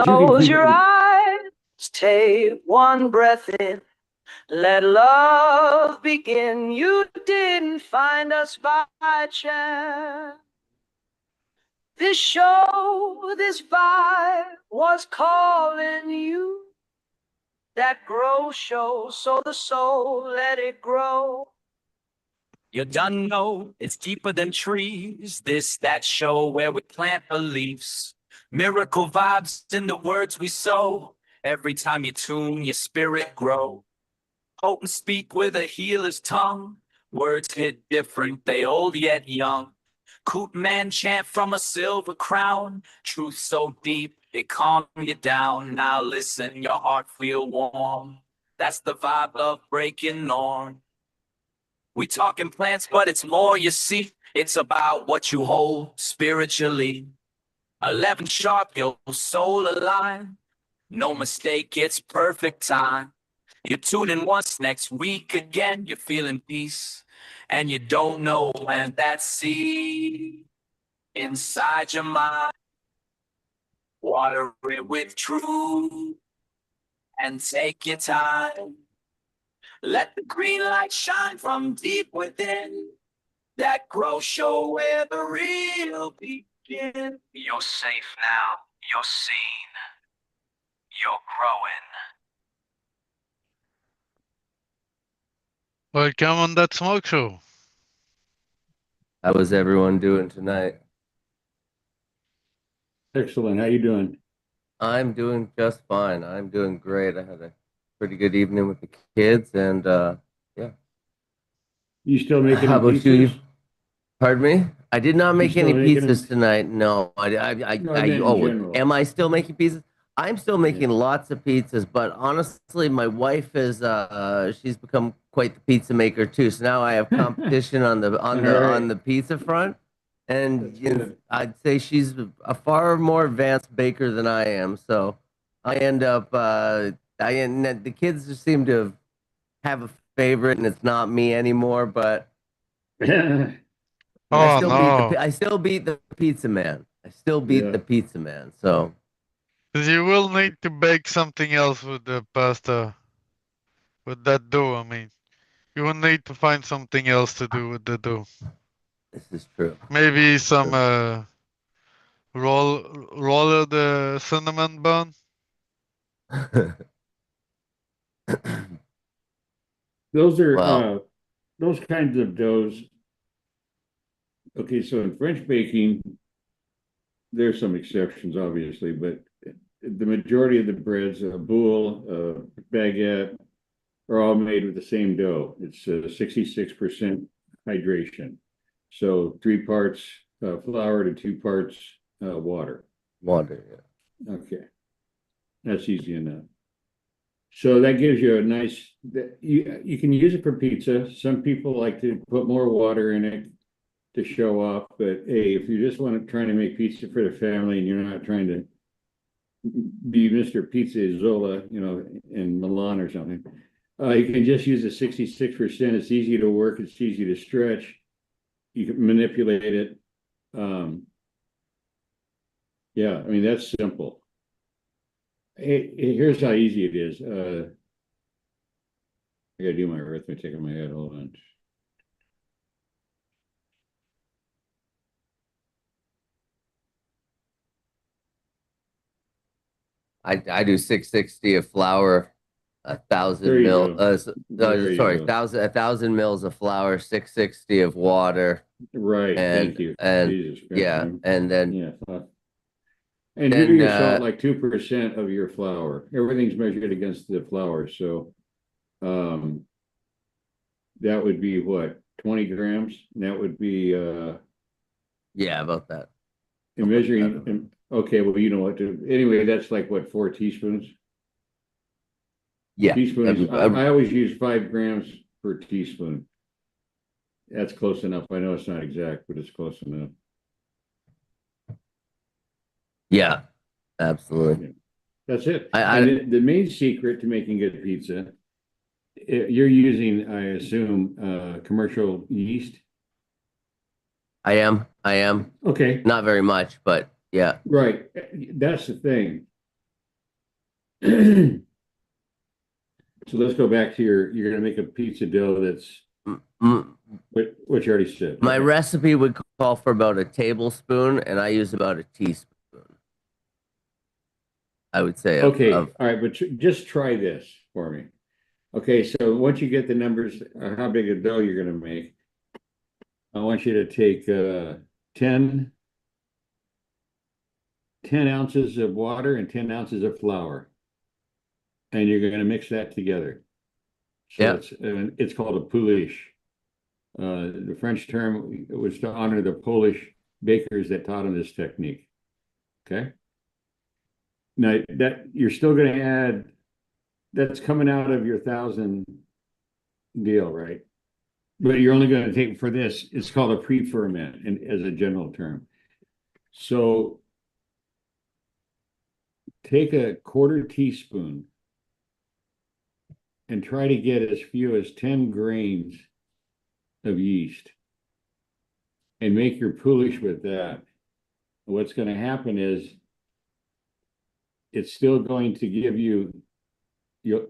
Close your eyes, take one breath in, let love begin. You didn't find us by chance. This show, this vibe was calling you. That grow show, so the soul let it grow. You done know it's deeper than trees. This, that show where we plant beliefs. Miracle vibes in the words we sow. Every time you tune, your spirit grow. Potent speak with a healer's tongue. Words hit different, they old yet young. Coot man chant from a silver crown. Truth so deep, it calm you down. Now listen, your heart feel warm. That's the vibe of breaking norm. We talking plants, but it's more, you see. It's about what you hold spiritually. 11 sharp, your soul aligned. No mistake, it's perfect time. You tune in once, next week again, you're feeling peace. And you don't know when that seed inside your mind. Water it with truth and take your time. Let the green light shine from deep within. That grow show where the real begin. You're safe now, you're seen, you're growing. Welcome on That Smoke Show. How was everyone doing tonight? Excellent. How you doing? I'm doing just fine. I'm doing great. I had a pretty good evening with the kids, and yeah. You still making How about you? pizzas? Pardon me? I did not make still any making pizzas them? tonight. No, No, I meant in general. am I still making pizzas? I'm still Yeah. making lots of pizzas, but honestly, my wife is she's become quite the pizza maker too. So now I have competition on the All right. the pizza front, and That's good. I'd say she's a far more advanced baker than I am. So I end up the kids just seem to have a favorite, and it's not me anymore, but. Oh no. I still beat the pizza man. I still beat Yeah. the pizza man. So 'Cause you will need to bake something else with the pasta, with that dough. I mean, you will need to find something else to do with the dough. this is true. Maybe some True. roll of the cinnamon bun. Those are Well, those kinds of doughs. Okay, so in French baking, there's some exceptions, obviously, but the majority of the breads, boule, baguette, are all made with the same dough. It's 66% hydration. So 3 parts flour to 2 parts water. water. Yeah. Okay, that's easy enough. So that gives you a nice, you can use it for pizza. Some people like to put more water in it to show off, but hey, if you just want to trying to make pizza for the family and you're not trying to be Mr. Pizza Zola, in Milan or something, you can just use the 66%. It's easy to work, it's easy to stretch. You can manipulate it. Yeah, I mean, that's simple. Here's how easy it is. I gotta do my arithmetic in my head. Hold on. I do 660 of flour, There you go. There you sorry, go. 1,000 mils of flour, 660 of water, Right. Thank you. and Jesus Christ. yeah, and then Yeah. And do then your salt like 2% of your flour. Everything's measured against the flour. So that would be what, 20 grams? And that would be yeah, about that. in measuring. Okay, well, you know what to anyway, that's like what, 4 teaspoons? Yeah, Teaspoons. I always use 5 grams per teaspoon. That's close enough. I know it's not exact, but it's close enough. yeah, absolutely. Yeah. That's it. I And the main secret to making good pizza, you're using, I assume, commercial yeast. I am Okay, not very much, but yeah. right. That's the thing. So let's go back to you're going to make a pizza dough that's what you already said. My Okay. recipe would call for about a tablespoon, and I use about a teaspoon. I would say Okay, all right, but just try this for me. Okay, so once you get the numbers, how big a dough you're going to make, I want you to take 10 ounces of water and 10 ounces of flour, and you're going to mix that together. So Yeah. it's called a pouliche. The French term was to honor the Polish bakers that taught them this technique. Okay. Now that you're still going to add, that's coming out of your 1,000 deal, right? But you're only going to take for this, it's called a pre-ferment and as a general term. So take a quarter teaspoon and try to get as few as 10 grains of yeast and make your pouliche with that. What's going to happen is it's still going to give you,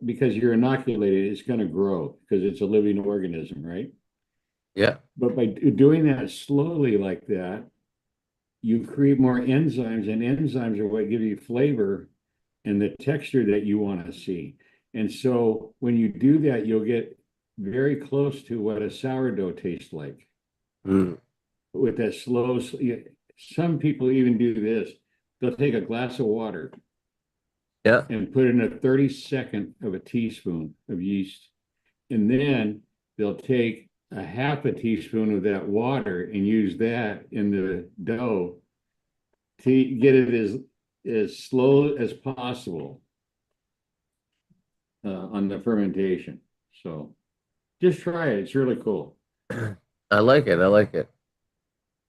because you're inoculated, it's going to grow because it's a living organism, right? Yeah. But by doing that slowly like that, you create more enzymes, and enzymes are what give you flavor and the texture that you want to see. And so when you do that, you'll get very close to what a sourdough tastes like. With that slow, some people even do this. They'll take a glass of water Yeah. and put in a 32nd of a teaspoon of yeast. And then they'll take a half a teaspoon of that water and use that in the dough to get it as slow as possible on the fermentation. So just try it. It's really cool. I like it. I like it.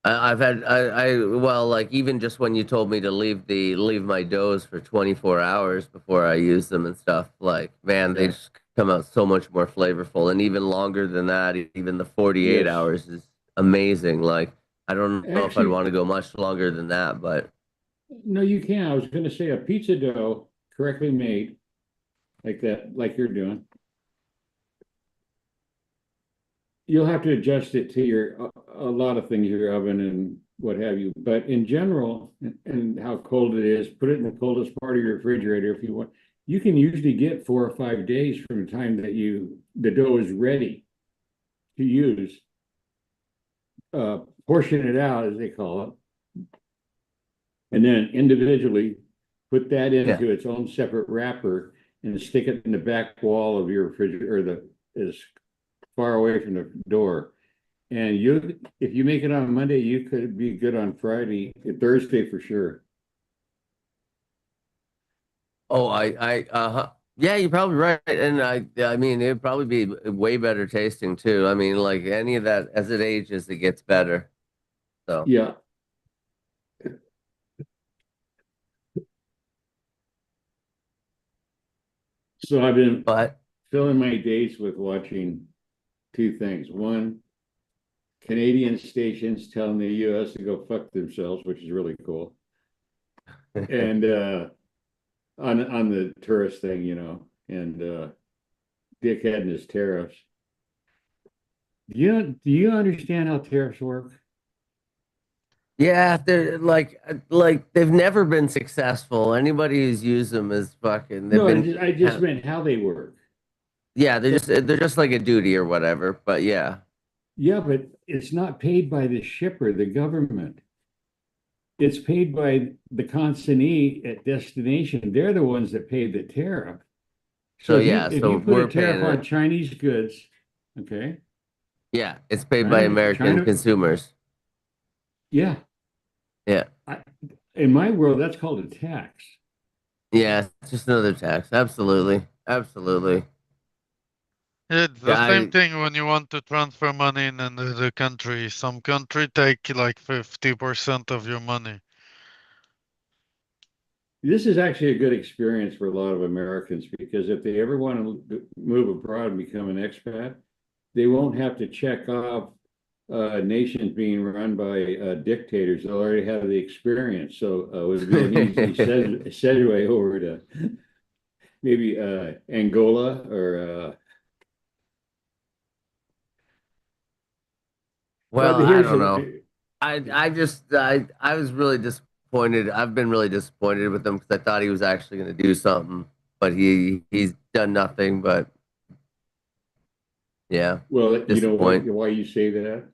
I've had well, like even just when you told me to leave my doughs for 24 hours before I use them and stuff, like man, they Yeah. just come out so much more flavorful, and even longer than that, even the 48 Yes. hours is amazing. Like I don't know if I'd Actually, want to go much longer than that, but no, you can. I was going to say a pizza dough correctly made like that, like you're doing. You'll have to adjust it to a lot of things, your oven and what have you. But in general, and how cold it is, put it in the coldest part of your refrigerator if you want. You can usually get 4 or 5 days from the time that the dough is ready to use. Portion it out, as they call it, and then individually put that yeah. into its own separate wrapper and stick it in the back wall of your refrigerator, or as far away from the door. And if you make it on Monday, you could be good on Friday, Thursday for sure. Oh, yeah, you're probably right, and I mean, it'd probably be way better tasting too. I mean, like any of that, as it ages, it gets better. So Yeah. So I've been but filling my days with watching two things. One, Canadian stations telling the US to go fuck themselves, which is really cool. And on the tourist thing, and dickhead and his tariffs. Do you understand how tariffs work? yeah, they're like they've never been successful. Anybody who's used them is fucking. They've No, been I just meant how they work. yeah, So they're just like a duty or whatever. But yeah, yeah, but it's not paid by the shipper, the government. It's paid by the consignee at destination. They're the ones that pay the tariff. So so if you yeah, if so you put a we're paying tariff on it. Chinese goods, okay, Yeah, it's paid by American China, consumers. yeah. Yeah, I, in my world, that's called a tax. yeah, it's just another tax. Absolutely, absolutely. It's the Yeah, same thing when you want to transfer money in another country. Some country take like 50% of your money. This is actually a good experience for a lot of Americans because if they ever want to move abroad and become an expat, they won't have to check off nations being run by dictators. They'll already have the experience. So it would be an easy segue over to maybe Angola or Well, I here's don't a know. I was really disappointed. I've been really disappointed with him because I thought he was actually going to do something, but he's done nothing. But yeah, well, you know what, disappoint. why you say that?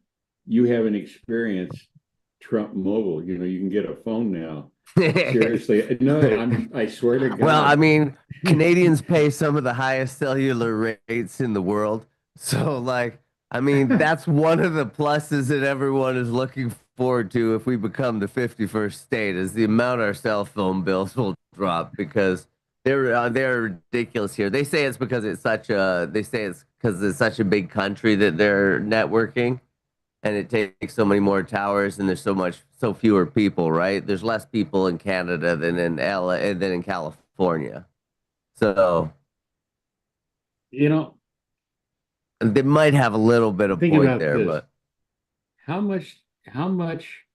You haven't experienced Trump Mobile. You know, you can get a phone now. Seriously, no, I swear to Well, I God. mean, Canadians pay some of the highest cellular rates in the world. So, like, I mean, that's one of the pluses that everyone is looking forward to if we become the 51st state is the amount our cell phone bills will drop because they're ridiculous here. They say it's because it's such a big country that they're networking and it takes so many more towers and there's so fewer people, right? There's less people in Canada than in LA than in California. So You know, they might have a little bit of think point about there, this. but How much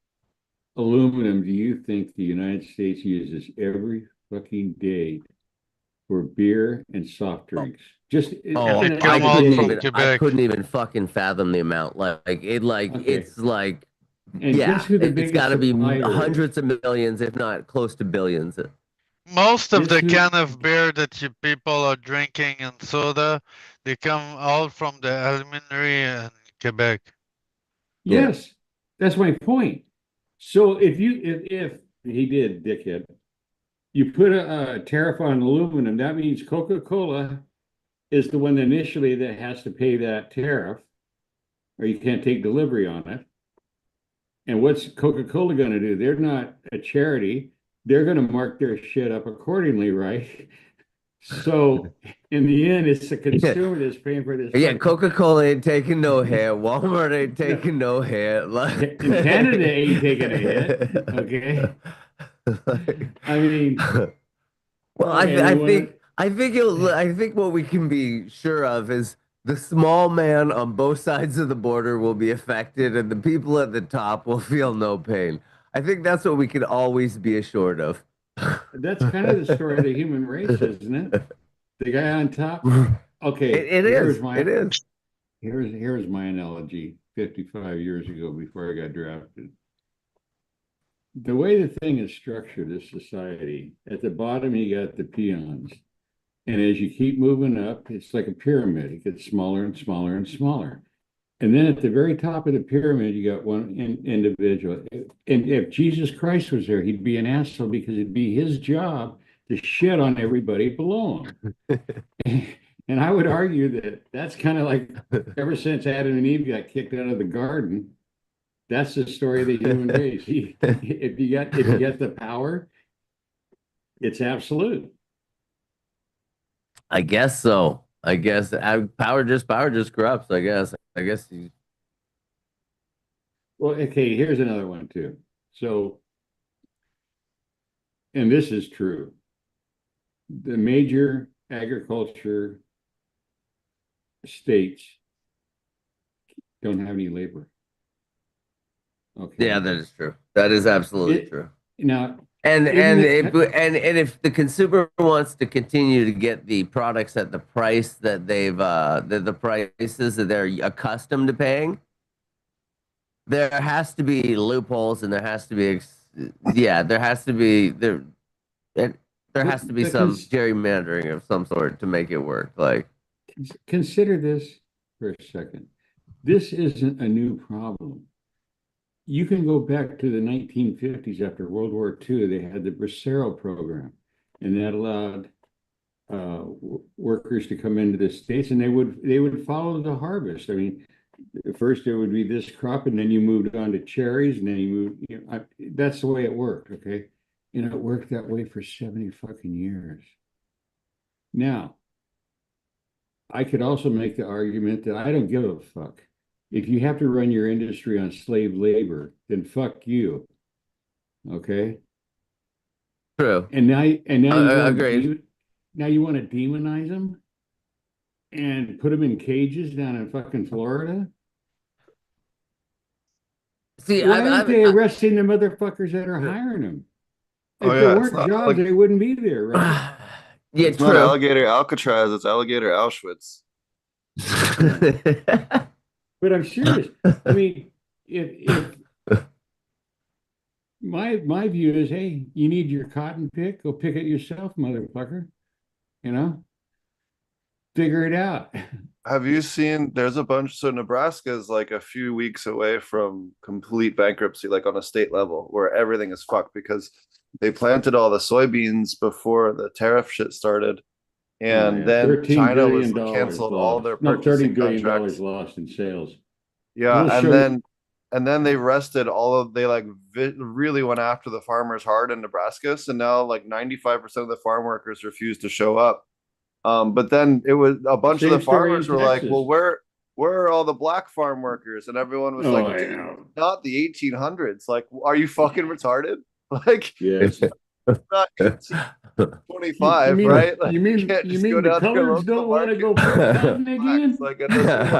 aluminum do you think the United States uses every fucking day for beer and soft drinks? Just And they in I come a all couldn't from even day. I Quebec. couldn't even fucking fathom the amount. Okay. It's like And guess yeah, who the it's got biggest to be supplier is? hundreds of millions, if not close to billions. Most of Guess the who? can of beer that you people are drinking and soda, they come all from the aluminium in Quebec. Yeah, Yes, that's my point. So if he did, dickhead, you put a tariff on aluminum, that means Coca-Cola is the one initially that has to pay that tariff, or you can't take delivery on it. And what's Coca-Cola going to do? They're not a charity. They're going to mark their shit up accordingly, right? So in the end, it's the yeah, consumer that's paying for this yeah. fucking. Coca-Cola ain't taking no hit. Walmart ain't No, taking no hit. Like, in Canada ain't taking a hit. Okay. I mean, well, and then when I think what we can be sure of is the small man on both sides of the border will be affected, and the people at the top will feel no pain. I think that's what we can always be assured of. that's kind of the story of the human race, isn't it? The guy on top. Okay, It is. It is. here's my analogy 55 years ago before I got drafted. The way the thing is structured, this society, at the bottom you got the peons. And as you keep moving up, it's like a pyramid. It gets smaller and smaller and smaller. And then at the very top of the pyramid, you got one individual. And if Jesus Christ was there, he'd be an asshole because it'd be his job to shit on everybody below him. And I would argue that that's kind of like ever since Adam and Eve got kicked out of the garden, that's the story of the human race. If you get the power, it's absolute. I guess so. I guess power just corrupts. I guess. I guess you, Well, okay, here's another one too. So, and this is true. The major agriculture states don't have any labor. yeah, Okay. that is true. That is absolutely It true. now And isn't if it and if the consumer wants to continue to get the products at the price that the prices that they're accustomed to paying, there has to be loopholes and there has to be yeah, there there but has to be but some gerrymandering of some sort to make it work. Like, consider this for a second. This isn't a new problem. You can go back to the 1950s after World War II. They had the Bracero program, and that allowed workers to come into the states, and they would follow the harvest. I mean, first there would be this crop, and then you moved on to cherries, and then you moved. That's the way it worked. Okay, and it worked that way for 70 fucking years. Now, I could also make the argument that I don't give a fuck. If you have to run your industry on slave labor, then fuck you. Okay. true. And now you want Agreed. to demonize them and put them in cages down in fucking Florida. See, Why aren't they I arresting the motherfuckers that are hiring them? Oh If there yeah, it's weren't not jobs, like they wouldn't be there, right? Yeah, It's not true. alligator Alcatraz, it's alligator Auschwitz. But I'm serious. I mean, if my view is, hey, you need your cotton pick, go pick it yourself, motherfucker. You know, figure it out. Have you seen there's a bunch, so Nebraska is like a few weeks away from complete bankruptcy, like on a state level, where everything is fucked because they planted all the soybeans before the tariff shit started. And yeah. then $13 China was billion canceled all lost. their No, $30 purchasing billion contracts. lost in sales. Yeah, We'll show you. and then they rested all of they like really went after the farmers hard in Nebraska. So now like 95% of the farm workers refused to show up. But then it was a bunch of Same the story in farmers were like, Texas. "Well, where are all the black farm workers?" And everyone was Oh, like, I "Dude, know. not the 1800s. Like, are you fucking retarded? Like, Yes. not You 1825, mean right? Like, you you mean can't you just go mean the down to your coloreds local don't want to market go and pick buy cotton blacks. again? Like, it doesn't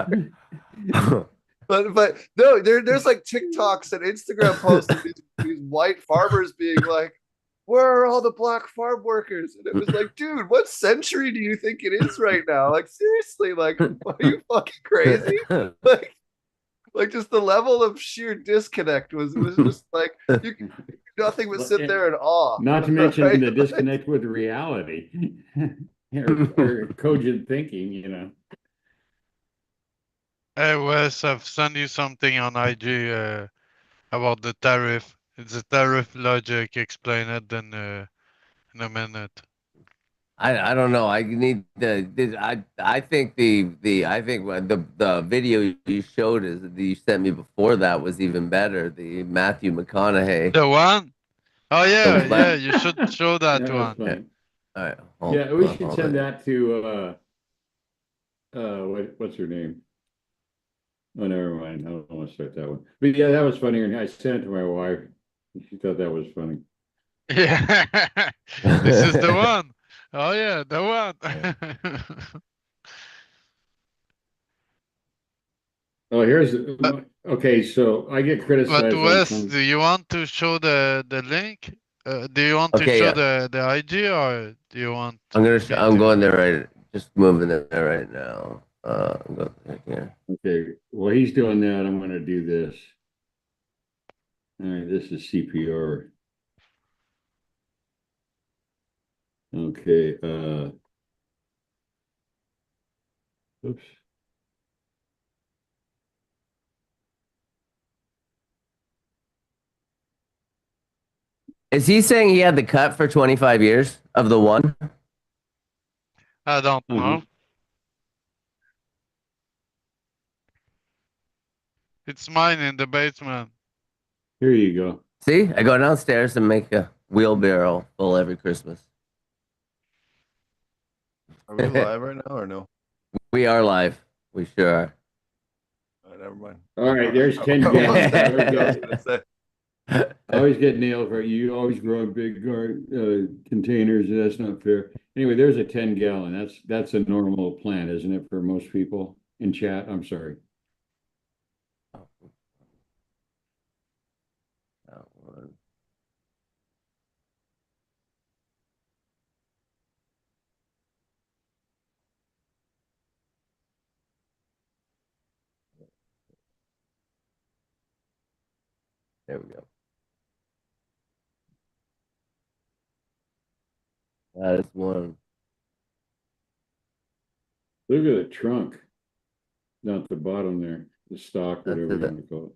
work." But no, there's like TikToks and Instagram posts of these white farmers being like, "Where are all the black farm workers?" And it was like, dude, what century do you think it is right now? Like, seriously, like, are you fucking crazy? Like just the level of sheer disconnect was just like you could do nothing but sit there in awe. Not to mention Right? the disconnect with reality or cogent thinking, you know. Hey Wes, I've sent you something on IG about the tariff. It's a tariff logic. Explain it in a minute. I don't know. I need the I think I think the video you showed is that you sent me before that was even better. The Matthew McConaughey. The one? Oh yeah, The yeah. left. You should show that That was one. Yeah. funny. All right. Yeah, we should Hold send on. that to what's her name? Oh, never mind. I don't want to start that one. But yeah, that was funny. And I sent it to my wife. She thought that was funny. Yeah, this is the one. Oh yeah, the one. Oh, here's But, okay. So I get but criticized on Wes, some. do you want to show the link? Do you want to Okay. show Yeah. the IG or do you want me I'm to? going there right. Just moving there right now. I'm going here. Okay, well, he's doing that. I'm going to do this. All right, this is CPR. Okay. Oops. Is he saying he had the cut for 25 years of the one? I don't know. It's mine in the basement. Here you go. See, I go downstairs and make a wheelbarrow full every Christmas. Are we live right now or no? We are live. We sure are. All right, never mind. All right, there's 10 I gallons. was gonna say. I always get nailed for you always grow big containers. That's not fair. Anyway, there's a 10 gallon. That's a normal plant, isn't it, for most people in chat? I'm sorry. There we go. That is one. Look at the trunk, not the bottom there, the stock, That's whatever you it. want to call it.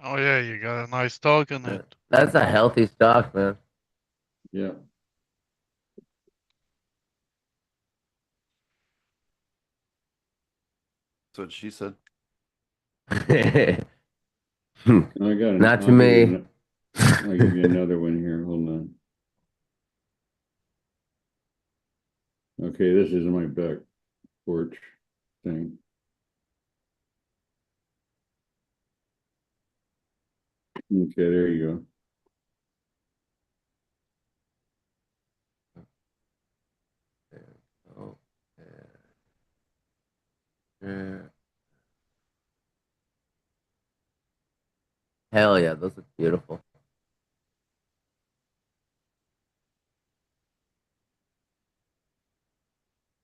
Oh yeah, you got a nice dog in it. That's a healthy stock, man. Yeah. That's what she said. I got Not to me. I'll give you another one here. Hold on. Okay, this is my back porch thing. Okay, there you Oh, yeah. Hell yeah, those look beautiful.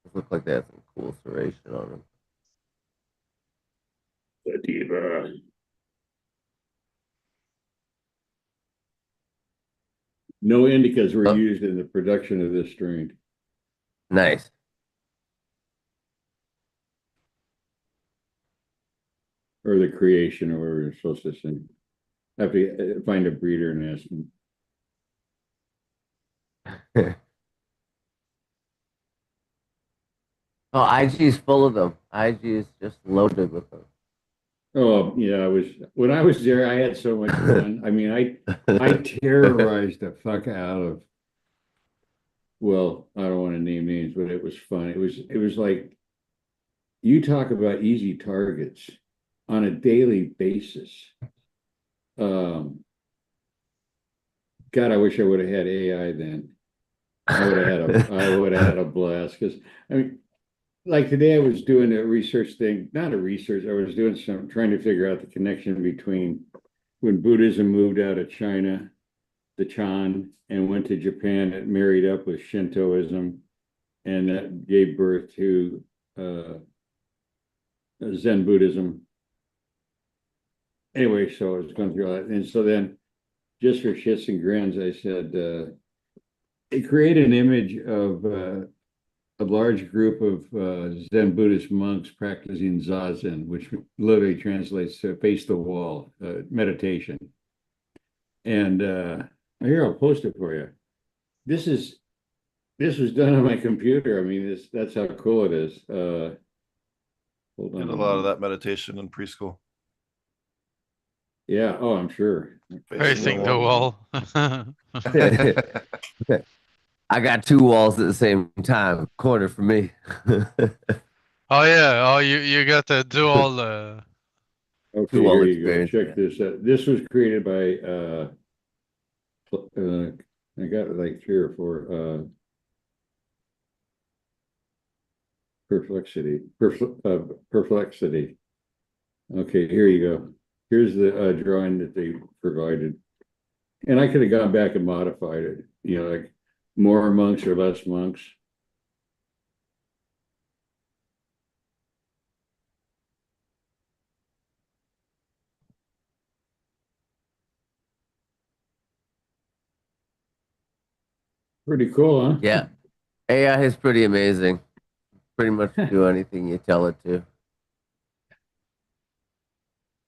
Those look like they have some cool serration on them. Sativa. No indicas were Oh, used in the production of this strain. nice. Or the creation, or whatever you're supposed to say. Have to find a breeder and ask them. Oh, IG is full of them. IG is just loaded with them. Oh, yeah, when I was there, I had so much fun. I mean, I terrorized the fuck out of, well, I don't want to name names, but it was fun. It was like, you talk about easy targets on a daily basis. Um, God, I wish I would have had AI then. I would have had a blast, because I mean, like today I was doing a research thing, not a research, I was doing some trying to figure out the connection between when Buddhism moved out of China, the Chan, and went to Japan. It married up with Shintoism, and that gave birth to Zen Buddhism. Anyway, so I was going through all that. And so then, just for shits and grins, I said, it created an image of a large group of Zen Buddhist monks practicing Zazen, which literally translates to face the wall, meditation. And here, I'll post it for you. This was done on my computer. I mean, that's how cool it is. Hold on. Did a lot of that meditation in preschool. Yeah. Oh, I'm sure. Facing the wall. I got two walls at the same time. Corner for me. Oh yeah. Oh, you got the dual. Okay, Two wall here you go. experience. Check this out. This was created by I got like 3 or 4 perplexity. Okay, here you go. Here's the drawing that they provided. And I could have gone back and modified it, like more monks or less monks. Pretty cool, huh? Yeah. AI is pretty amazing. Pretty much do anything you tell it to.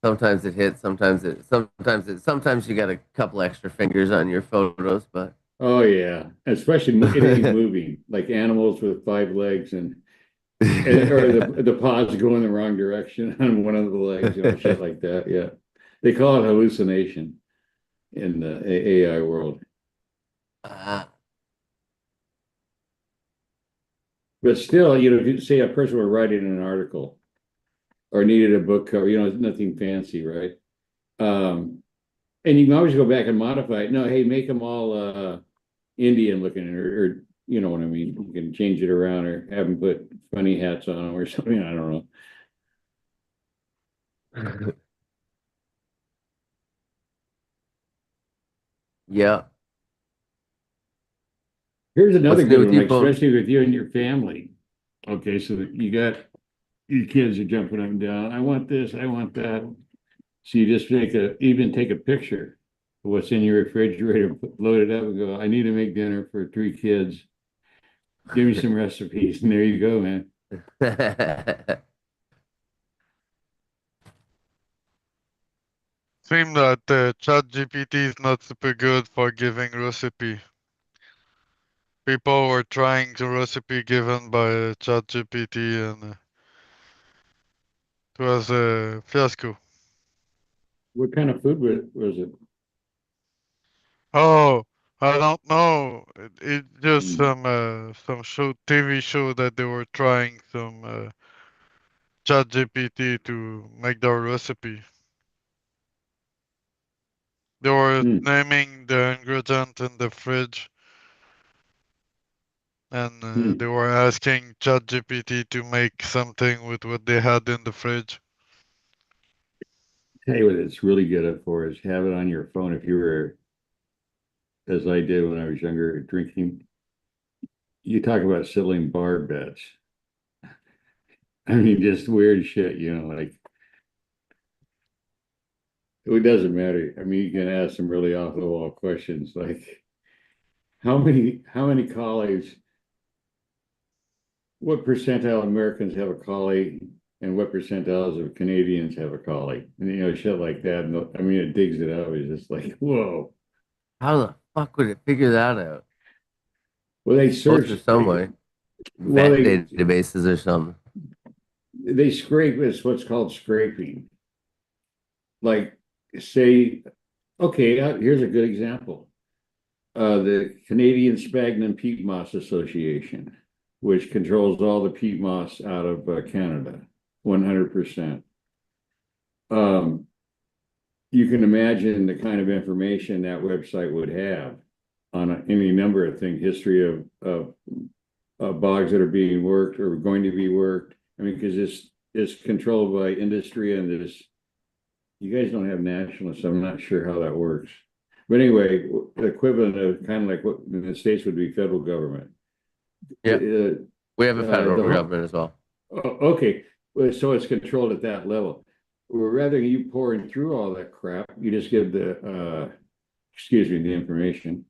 Sometimes it hits, sometimes you got a couple extra fingers on your photos, but Oh yeah, especially anything moving, like animals with 5 legs or the paws go in the wrong direction on one of the legs, shit like that. Yeah, they call it hallucination in the AI world. uh, But still, if you say a person were writing an article or needed a book cover, nothing fancy, right? And you can always go back and modify it. No, hey, make them all Indian looking, or you know what I mean. You can change it around, or have them put funny hats on them or something. I don't know. yeah. Here's another What's new good with one, you like, folks? especially with you and your family. Okay, so that you got your kids are jumping up and down. I want this, I want that. So you just even take a picture of what's in your refrigerator, load it up and go, I need to make dinner for 3 kids. Give me some recipes. And there you go, man. Seem that ChatGPT is not super good for giving recipe. People were trying the recipe given by ChatGPT, and it was a fiasco. What kind of food was it? Oh, I don't know. It just Hmm. some TV show that they were trying some ChatGPT to make their recipe. They were Hmm. naming the ingredient in the fridge, and Hmm. they were asking ChatGPT to make something with what they had in the fridge. tell you what it's really good at for is have it on your phone if you were, as I did when I was younger, drinking. You talk about settling bar bets. I mean, just weird shit, like it doesn't matter. I mean, you can ask some really off the wall questions like how many colleagues, what percentile of Americans have a collie and what percentiles of Canadians have a collie? And shit like that. And I mean, it digs it out. It's just like, whoa. How the fuck would it figure that out? Well, they Most or search some way. well, Vet databases or something. they scrape. It's what's called scraping. Like, say, okay, here's a good example. The Canadian Sphagnum Peat Moss Association, which controls all the peat moss out of Canada, 100%. You can imagine the kind of information that website would have on any number of things, history of bogs that are being worked or going to be worked. I mean, because it's controlled by industry and you guys don't have nationalists. I'm not sure how that works. But anyway, the equivalent of kind of like what in the States would be federal government. Yeah. We have a federal government as well. Okay. So it's controlled at that level. Well, rather than you pouring through all that crap, you just give the information.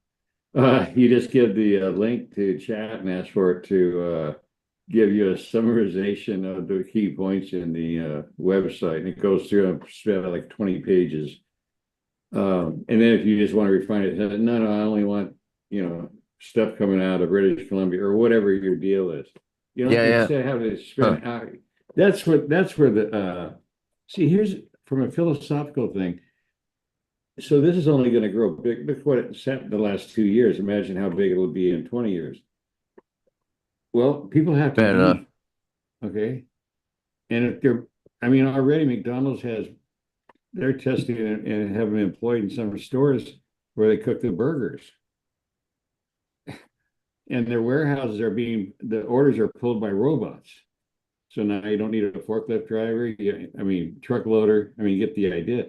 You just give the link to chat and ask for it to give you a summarization of the key points in the website. And it goes through like 20 pages. And then if you just want to refine it, no, I only want, stuff coming out of British Columbia or whatever your deal is. Instead of having to spend out. That's where the see, here's from a philosophical thing. So this is only going to grow big. Look what it set in the last 2 years. Imagine how big it'll be in 20 years. Well, people have to eat. Okay. And already McDonald's they're testing and have them employed in some stores where they cook the burgers. And their warehouses the orders are pulled by robots. So now you don't need a forklift driver, truck loader. You get the idea.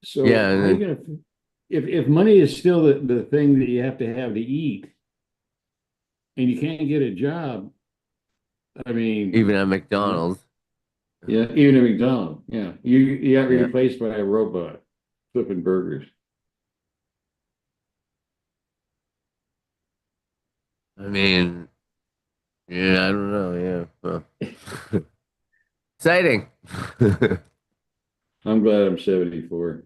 So yeah, how are you gonna, if money is still the thing that you have to eat, and you can't get a job, even at McDonald's. Yeah, even at McDonald's, yeah, you got replaced by a robot flipping burgers. I don't know. Yeah, well. Exciting. I'm glad I'm 74.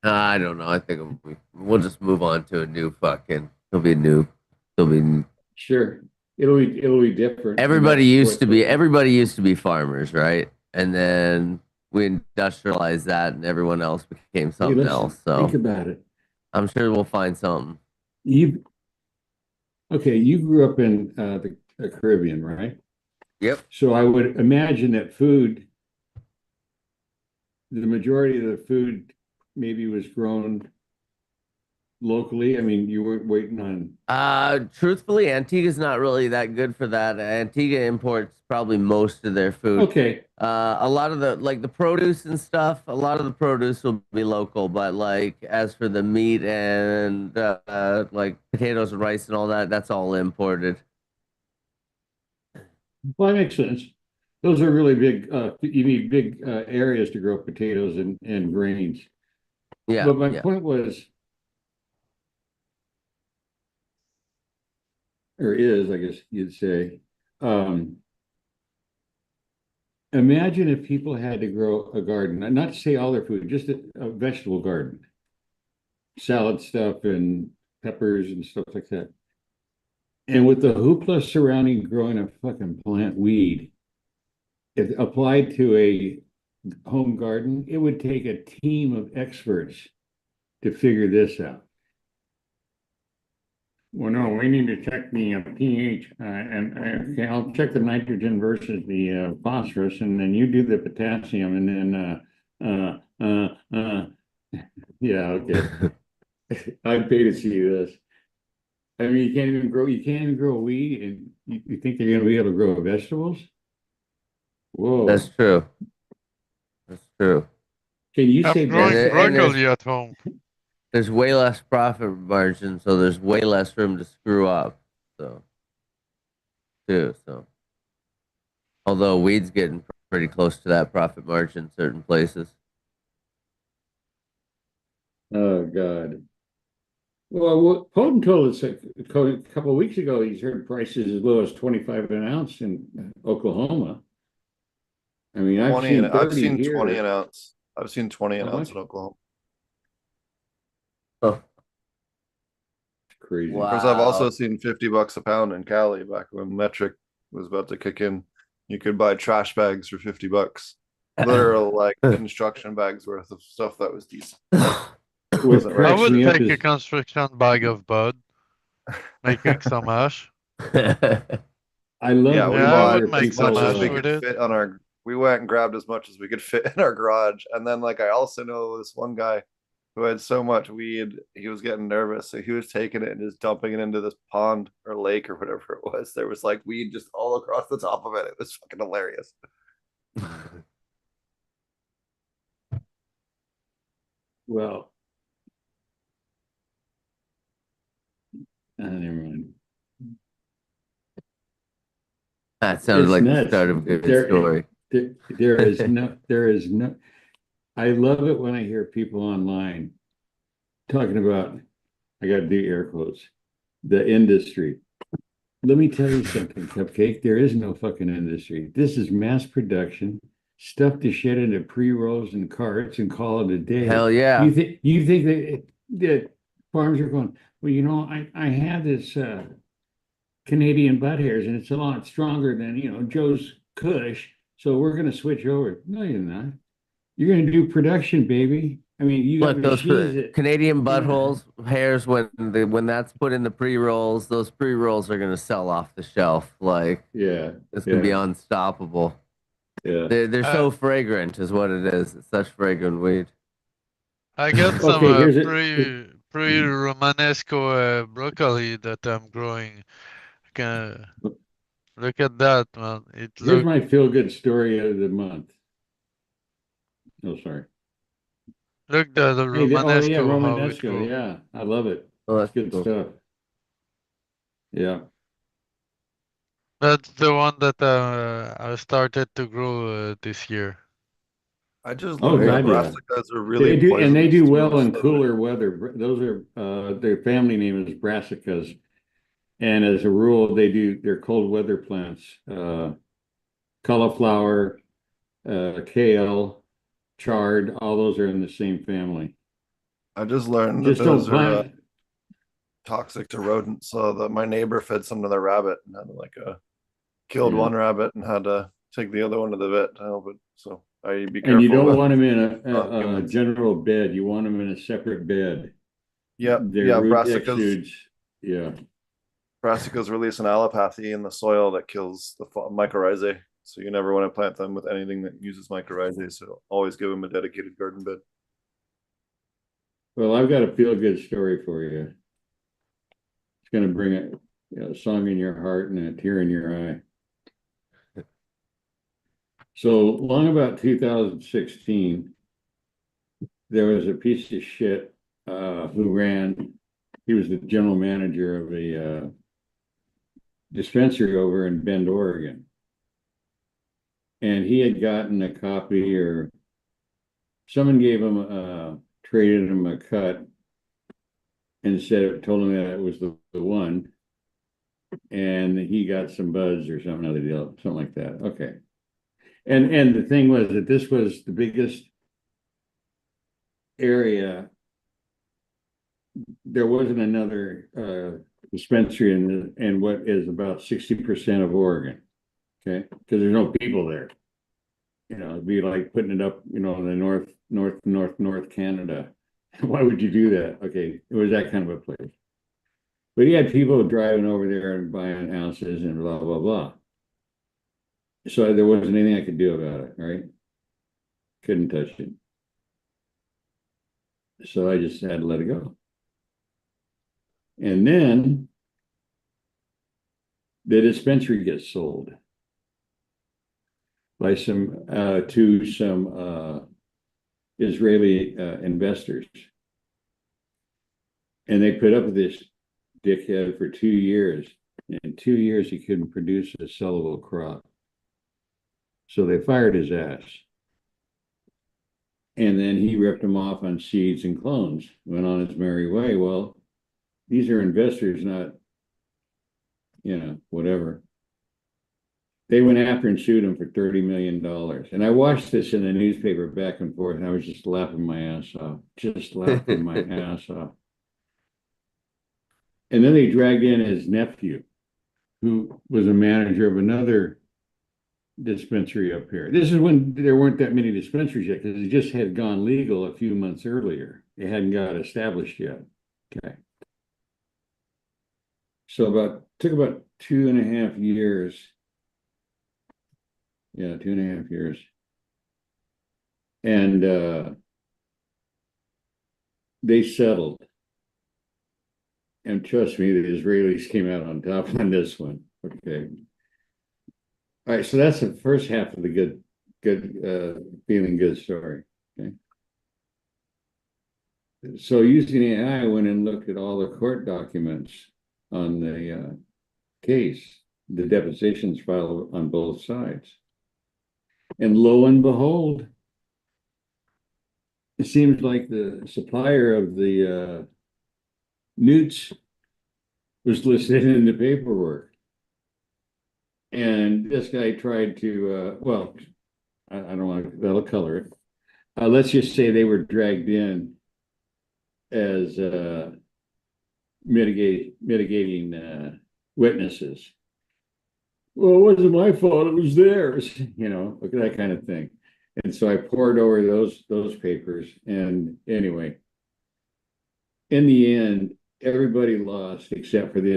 I don't know. I think we'll just move on to a new fucking. It'll be Sure. It'll be different. Everybody used to be farmers, right? And then we industrialized that, and everyone else became something else. So think about it. I'm sure we'll find something. You grew up in the Caribbean, right? Yep. So I would imagine that the majority of the food maybe was grown locally. You weren't waiting on. Truthfully, Antigua's not really that good for that. Antigua imports probably most of their food. Okay. A lot of the produce and stuff, a lot of the produce will be local, but as for the meat and like potatoes and rice and all that, that's all imported. Well, that makes sense. Those are really big. You need big areas to grow potatoes and grains. Yeah. But my point was, or is, I guess you'd say, imagine if people had to grow a garden, not to say all their food, just a vegetable garden, salad stuff and peppers and stuff like that. And with the hoopla surrounding growing a fucking plant weed, if applied to a home garden, it would take a team of experts to figure this out. Well, no, we need to check the pH, and I'll check the nitrogen versus the phosphorus, and then you do the potassium, and then yeah, okay. I'd pay to see this. You can't even grow weed, and you think they're going to be able to grow vegetables? Whoa. That's true. Can you I'm say growing And brassicas? broccoli at home. there's way less profit margin, so there's way less room to screw up. So, too. So, although weed's getting pretty close to that profit margin in certain places. Oh God. Well, what Poten told us a couple of weeks ago, he's heard prices as low as 25 an ounce in Oklahoma. I mean, I've 20 and seen I've 30 seen 20 an here. ounce. I've seen 20 an How ounce much? in Oklahoma. Oh, It's crazy. Of course, I've also wow. seen $50 a pound in Cali back when metric was about to kick in. You could buy trash bags for $50. Literal like construction bags worth of stuff that was decent. It What wasn't I right cracks would shit. me up take a is construction bag of bud, making some hash. I love Yeah, it we Yeah, I when I would bought hear make as some much people. as hash we with could it. fit on our. We went and grabbed as much as we could fit in our garage, and then like I also know this one guy who had so much weed, he was getting nervous, so he was taking it and just dumping it into this pond or lake or whatever it was. There was like weed just all across the top of it. It was fucking hilarious. Well, never mind. That sounded It's like the nuts. start of a good story. There is no. I love it when I hear people online talking about. I got to do air quotes. The industry. Let me tell you something, Cupcake. There is no fucking industry. This is mass production, stuff to shed into pre-rolls and carts and call it a day. Hell yeah. You think that farms are going, well, I have this Canadian butt hairs and it's a lot stronger than Joe's Kush, so we're gonna switch over. No, you're not. You're gonna do production, baby. I mean, you got Look, those machines that Canadian yeah, buttholes, hairs, when that's put in the pre-rolls, those pre-rolls are gonna sell off the shelf. Like yeah, it's gonna be yeah, unstoppable. yeah. They're Uh, so fragrant, is what it is. It's such fragrant weed. I got some Okay, here's it. pre Romanesco broccoli that I'm growing. Can look at that, man. It Here's look my feel-good story of the month. Oh, sorry. look the Hey, oh yeah, Romanesco how it Romanesco. grow. Yeah, I love it. Oh, It's that's good cool. stuff. Yeah. That's the one that I started to grow this year. I just Oh learned that Very God, yeah. cool. brassicas are really They do, and they poisonous do to well us. in cooler weather. Those are their family name is brassicas, and as a rule, they're cold weather plants. Cauliflower, kale, chard, all those are in the same family. I just learned that Just don't those are plant. toxic to rodents. So that my neighbor fed some to the rabbit and had like killed Yeah. one rabbit and had to take the other one to the vet to help it. So I be And you careful don't with want them in a humans. general bed. You want them in a separate bed. Yep, Their yeah, root exudes. Yeah. brassicas release an allopathy in the soil that kills the mycorrhizae. So you never want to plant them with anything that uses mycorrhizae. So always give them a dedicated garden bed. Well, I've got a feel good story for you. It's going to bring a song in your heart and a tear in your eye. So long about 2016, there was a piece of shit he was the general manager of a dispensary over in Bend, Oregon. And he had gotten a copy or someone gave him traded him a cut and told him that it was the one. And he got some buds or something other deal, something like that. Okay. And the thing was that this was the biggest area. There wasn't another dispensary in what is about 60% of Oregon. Okay, because there's no people there. It'd be like putting it up, in the north Canada. Why would you do that? Okay, it was that kind of a place. But he had people driving over there and buying houses and blah blah blah. So there wasn't anything I could do about it, right? Couldn't touch it. So I just had to let it go. And then the dispensary gets sold by some Israeli investors. And they put up with this dickhead for 2 years. In 2 years, he couldn't produce a sellable crop. So they fired his ass. And then he ripped them off on seeds and clones, went on his merry way. Well, these are investors, not, whatever. They went after and sued him for $30 million. And I watched this in the newspaper back and forth, and I was just laughing my ass off, And then they dragged in his nephew, who was a manager of another dispensary up here. This is when there weren't that many dispensaries yet, because it just had gone legal a few months earlier. It hadn't got established yet. Okay. So took about 2.5 years. Yeah, 2.5 years. And they settled. And trust me, the Israelis came out on top on this one. Okay. All right, so that's the first half of the feeling good story. Okay. So using AI, I went and looked at all the court documents on the case, the depositions filed on both sides. And lo and behold, it seems like the supplier of the newts was listed in the paperwork. And this guy tried to, I don't want to, that'll color it. Let's just say they were dragged in as mitigating witnesses. Well, it wasn't my fault, it was theirs, that kind of thing. And so I poured over those papers. And anyway, in the end, everybody lost except for the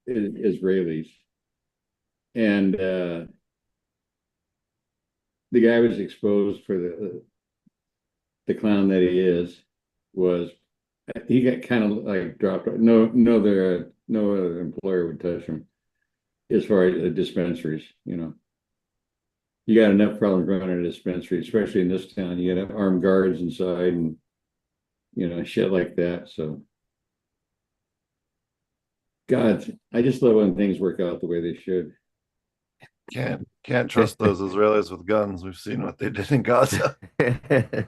Israelis. And the guy was exposed for the clown that he got kind of like dropped. No other employer would touch him as far as the dispensaries. You got enough problems running a dispensary, especially in this town. You got armed guards inside and shit like that. So God, I just love when things work out the way they should. Can't trust those Israelis with guns. We've seen what they did in Gaza. I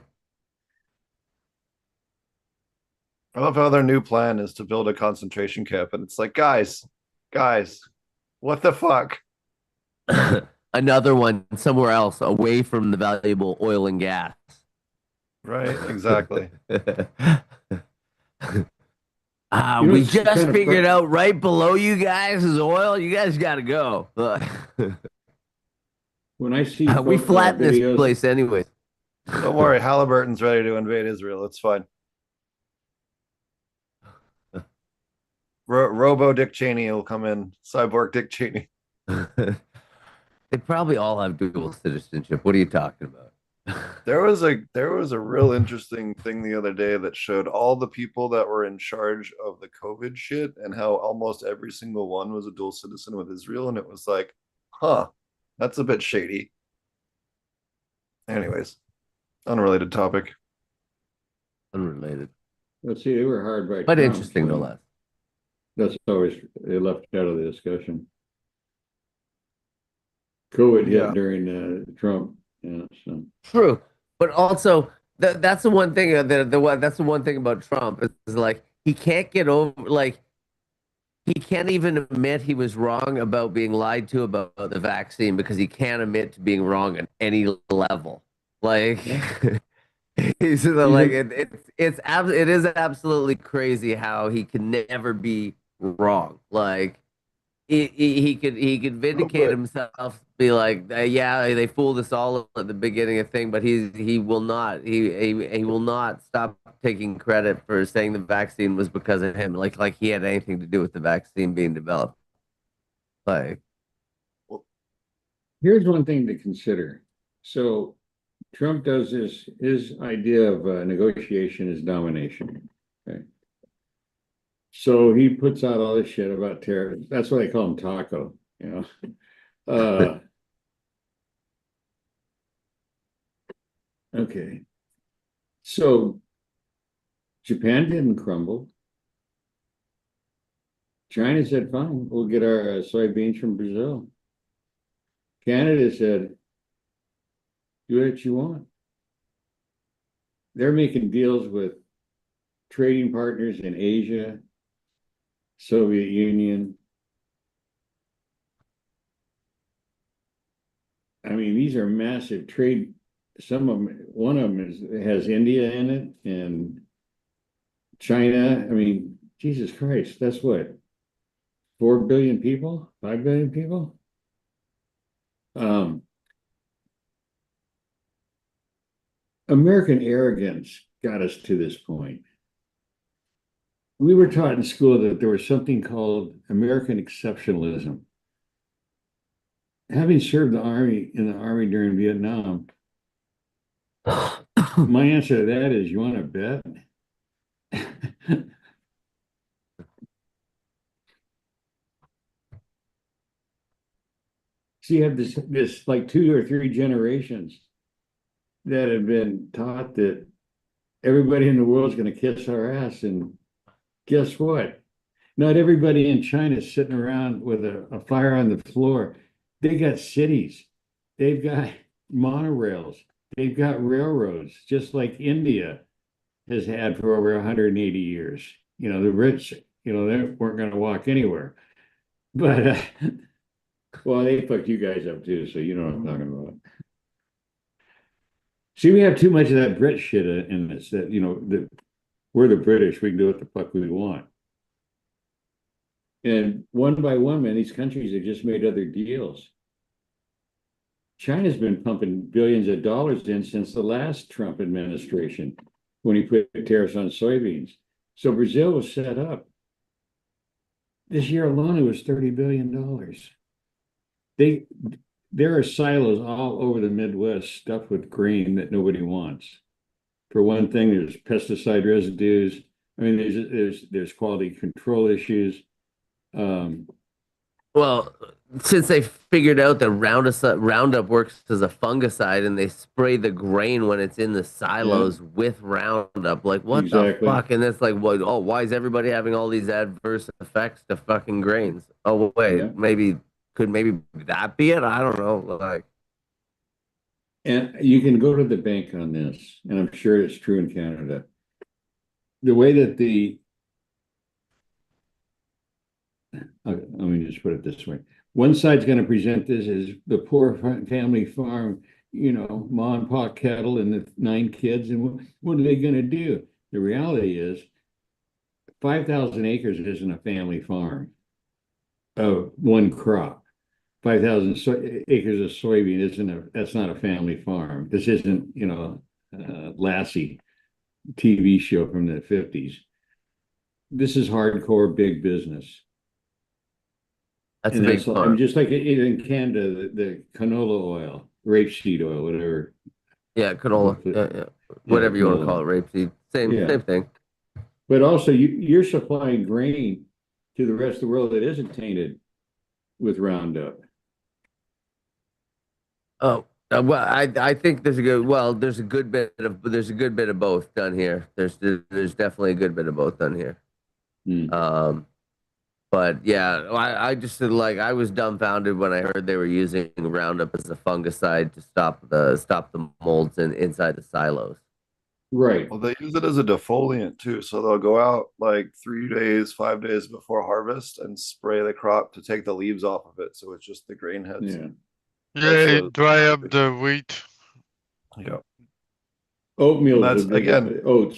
love how their new plan is to build a concentration camp, and it's like, guys, what the fuck? Another one somewhere else, away from the valuable oil and gas. Right, exactly. We just figured out right below you guys is oil. You guys got to go. When I see we flatten this place anyway. Don't worry, Halliburton's ready to invade Israel. It's fine. Robo Dick Cheney will come in. Cyborg Dick Cheney. They probably all have dual citizenship. What are you talking about? There was a real interesting thing the other day that showed all the people that were in charge of the COVID shit and how almost every single one was a dual citizen with Israel, and it was like, that's a bit shady. Anyways, unrelated topic. Unrelated. Let's see, they were hard by but Trump, interesting no less. That's always they left out of the discussion. COVID hit during Trump. Yeah, so. True, but also that's the one thing that's the one thing about Trump is like he can't get over, like he can't even admit he was wrong about being lied to about the vaccine because he can't admit to being wrong at any level. Like he's like it is absolutely crazy how he can never be wrong. Like he could vindicate himself, be like, yeah, they fooled us all at the beginning of thing, but he will not stop taking credit for saying the vaccine was because of him, like he had anything to do with the vaccine being developed. Like, here's one thing to consider. So Trump does his idea of negotiation is domination. Okay. So he puts out all this shit about tariffs. That's why they call him Taco, Okay. So Japan didn't crumble. China said, fine, we'll get our soybeans from Brazil. Canada said, do what you want. They're making deals with trading partners in Asia, Soviet Union. I mean, these are massive trade. Some of them, one of them has India in it and China. I mean, Jesus Christ, that's what, 4 billion people, 5 billion people? American arrogance got us to this point. We were taught in school that there was something called American exceptionalism. Having served in the army during Vietnam, my answer to that is, you want to bet? So you have this like 2 or 3 generations that have been taught that everybody in the world is going to kiss our ass, and guess what? Not everybody in China is sitting around with a fire on the floor. They got cities, they've got monorails, they've got railroads, just like India has had for over 180 years. You know, the rich, they weren't going to walk anywhere. But, well, they fucked you guys up too, so you know what I'm talking about. See, we have too much of that Brit shit in this, that, we're the British, we can do what the fuck we want. And one by one, man, these countries have just made other deals. China's been pumping billions of dollars in since the last Trump administration, when he put tariffs on soybeans. So Brazil was set up. This year alone, it was $30 billion. There are silos all over the Midwest stuffed with grain that nobody wants. For one thing, there's pesticide residues. I mean, there's quality control issues. Well, since they figured out that Roundup works as a fungicide, and they spray the grain when it's in the silos with Roundup, like what the fuck? And it's like, what? Oh, why is everybody having all these adverse effects to fucking grains? Oh wait, maybe that be it? I don't know. Like, and you can go to the bank on this, and I'm sure it's true in Canada. The way that let me just put it this way. One side's going to present this as the poor family farm, mom and pop kettle and the 9 kids. And what are they going to do? The reality is 5,000 acres isn't a family farm of one crop. 5,000 acres of soybean that's not a family farm. This isn't, Lassie TV show from the 50s. This is hardcore big business. That's a big part. I'm just like in Canada, the canola oil, rapeseed oil, whatever. Yeah, canola. Yeah. Whatever you want to call it, rapeseed. Same thing. But also, you're supplying grain to the rest of the world that isn't tainted with Roundup. Oh, well, I think there's a good bit of both done here. There's definitely a good bit of both done here. But yeah, I just I was dumbfounded when I heard they were using Roundup as a fungicide to stop the molds inside the silos. Right. Well, they use it as a defoliant too, so they'll go out like 3 days, 5 days before harvest and spray the crop to take the leaves off of it, so it's just the grain heads. Yeah, dry up the wheat. Yeah. Oatmeal oats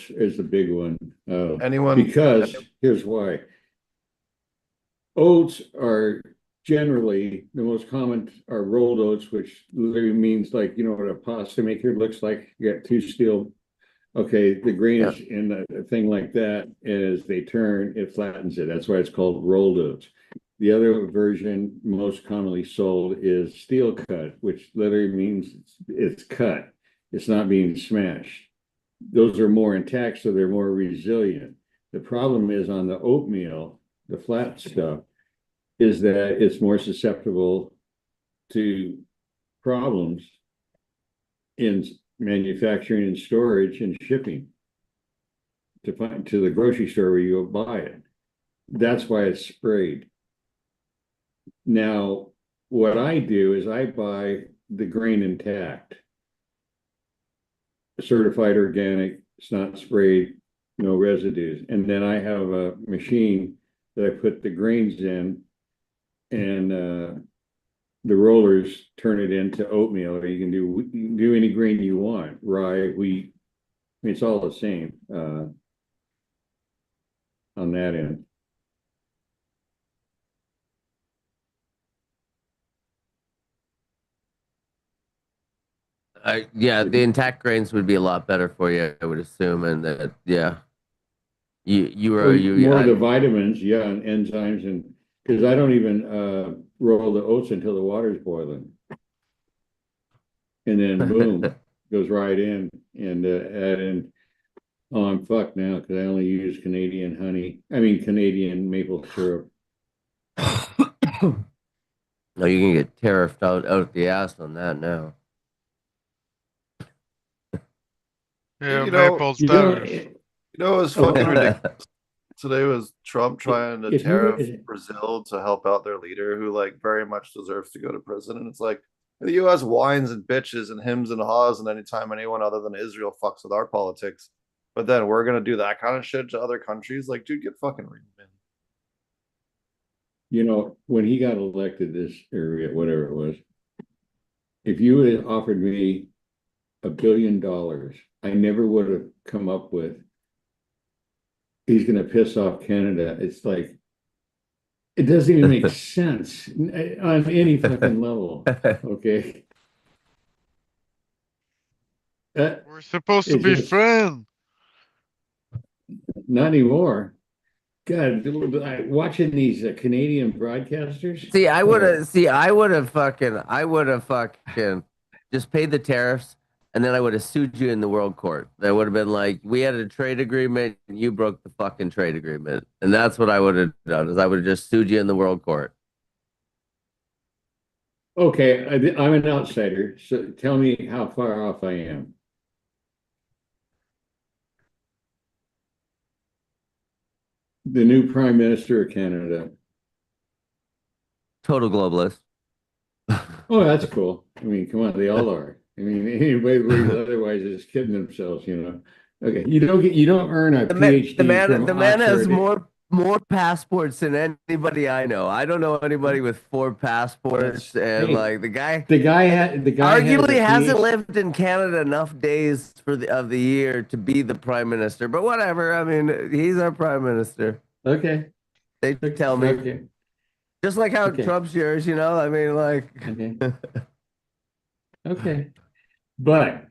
is the big one. Because here's why. Oats are generally the most common are rolled oats, which literally means like, what a pasta maker looks like. You got 2 steel. Okay, the grain is in a thing like that. As they turn, it flattens it. That's why it's called rolled oats. The other version most commonly sold is steel cut, which literally means it's cut. It's not being smashed. Those are more intact, so they're more resilient. The problem is on the oatmeal, the flat stuff, is that it's more susceptible to problems in manufacturing and storage and shipping to the grocery store where you go buy it. That's why it's sprayed. Now, what I do is I buy the grain intact, certified organic, it's not sprayed, no residues. And then I have a machine that I put the grains in, and the rollers turn it into oatmeal, or you can do any grain you want, rye, wheat. I mean, it's all the same on that end. Yeah, the intact grains would be a lot better for you, I would assume, and that yeah, more of the vitamins, yeah, and enzymes, and because I don't even roll the oats until the water's boiling, and then boom, goes right in and add in. Oh, I'm fucked now because I only use Canadian honey. I mean Canadian maple syrup. No, you can get tariffed out the ass on that now. Yeah, You know, Maple's You know, tariff. it was fucking ridiculous. Today was Trump trying to if tariff you Brazil to help out their leader, who like very much deserves to go to prison. And it's like the U.S. whines and bitches and hems and haws, and anytime anyone other than Israel fucks with our politics, but then we're gonna do that kind of shit to other countries. Like, dude, get fucking real, man. you know, when he got elected, this area, whatever it was, if you had offered me $1 billion, I never would have come up with he's going to piss off Canada. It's like, it doesn't even make sense on any fucking level. Okay. We're supposed to It's be just friends. not anymore. God, watching these Canadian broadcasters. See, I would have fucking just paid the tariffs, and then I would have sued you in the world court. That would have been like, we had a trade agreement, and you broke the fucking trade agreement, and that's what I would have done. Is I would have just sued you in the world court. Okay, I'm an outsider, so tell me how far off I am. The new Prime Minister of Canada. Total globalist. Oh, that's cool. I mean, come on, they all are. I mean, anybody believes otherwise is kidding themselves, you know. Okay, you don't earn a PhD from The man has Oxford. more passports than anybody I know. I don't know anybody with 4 passports, and Hey, like the guy the guy has arguably a hasn't PhD. lived in Canada enough days of the year to be the prime minister. But whatever. I mean, he's our prime minister. Okay, They tell me, okay, just like how okay, Trump's yours. You know, I mean, like. okay, okay. But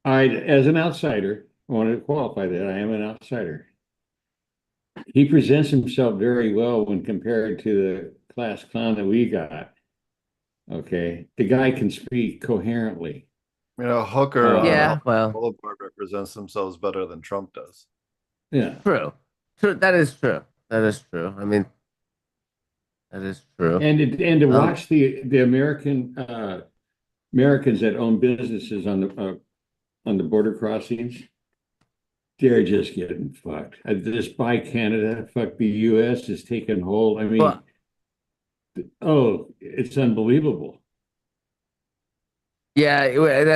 as an outsider, I wanted to qualify that I am an outsider. He presents himself very well when compared to the class clown that we got. Okay, the guy can speak coherently. You know, Hooker on Yeah, Hollywood well, Boulevard represents themselves better than Trump does. Yeah, true. True. That is true. That is true. I mean, that is true. and to watch the Americans that own businesses on the border crossings, they're just getting fucked. This buy Canada, fuck the U.S. is taking hold. I mean, Well, oh, it's unbelievable. yeah,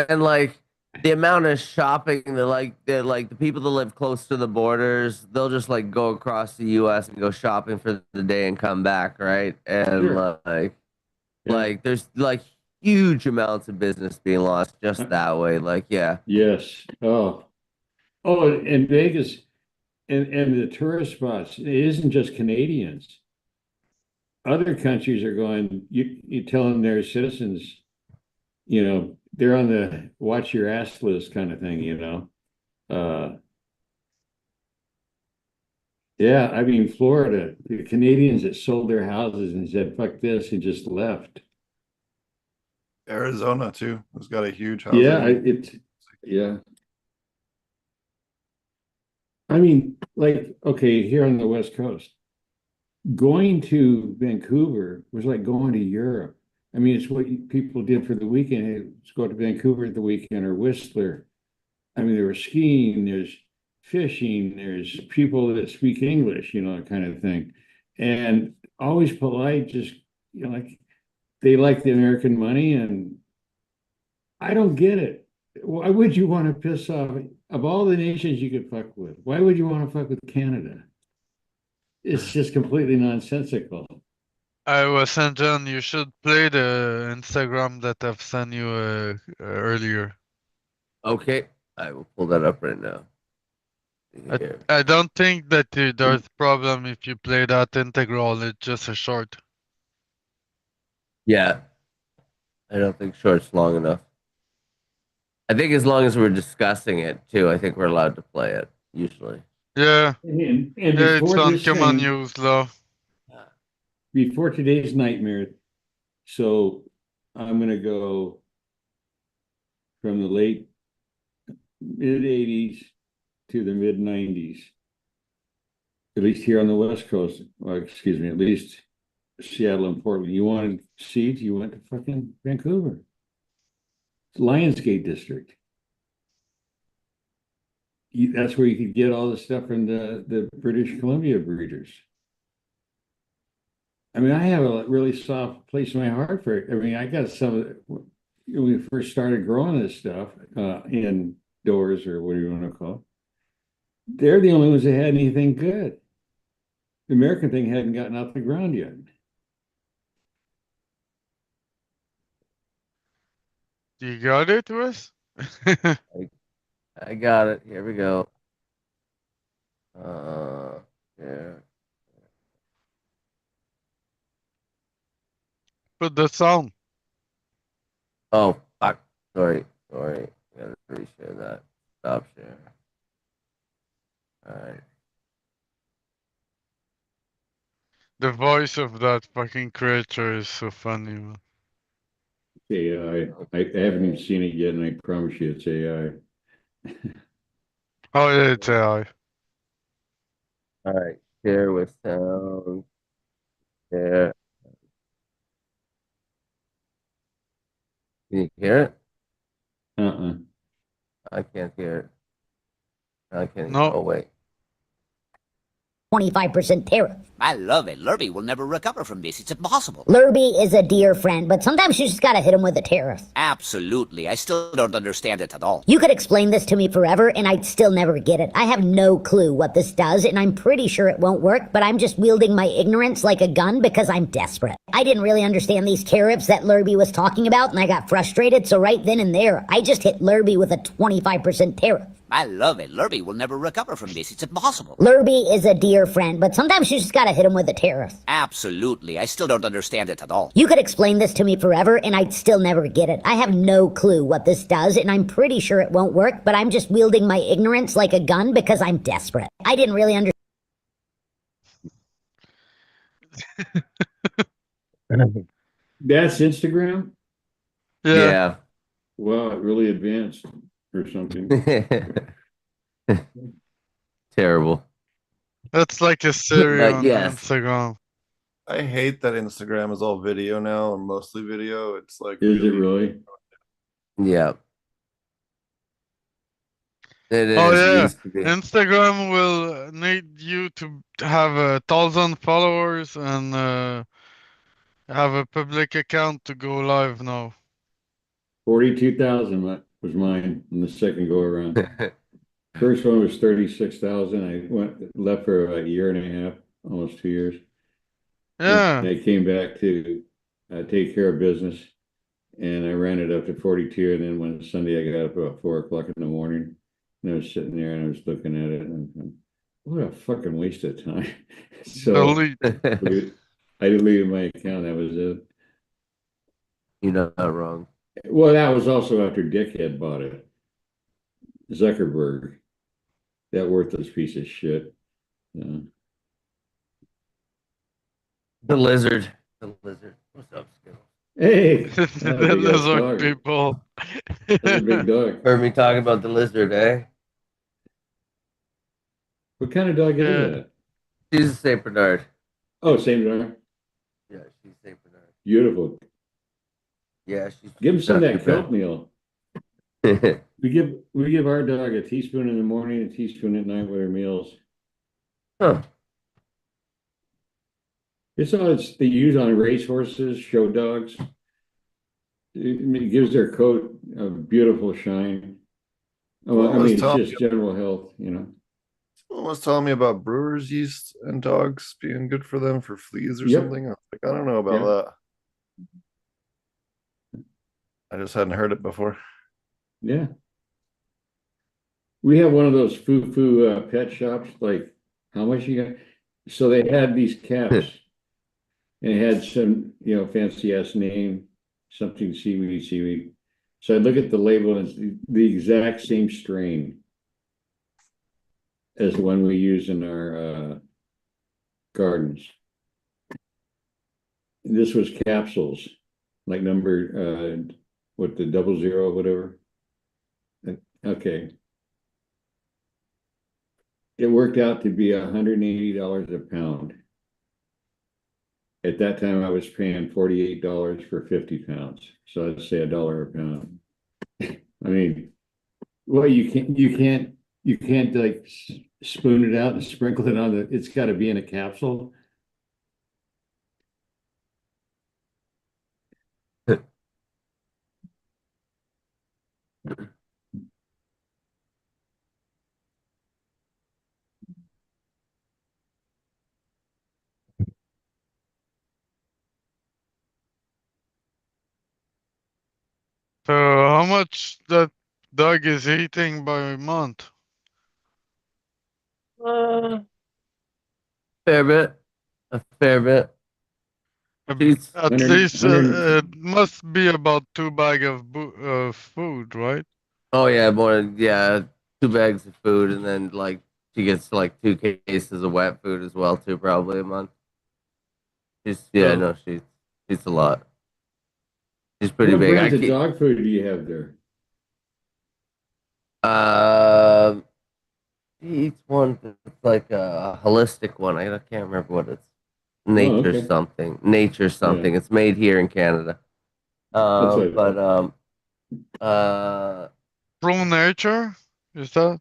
and like the amount of shopping the people that live close to the borders, they'll just like go across the US and go shopping for the day and come back, right? And Sure. Yeah. like there's like huge amounts of business being lost just that way. Like, yeah. Yes. Oh, and Vegas and the tourist spots, it isn't just Canadians. Other countries are going, you telling their citizens, you know, they're on the watch your ass list kind of thing, you know. Yeah, I mean, Florida, the Canadians that sold their houses and said, fuck this, and just left. Arizona too has got a huge housing. Yeah, yeah. I mean, like, okay, here on the West Coast, going to Vancouver was like going to Europe. I mean, it's what people did for the weekend. Hey, let's go to Vancouver at the weekend or Whistler. I mean, there was skiing, there's fishing, there's people that speak English, that kind of thing. And always polite, just, like they like the American money. And I don't get it. Why would you want to piss off of all the nations you could fuck with? Why would you want to fuck with Canada? It's just completely nonsensical. I was sent John, you should play the Instagram that I've sent you earlier. Okay, I will pull that up right now. Here. I don't think that there's a problem if you play that integral, it's just a short. Yeah, I don't think short's long enough. I think as long as we're discussing it too, I think we're allowed to play it usually. Yeah, And yeah, it's before on this Common thing, News Law. before today's nightmare, so I'm gonna go from the late mid-80s to the mid-90s. At least here on the West Coast, or excuse me, at least Seattle and Portland. You wanted seeds, you went to fucking Vancouver. It's Lionsgate District. That's where you could get all the stuff from the British Columbia breeders. I mean, I have a really soft place in my heart for it. I mean, I got some of it when we first started growing this stuff indoors, or what do you want to call it. They're the only ones that had anything good. The American thing hadn't gotten off the ground yet. You got it, Wes? I got it. Here we go. Yeah. Put the sound. Oh, fuck. Sorry. I gotta reshare that. Stop share. All right. The voice of that fucking creature is so funny, man. AI. I haven't even seen it yet, and I promise you it's AI. Oh yeah, it's AI. All right. Share with sound. Share. Can you hear it? Uh-uh. I can't hear it. I can't. No. Oh wait. 25% tariff. I love it. Lurby will never recover from this. It's impossible. Lurby is a dear friend, but sometimes you just gotta hit him with a tariff. Absolutely. I still don't understand it at all. You could explain this to me forever, and I'd still never get it. I have no clue what this does, and I'm pretty sure it won't work, but I'm just wielding my ignorance like a gun because I'm desperate. I didn't really understand these tariffs that Lurby was talking about, and I got frustrated, so right then and there, I just hit Lurby with a 25% tariff. I love it. Lurby will never recover from this. It's impossible. Lurby is a dear friend, but sometimes you just gotta hit him with a tariff. Absolutely. I still don't understand it at all. You could explain this to me forever, and I'd still never get it. I have no clue what this does, and I'm pretty sure it won't work, but I'm just wielding my ignorance like a gun because I'm desperate. I didn't really understand. That's Instagram? Yeah. Wow, it really advanced or something. Terrible. That's like a Siri on yes. Instagram. I hate that Instagram is all video now, or mostly video. It's like, Is it really? Yeah. It is. Oh It yeah, used to be. Instagram will need you to have 1,000 followers and have a public account to go live now. 42,000 was mine in the second go around. First one was 36,000. I left for a year and a half, almost 2 years. Yeah. And I came back to take care of business, and I ran it up to 42. And then one Sunday I got up about 4 o'clock in the morning, and I was sitting there and I was looking at it, and what a fucking waste of time. So Delete. I deleted my account. That was it. You're not wrong. Well, that was also after Dick had bought it. Zuckerberg, that worthless piece of shit. The lizard. The lizard. What's up, Skill? Hey, The lizard people. That's a big dog. Heard me talking about the lizard, eh? What kind of dog is that? She's a Saint Bernard. Oh, same dog. Yeah, she's Saint Bernard. Beautiful. Yeah, she's Give him some of not that too kelp meal. bad. We give our dog a teaspoon in the morning, a teaspoon at night with her meals. Huh. It's all they use on racehorses, show dogs. It gives their coat a beautiful shine. Oh, I Someone was mean, it's telling just general health, someone was telling me about brewer's yeast and dogs being good for them for fleas or Yep. something. I was like, I don't know about Yeah. that. I just hadn't heard it before. Yeah. We have one of those foo-foo pet shops, like how much you got? So they had these caps and it had some, fancy ass name, something seaweed. So I look at the label and it's the exact same strain as the one we use in our gardens. This was capsules, like number what the 00, whatever. Okay. It worked out to be $180 a pound. At that time, I was paying $48 for 50 pounds. So I'd say $1 a pound. I mean, well, you can't like spoon it out and sprinkle it on it's got to be in a capsule. So how much that dog is eating by month? Fair bit. A fair bit. She's At 100, least it must be about 2 bag of food, right? oh yeah, yeah, 2 bags of food, and then like she gets like 2 cases of wet food as well too, probably a month. So No, she's a lot. She's pretty what big. I brands of keep dog food do you have there? um he eats one that's like a holistic one. I can't remember what it's Oh, nature okay. something. Nature Yeah, something. It's made here in Canada. that's what I But thought. uh True Nature, is that?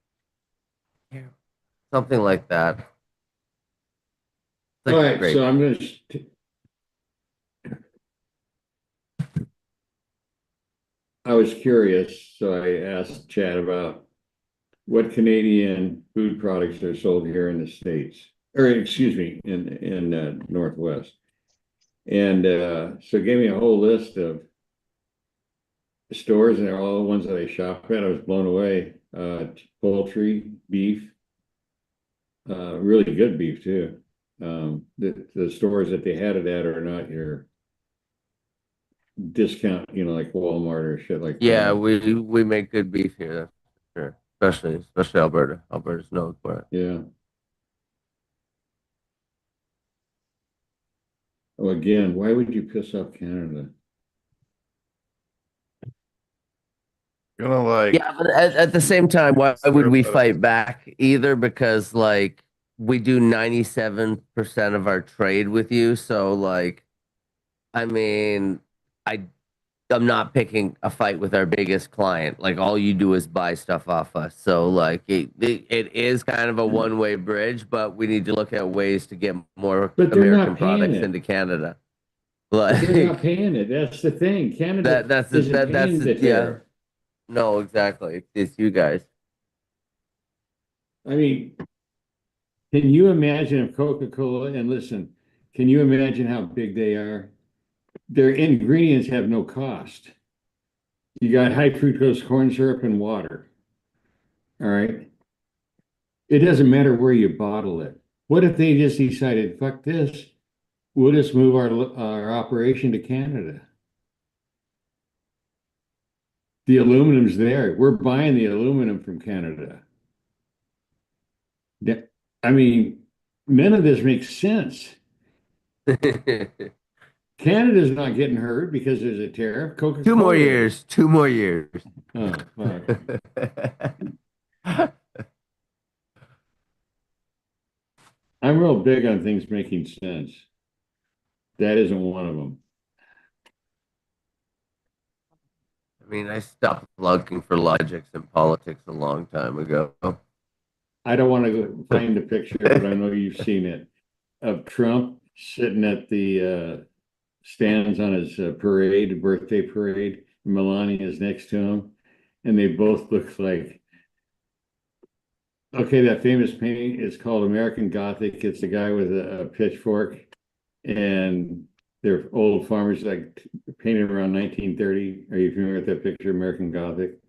something like that. It's All like right, great. so I was curious, so I asked Chad about what Canadian food products are sold here in the States, or excuse me, in Northwest. And so it gave me a whole list of stores, and they're all the ones that I shop at. I was blown away. Poultry, beef, really good beef too. The stores that they had it at are not your discount, like Walmart or shit like Yeah, that. we make good beef here, that's for sure. Especially Alberta. Alberta's known for it. Yeah. Oh, again, why would you piss off Canada? Gonna like Yeah, but at the same time, why would syrup we out of fight back either? Because like we do 97% of our trade with you, so like I mean, I I'm not picking a fight with our biggest client. Like all you do is buy stuff off us. So like it is kind of a one-way bridge, but we need to look at ways to get more But they're American not paying products it. into Canada. But they're not Like paying it. That's the thing. Canada that's isn't that's paying the yeah. tariff. No, exactly. It's you guys. I mean, can you imagine if Coca-Cola, and listen, can you imagine how big they are? Their ingredients have no cost. You got high fructose corn syrup and water. All right. It doesn't matter where you bottle it. What if they just decided, fuck this, we'll just move our operation to Canada? The aluminum's there. We're buying the aluminum from Canada. Yeah, I mean, none of this makes sense. Canada's not getting hurt because there's a tariff. Two more Coca-Cola is. years. 2 more years. Oh, fuck. I'm real big on things making sense. That isn't one of them. mean, I stopped looking for logics in politics a long time ago. I don't want to find the picture, but I know you've seen it of Trump sitting at the stands on his birthday parade. Melania is next to him, and they both look like. Okay, that famous painting is called American Gothic. It's a guy with a pitchfork, and they're old farmers like painted around 1930. Are you familiar with that picture, American Gothic?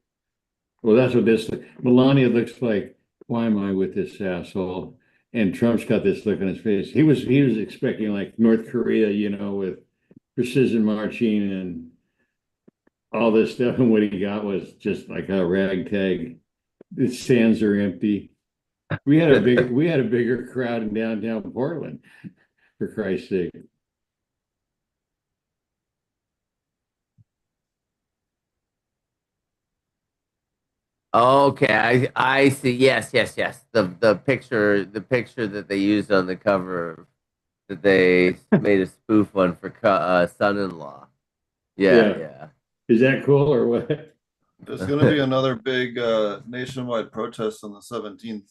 Well, that's what this Melania looks like. Why am I with this asshole? And Trump's got this look on his face. He was expecting like North Korea, with precision marching and all this stuff, and what he got was just like a ragtag. The stands are empty. We had a bigger crowd in downtown Portland, for Christ's sake. Okay, I see. Yes. The picture that they used on the cover that they made a spoof on for son-in-law. Yeah. Yeah. Is that cool or what? There's going to be another big nationwide protest on the 17th.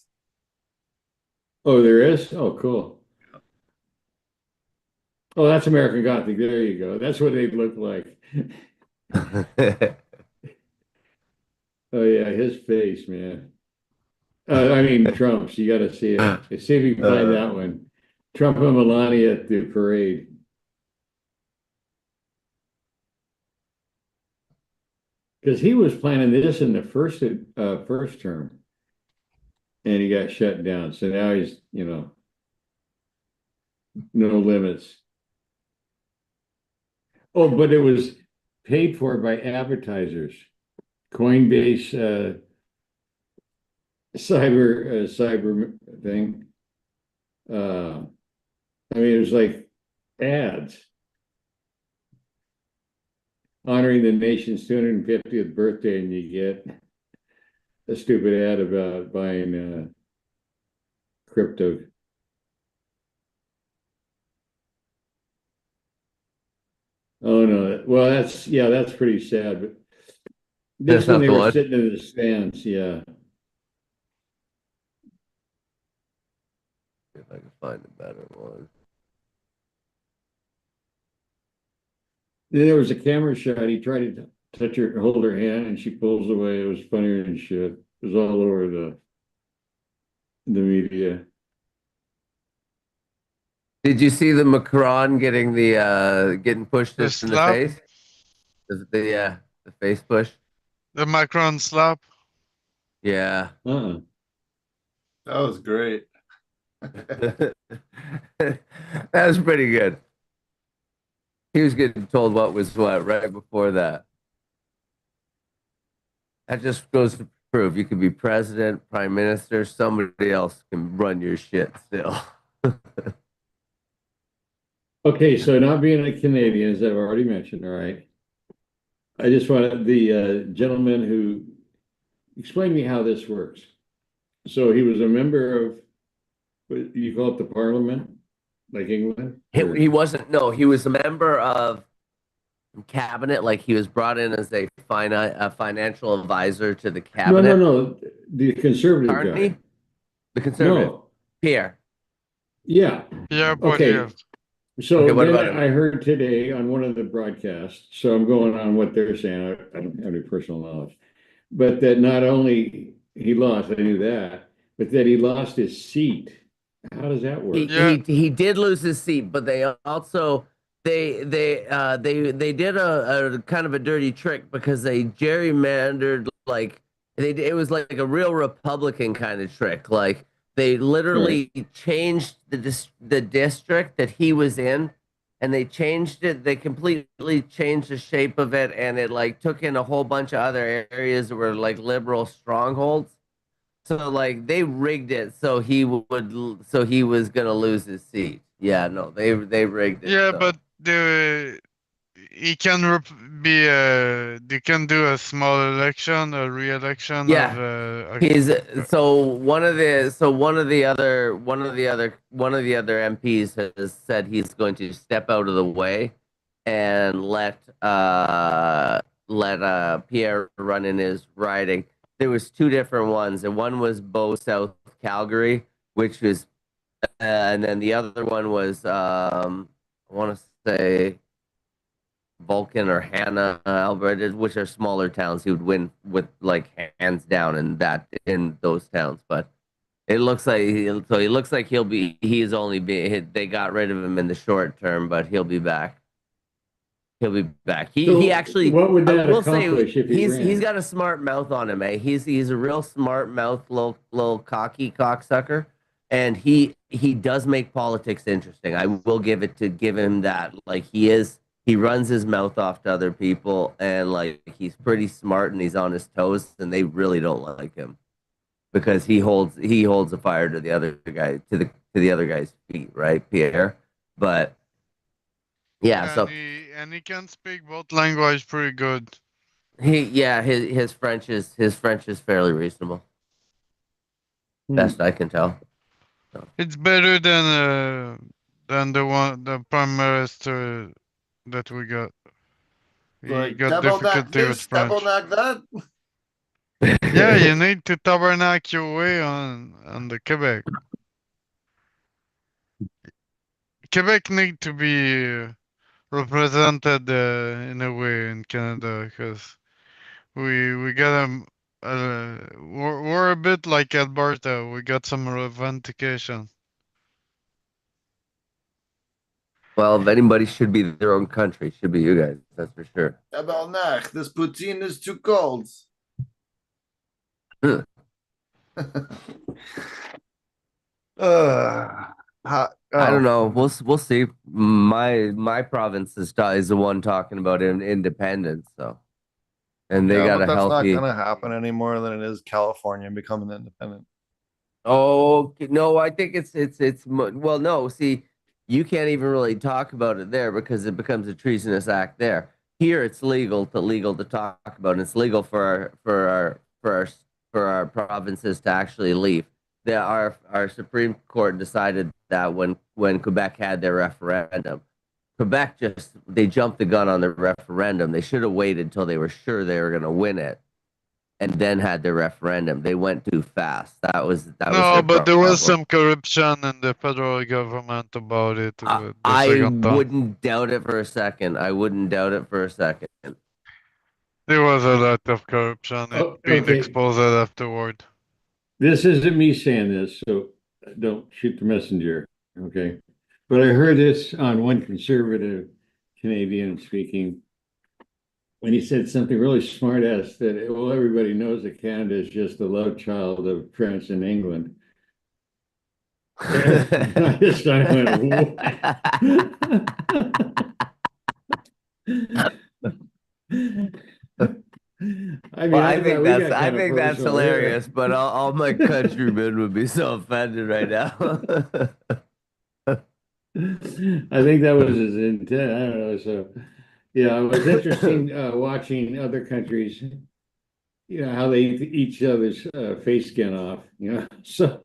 Oh, there is? Oh, cool. Oh, that's American Gothic. There you go. That's what they look like. Oh yeah, his face, man. I mean Trump's. You got to see it. See if you can find that one. Trump and Melania at the parade. Because he was planning this in the first term, and he got shut down. So now he's, no limits. Oh, but it was paid for by advertisers. Coinbase, cyber thing. I mean, it was like ads honoring the nation's 250th birthday, and you get a stupid ad about buying crypto. Oh no! Well, that's pretty sad. But this That's one not they the were one. sitting in the stands. Yeah. If I can find a better one. Then there was a camera shot. He tried to hold her hand, and she pulls away. It was funnier than shit. It was all over the media. Did you see the Macron getting getting pushed The in the slap, face? The face push. the Macron slap. Yeah. Uh-uh. That was great. That was pretty good. He was getting told what was what right before that. That just goes to prove you can be president, prime minister, somebody else can run your shit still. Okay, so not being a Canadian, as I've already mentioned, all right. I just wanted the gentleman who explained to me how this works. So he was a member of, what you call it, the Parliament, like England? He wasn't. No, he was a member of cabinet. Like he was brought in as a financial advisor to the No, cabinet. no, the conservative Pardon me? guy. The conservative. No, Pierre. yeah. Yeah, but Okay. yeah. So Okay, what then about him? I heard today on one of the broadcasts, so I'm going on what they're saying. I don't have any personal knowledge, but that not only he lost, I knew that, but that he lost his seat. How does that work? Yeah. He did lose his seat, but they also they did a kind of a dirty trick because they gerrymandered it was like a real Republican kind of trick. Like they literally changed the district that he was in, and they changed it. They completely changed the shape of it, and it like took in a whole bunch of other areas that were like liberal strongholds. So like they rigged it so he was gonna lose his seat. Yeah, no, they rigged it. Yeah, so. but he can be they can do a small election, a re-election Yeah. of He's one of the other MPs has said he's going to step out of the way and Pierre run in his riding. There was two different ones, and one was Bow South Calgary, which was, and then the other one was I want to say Vulcan or Hannah, Alberta, which are smaller towns. He would win with like hands down in those towns, but. It looks like he looks like he's only they got rid of him in the short term, but he'll be back. He'll be back. He So actually, what would I that will say, accomplish if he he's ran? got a smart mouth on him, eh? He's a real smart mouth, little cocky cocksucker, and he does make politics interesting. I will give him that. Like he runs his mouth off to other people, and like he's pretty smart and he's on his toes, and they really don't like him because he holds the fire to the other guy to the other guy's feet, right, Pierre? But yeah, And so he can speak both language pretty good. his French is fairly reasonable, best I can tell. So. It's better than the prime minister that we got. He Like got tabernacle difficulty with this, French. tabernacle that. Yeah, you need to tabernacle your way on the Quebec. Quebec need to be represented in a way in Canada because we got we're a bit like Alberta. We got some revendication. Well, if anybody should be their own country, it should be you guys. That's for sure. Tabernacle, this poutine is too cold. Huh. I don't know. We'll see. My province is the one talking about independence. So, and they Yeah, got but a that's not healthy. gonna happen any more than it is California becoming independent. Oh no, I think well, no. See, you can't even really talk about it there because it becomes a treasonous act there. Here, it's legal to talk about, and it's legal for our provinces to actually leave. Our Supreme Court decided that when Quebec had their referendum, Quebec they jumped the gun on the referendum. They should have waited until they were sure they were going to win it and then had their referendum. They went too fast. That was No, their but there was problem. some corruption in the federal government about it the I second time. wouldn't doubt it for a second. I wouldn't doubt it for a second. There was a lot of corruption. Oh, It being okay. exposed afterward. This isn't me saying this, so don't shoot the messenger, okay? But I heard this on one conservative Canadian speaking when he said something really smart ass that, well, everybody knows that Canada is just the love child of France and England. I just went, I mean, I think I that's personal hilarious, here. but all my countrymen would be so offended right now. I think that was his intent. I don't know. So, yeah, it was interesting watching other countries, how they eat each other's face skin off, So,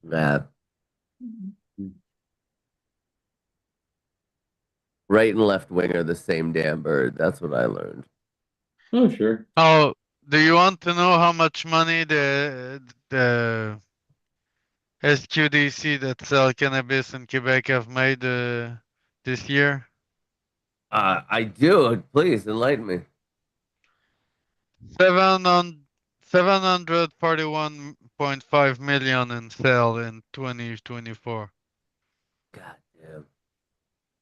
Nah. Right and left wing are the same damn bird. That's what I learned. oh, sure. Oh, do you want to know how much money the SQDC that sell cannabis in Quebec have made this year? I do. Please enlighten me. 741.5 million in sale in 2024. God damn.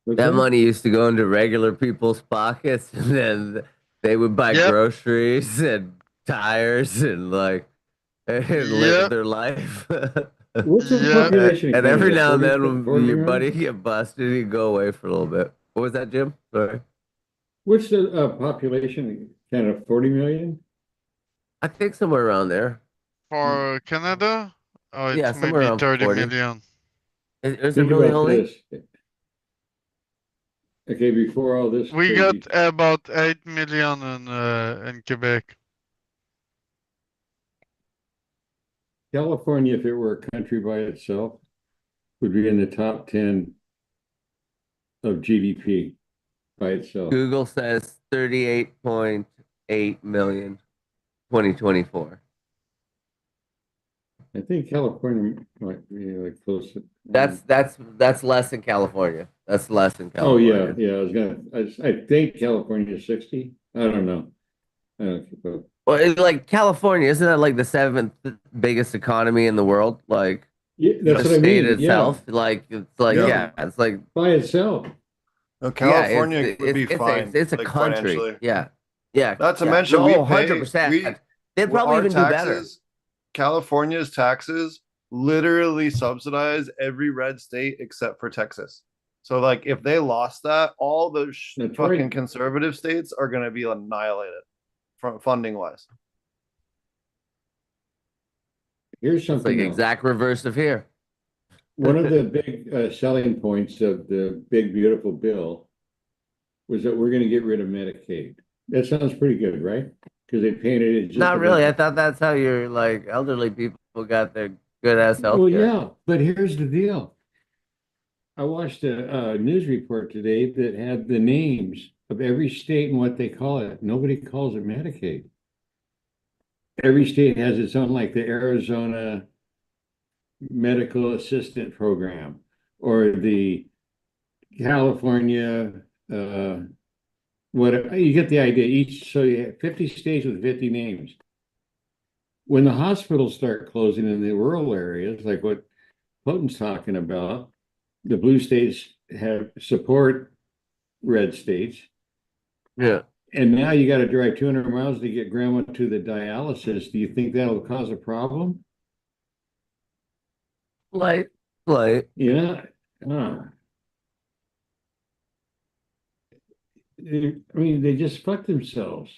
What's That that? money used to go into regular people's pockets, and then they would buy Yep. groceries and tires and and live Yep. their life. What's the Yeah. population And in every Canada? now and 40 then, 40 when your million? buddy get busted, he'd go away for a little bit. What was that, Jim? Sorry. What's the population in Canada? 40 million? I think somewhere around there. For Canada, Yeah, it's somewhere maybe around 30 40. million. Is it Think really about only? this. Okay, before all this We got crazy, about 8 million in Quebec. California, if it were a country by itself, would be in the top 10 of GDP. by itself. Google says 38.8 million 2024. I think California might be like close to. That's less in California. That's less in Oh, California. yeah. I think California is 60. I don't know. I don't keep up. Well, it's like California, isn't that like the seventh biggest economy in the world? Like Yeah, that's the what I state mean. Yeah, itself. Like it's like Yeah. it's like by itself. No, yeah, California would be fine. it's a like country. financially. Yeah. Yeah. Not to Yeah. mention, No, we pay 100%. They'd well, probably our even do better. taxes. California's taxes literally subsidize every red state except for Texas. So, like, if they lost that, all the That's fucking right. conservative states are going to be annihilated from funding wise. Here's It's like something else. exact reverse of here. One of the big selling points of the big beautiful bill was that we're going to get rid of Medicaid. That sounds pretty good, right? Because they painted it just Not really. I about. thought that's how your like elderly people got their good ass health Well, care. yeah, but here's the deal. I watched a news report today that had the names of every state and what they call it. Nobody calls it Medicaid. Every state has its own, like the Arizona Medical Assistant Program or the California, what you get the idea. Each, so you have 50 states with 50 names. When the hospitals start closing in the rural areas, like what Houghton's talking about, the blue states have support red states. Yeah. And now you got to drive 200 miles to get grandma to the dialysis. Do you think that'll cause a problem? Like. Yeah. Uh, I mean, they just fuck themselves.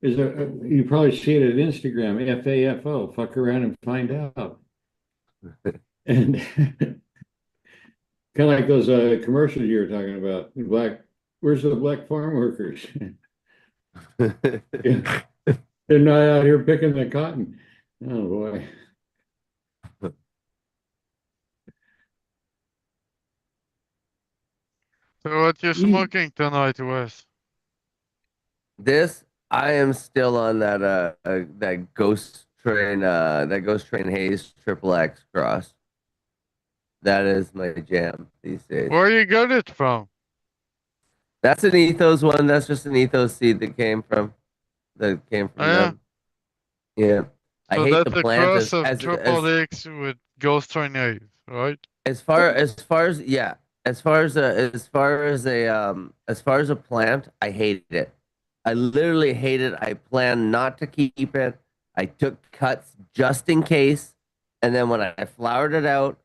You probably see it at Instagram, FAFO, fuck around and find out. And kind of like those commercials you were talking about. Where's the black farm workers? Yeah. They're not out here picking the cotton. Oh boy. So what you smoking tonight, Wes? This I am still on that Ghost Train Haze Triple X cross. That is my jam these days. Where you got it from? That's an ethos one. That's just an ethos seed that came from Oh, yeah? them. Yeah. I So hate that's the a plant cross of Triple X with Ghost Tornado, right? as far as yeah, as far as a plant, I hate it. I literally hate it. I plan not to keep it. I took cuts just in case, and then when I flowered it out,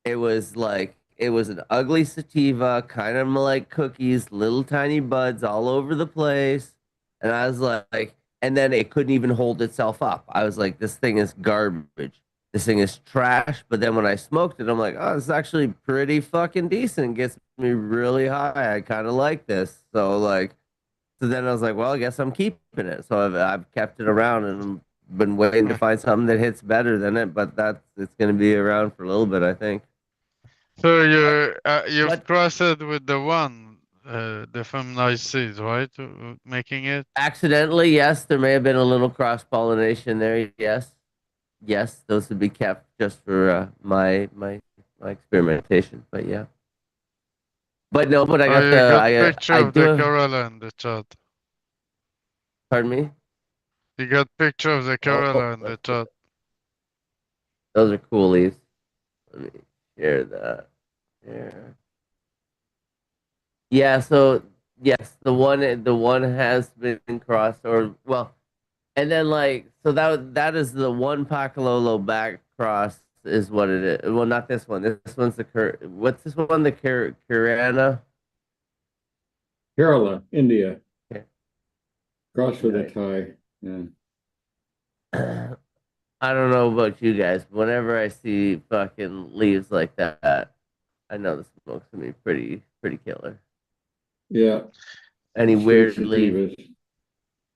it was an ugly sativa, kind of like cookies, little tiny buds all over the place, and I was like, and then it couldn't even hold itself up. I was like, this thing is garbage. This thing is trash. But then when I smoked it, I'm like, oh, it's actually pretty fucking decent. Gets me really high. I kind of like this. So then I was like, well, I guess I'm keeping it. So I've kept it around and been waiting to find something that hits better than it. But it's going to be around for a little bit, I think. So you've What? crossed it with the one, the feminized seeds, right? Making it. Accidentally, yes, there may have been a little cross pollination there. Yes, those would be kept just for my experimentation. But yeah, but no, but I Oh, got you got picture I of the do. Corolla in the chat. Pardon me. You got picture of the Corolla in the chat. Those are coolies. Let me share that. Here. Yeah. So yes, the one has been crossed, or well, and then that is the one Pacololo back cross is what it is. Well, not this one. This one's what's this one? The Kirana. Kerala, India. Okay. Cross with a Right. tie. Yeah. I don't know about you guys, but whenever I see fucking leaves like that, I know the smoke's gonna be pretty killer. Yeah. Any Straight weird leaf, sativas.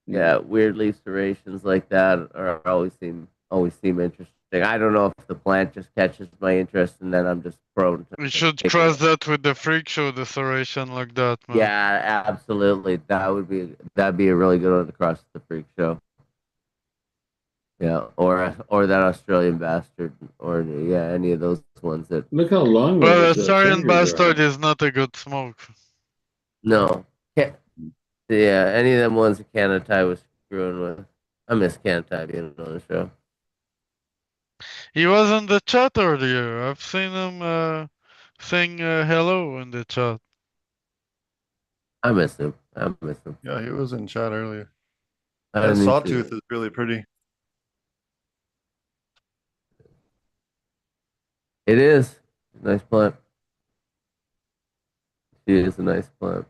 yeah, weird leaf serrations like that are always seem interesting interesting. I don't know if the plant just catches my interest and then I'm just prone to We should take cross it. that with the freak show decoration like that, man. Yeah, absolutely. That'd be a really good one to cross the freak show. Yeah, or that Australian bastard, or yeah, any of those ones that Look how long Well, those Australian fingers bastard are. is not a good smoke. no. Yeah, any of them ones that Canada was screwing with. I miss Canada being on the show. He was in the chat earlier. I've seen him saying hello in the chat. I miss him. I miss him. Yeah, he was in chat earlier. I That didn't even see sawtooth him. is really pretty. It is nice plant. It is a nice plant.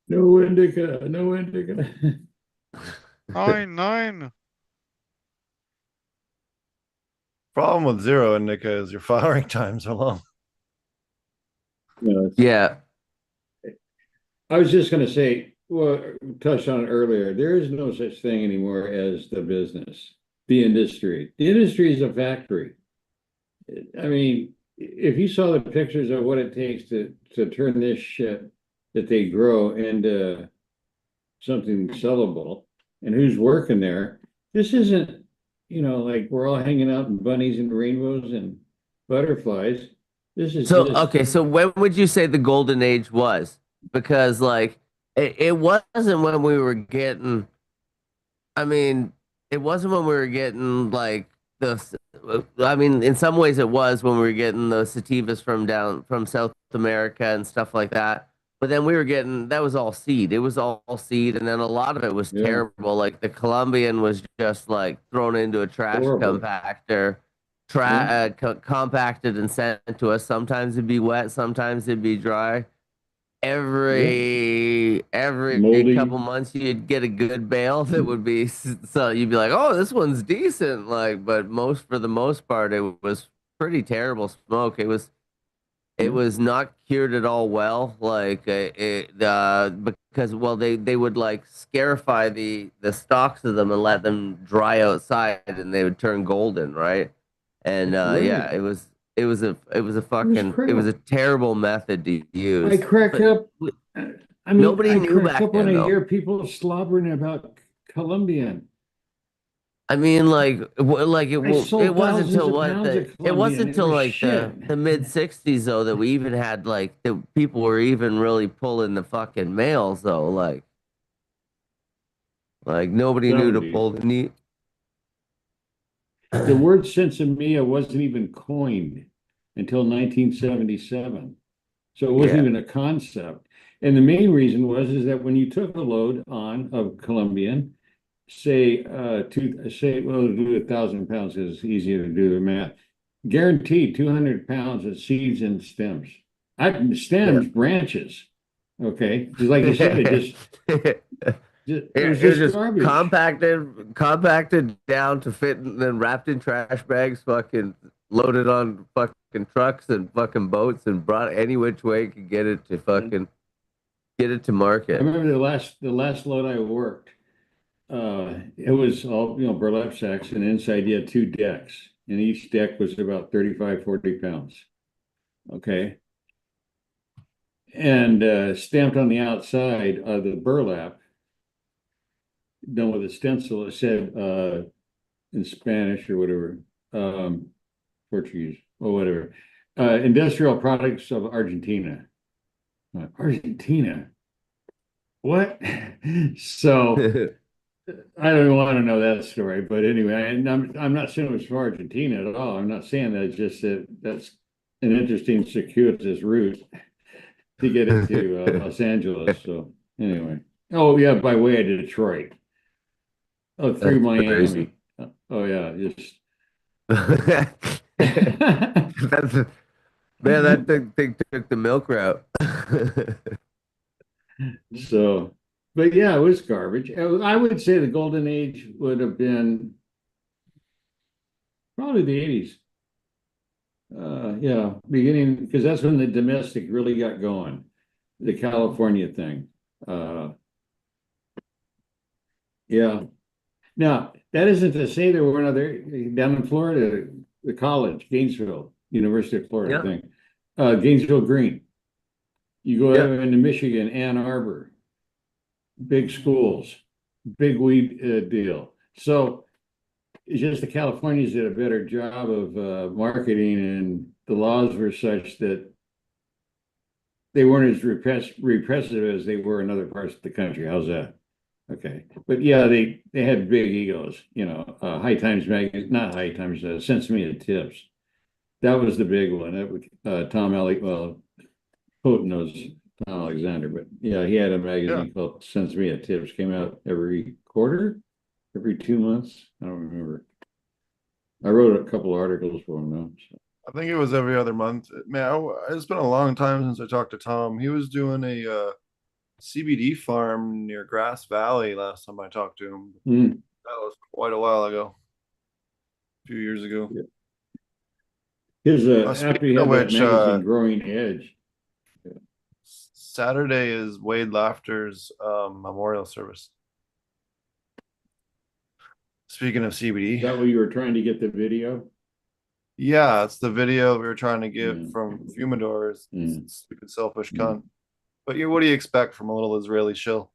No indica, no indica. 9. Problem with zero indica is your flowering times are long. Yeah, I was just going to say, well, touched on it earlier. There is no such thing anymore as the business, the industry. The industry is a factory. I mean, if you saw the pictures of what it takes to turn this shit that they grow into something sellable and who's working there, this isn't, like we're all hanging out in bunnies and rainbows and butterflies. This is so just okay, so when would you say the golden age was? Because like it wasn't when we were getting. I mean, it wasn't when we were getting like the. I mean, in some ways, it was when we were getting those sativas from South America and stuff like that. But then we were getting that was all seed. It was all seed, and then a lot of it was yeah, terrible. Like the Colombian was just like thrown into a trash horrible. compactor, Yeah. compacted and sent to us. Sometimes it'd be wet, sometimes it'd be dry. Yeah. Every couple Moldy. months you'd get a good bale that would be so you'd be like, oh, this one's decent, like, but for the most part it was pretty terrible smoke. It Yeah. was not cured at all well, like because well they would like scarify the stalks of them and let them dry outside and they would turn golden, right? And Right. yeah, it was a It was it was crap. a terrible method to I use. crack But up. I mean, nobody I knew crack back up when then I though. hear people slobbering about Colombian. I mean, like, I it sold wasn't thousands until of what pounds of it wasn't Colombian. It until was like shit. the mid '60s though that we even had like the people were even really pulling the fucking males though, like nobody knew to 70s. pull the knee. The word sensimilla wasn't even coined until 1977. So it wasn't Yeah, even a concept. And the main reason was is that when you took a load on of Colombian, say we'll do 1,000 pounds because it's easier to do the math. Guaranteed 200 pounds of seeds and stems. yeah. Stems, branches. Okay. Just like you said, it was It was just just garbage. compacted down to fit, and then wrapped in trash bags, fucking loaded on fucking trucks and fucking boats, and brought any which way could get it to fucking get it to I market. remember the last load I worked, it was all, burlap sacks, and inside you had two decks, and each deck was about 35, 40 pounds. Okay. And stamped on the outside of the burlap, done with a stencil, it said in Spanish or whatever, Portuguese or whatever, industrial products of Argentina. Argentina. What? So I don't want to know that story, but anyway, and I'm not saying it was for Argentina at all. I'm not saying that. It's just that that's an interesting circuitous route to get it to Los Angeles. So anyway, oh yeah, by way of Detroit, oh through That's crazy. Miami. Oh yeah, just That's man, that thing took the milk route. so. But yeah, it was garbage. I would say the golden age would have been probably the 80s. Yeah, beginning because that's when the domestic really got going, the California thing. Yeah, Now, that isn't to say there weren't other down in Florida, the college, Gainesville, University of Florida Yeah. thing, Gainesville Green. You go Yeah. into Michigan, Ann Arbor, big schools, big weed deal. So it's just the Californians did a better job of marketing, and the laws were such that they weren't as repressive as they were in other parts of the country. How's that? Okay, but yeah, they had big egos. High Times magazine, not High Times, Sense Me Tips. That was the big one. That was Tom Elliott. Well, Pote knows Tom Alexander, but yeah, he had a magazine called Sense Me Tips. Came out every quarter, every 2 months. I don't remember. I wrote a couple articles for him though. So. I think it was every other month. Man, it's been a long time since I talked to Tom. He was doing a CBD farm near Grass Valley last time I talked to him. Mm. That was quite a while ago, a few years ago. Yeah. His after he had that magazine, Growing Edge. Yeah. Saturday is Wade Laughter's memorial service. Speaking of CBD, is that what you were trying to get the video? Yeah, it's the video we were trying to get from Fumidor's stupid selfish cunt. But what do you expect from a little Israeli shill?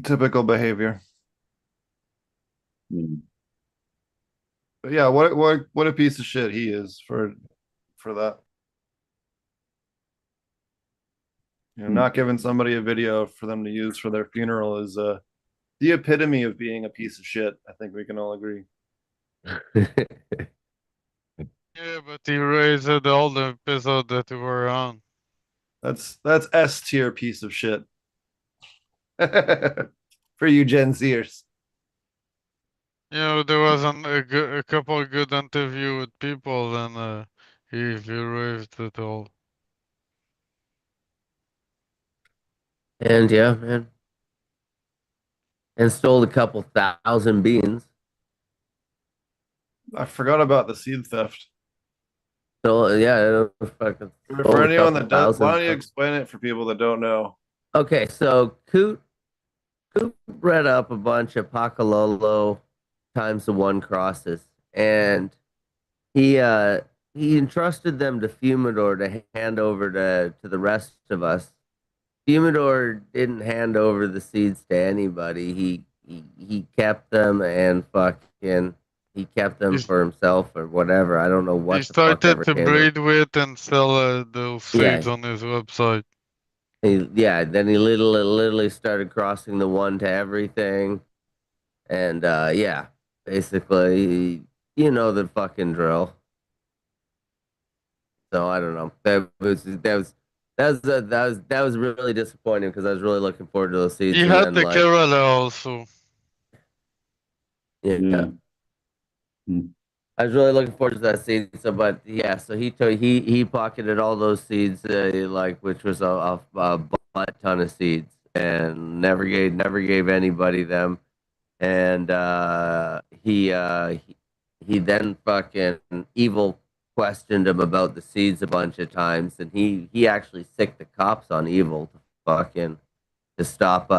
Typical behavior. But yeah, what a piece of shit he is for that. Not giving somebody a video for them to use for their funeral is the epitome of being a piece of shit. I think we can all agree. Yeah, but he raised all the episode that we were on. That's S tier piece of shit. For you Gen Zers. There was a couple of good interview with people, and he raised it all. And yeah, man. And stole a couple thousand beans. I forgot about the seed theft. So yeah, fucking for anyone that does, why don't you explain it for people that don't know? Okay, so Coot read up a bunch of Pakalolo times the one crosses, and he entrusted them to Fumidor to hand over to the rest of us. Fumidor didn't hand over the seeds to anybody. He kept them and fucking he kept them for himself or whatever. I don't know what he started to breed with and sell those seeds on his website. Then he literally started crossing the one to everything. And basically, the fucking drill. So I don't know. That was really disappointing because I was really looking forward to those seeds. He had the Kerala also. Yeah. I was really looking forward to that seed. So, but yeah, so he pocketed all those seeds, which was a butt ton of seeds, and never gave anybody them. And he then fucking evil questioned him about the seeds a bunch of times, and he actually sicked the cops on evil to stop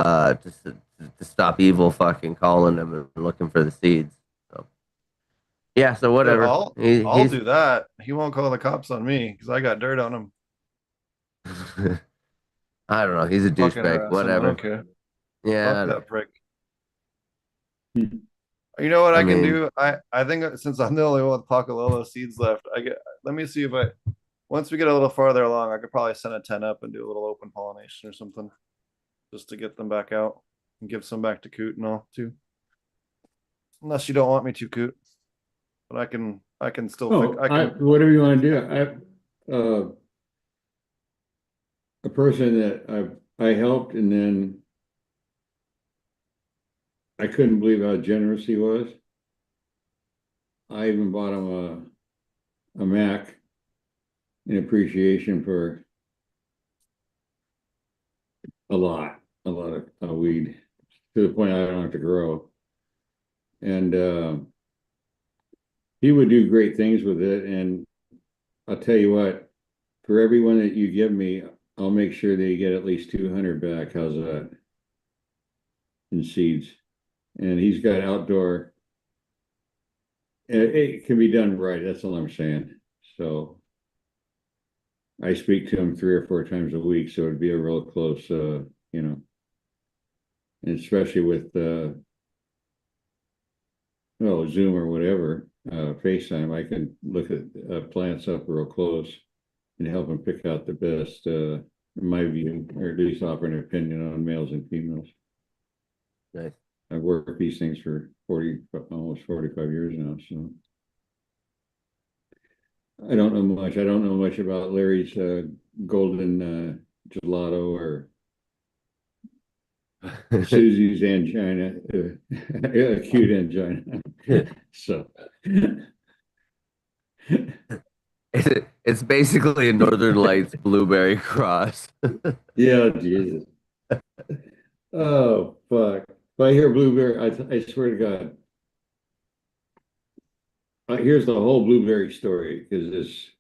evil fucking calling him and looking for the seeds. So yeah, so whatever. I'll do that. He won't call the cops on me because I got dirt on him. I don't know. He's a douchebag. Whatever. I don't care. Yeah. Fuck that prick. You know what I can do? I think since I'm the only one with Pakalolo seeds left, let me see if once we get a little farther along, I could probably send a 10 up and do a little open pollination or something. Just to get them back out and give some back to Coot and all too. Unless you don't want me to, Coot. But I can still whatever you want to do. A person that I helped, and then I couldn't believe how generous he was. I even bought him a Mac in appreciation for a lot of weed, to the point I don't have to grow. And he would do great things with it. And I'll tell you what, for everyone that you give me, I'll make sure that you get at least 200 back. How's that? and seeds. And he's got outdoor. It can be done right. That's all I'm saying. So I speak to him 3 or 4 times a week, so it'd be a real close, and especially with Zoom or whatever, FaceTime, I can look at plants up real close and help them pick out the best, in my view, or at least offer an opinion on males and females. Nice. I've worked these things for almost 45 years now, so I don't know much. I don't know much about Larry's golden gelato or Susie's angina, acute angina. So It's basically a Northern Lights blueberry cross. yeah, Jesus. Oh fuck! If I hear blueberry, I swear to God. Here's the whole blueberry story because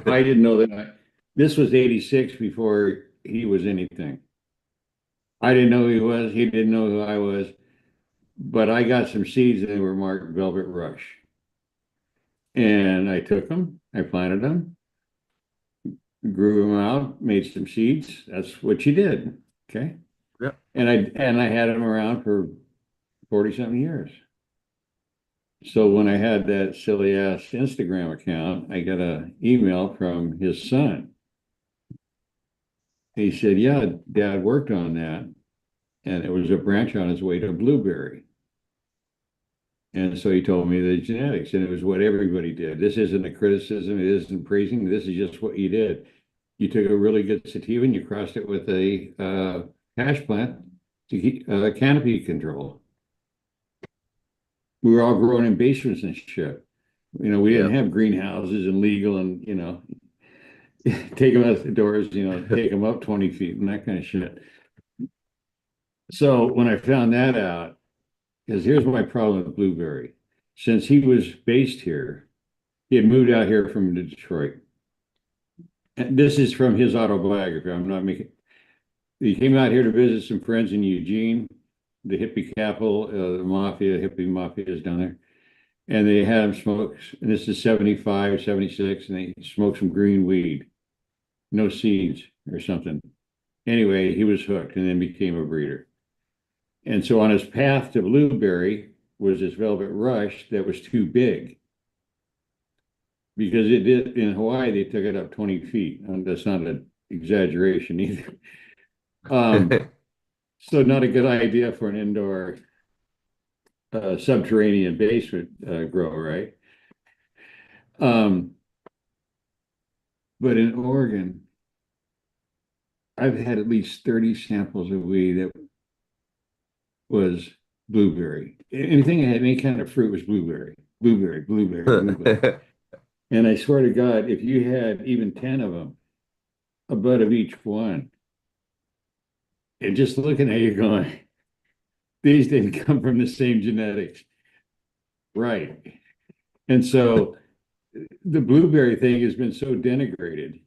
I didn't know that this was '86 before he was anything. I didn't know who he was. He didn't know who I was. But I got some seeds and they were marked Velvet Rush. And I took them, I planted them, grew them out, made some seeds. That's what you did. Okay. Yeah. And I had them around for 40-something years. So when I had that silly ass Instagram account, I got an email from his son. He said, yeah, Dad worked on that. And it was a branch on his way to blueberry. And so he told me the genetics, and it was what everybody did. This isn't a criticism. It isn't praising. This is just what you did. You took a really good sativa and you crossed it with a hash plant to keep canopy control. We were all growing in basements and shit. We didn't have greenhouses and legal and, take them out the doors, take them up 20 feet and that kind of shit. So when I found that out, because here's my problem with blueberry. Since he was based here, he had moved out here from Detroit. And this is from his autobiography. I'm not making. He came out here to visit some friends in Eugene, the hippie capital, the hippie mafia is down there. And they had him smoke, and this is 75, 76, and they smoked some green weed, no seeds or something. Anyway, he was hooked and then became a breeder. And so on his path to blueberry was this Velvet Rush that was too big. Because it did in Hawaii, they took it up 20 feet. And that's not an exaggeration either. So not a good idea for an indoor subterranean basement grow, right? But in Oregon, I've had at least 30 samples of weed that was blueberry. Anything that had any kind of fruit was blueberry. And I swear to God, if you had even 10 of them, a bud of each one, and just looking at you going, these didn't come from the same genetics. Right. And so the blueberry thing has been so denigrated.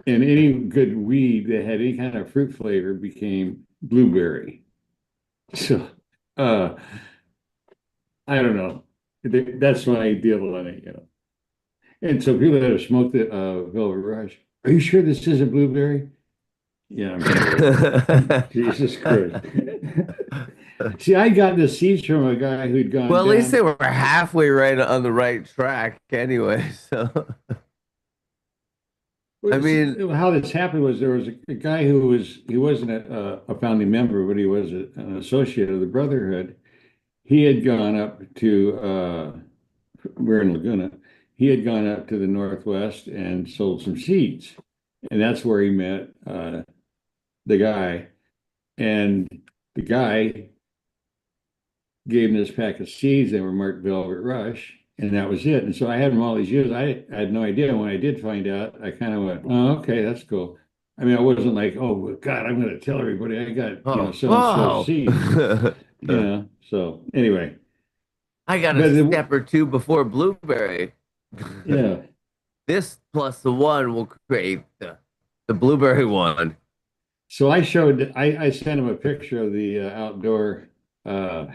And any good weed that had any kind of fruit flavor became blueberry. So, I don't know. That's my deal on it, And so people that have smoked the Velvet Rush, are you sure this isn't blueberry? Yeah, I'm sure. Jesus Christ. See, I got the seeds from a guy who'd gone. Well, at least they were halfway right on the right track anyway. So, I mean, how this happened was there was a guy he wasn't a founding member, but he was an associate of the Brotherhood. He had gone up to, we're in Laguna, he had gone up to the Northwest and sold some seeds. And that's where he met the guy. And the guy gave him this pack of seeds. They were marked Velvet Rush. And that was it. And so I had them all these years. I had no idea. And when I did find out, I kind of went, oh, okay, that's cool. I mean, I wasn't like, oh, God, I'm going to tell everybody I got, so seeds. So anyway. I got a step or two before blueberry. Yeah. This plus the one will create the blueberry one. So I sent him a picture of the outdoor TO,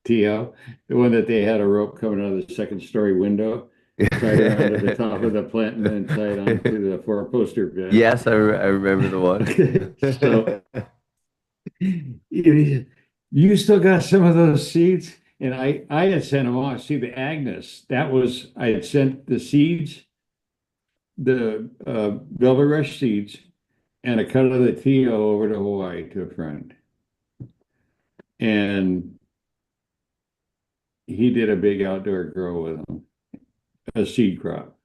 the one that they had a rope coming out of the second story window, tied around at the top of the plant and then tied onto the four-poster bed. Yes, I remember the one. Okay, so you still got some of those seeds? And I had sent them off. See, the Agnes, I had sent the seeds, the Velvet Rush seeds, and a cut of the TO over to Hawaii to a friend. And he did a big outdoor grow with them, a seed crop,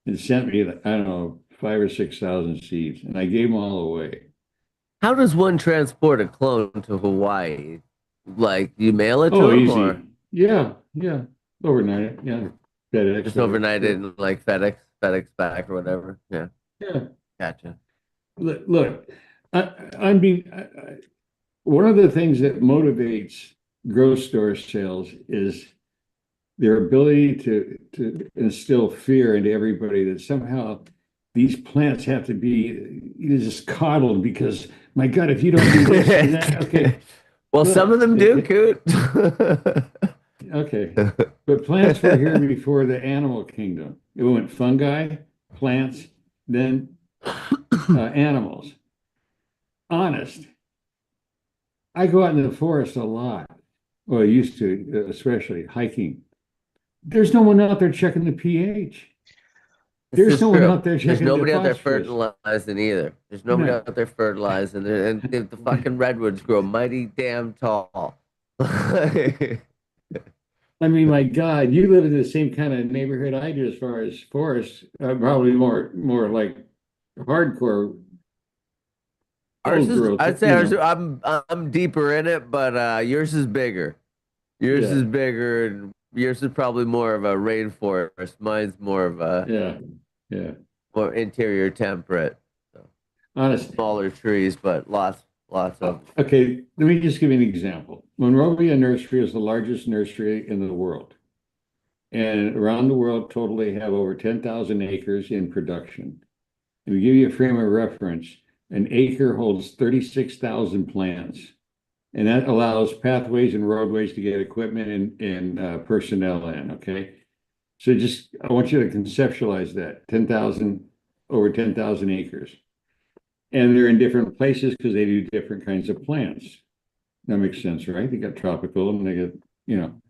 and sent me, I don't know, 5 or 6,000 seeds, and I gave them all away. How does one transport a clone to Hawaii? Like you mail it to Oh, them, easy. or Yeah. Overnight it, yeah. FedEx. just overnight it in like FedEx back or whatever? Yeah, Yeah. gotcha. Look, I mean, one of the things that motivates grocery store sales is their ability to instill fear into everybody that somehow these plants have to be just coddled because, my God, if you don't do this and that, okay. Well, Look, some of them do, Coot. Okay, but plants were here before the animal kingdom. It went fungi, plants, then animals. Honest, I go out in the forest a lot. Well, I used to, especially hiking. There's no one out there checking the pH. There's no one out there There's checking nobody the out there phosphorus. fertilizing either. There's nobody No. out there fertilizing, and the fucking redwoods grow mighty damn tall. I mean, my God, you live in the same kind of neighborhood I do as far as forests, probably more like hardcore Ours old is, growth, I'd say you ours. know. I'm deeper in it, but yours is bigger. Yours Yeah. is bigger, and yours is probably more of a rainforest. Mine's more of a Yeah. more interior temperate. So, Honest. smaller trees, but lots of. Okay, let me just give you an example. Monrovia Nursery is the largest nursery in the world. And around the world, total, they have over 10,000 acres in production. And to give you a frame of reference, an acre holds 36,000 plants. And that allows pathways and roadways to get equipment and personnel in, okay? So I want you to conceptualize that, 10,000, over 10,000 acres. And they're in different places because they do different kinds of plants. That makes sense, right? They got tropical and they got, you know.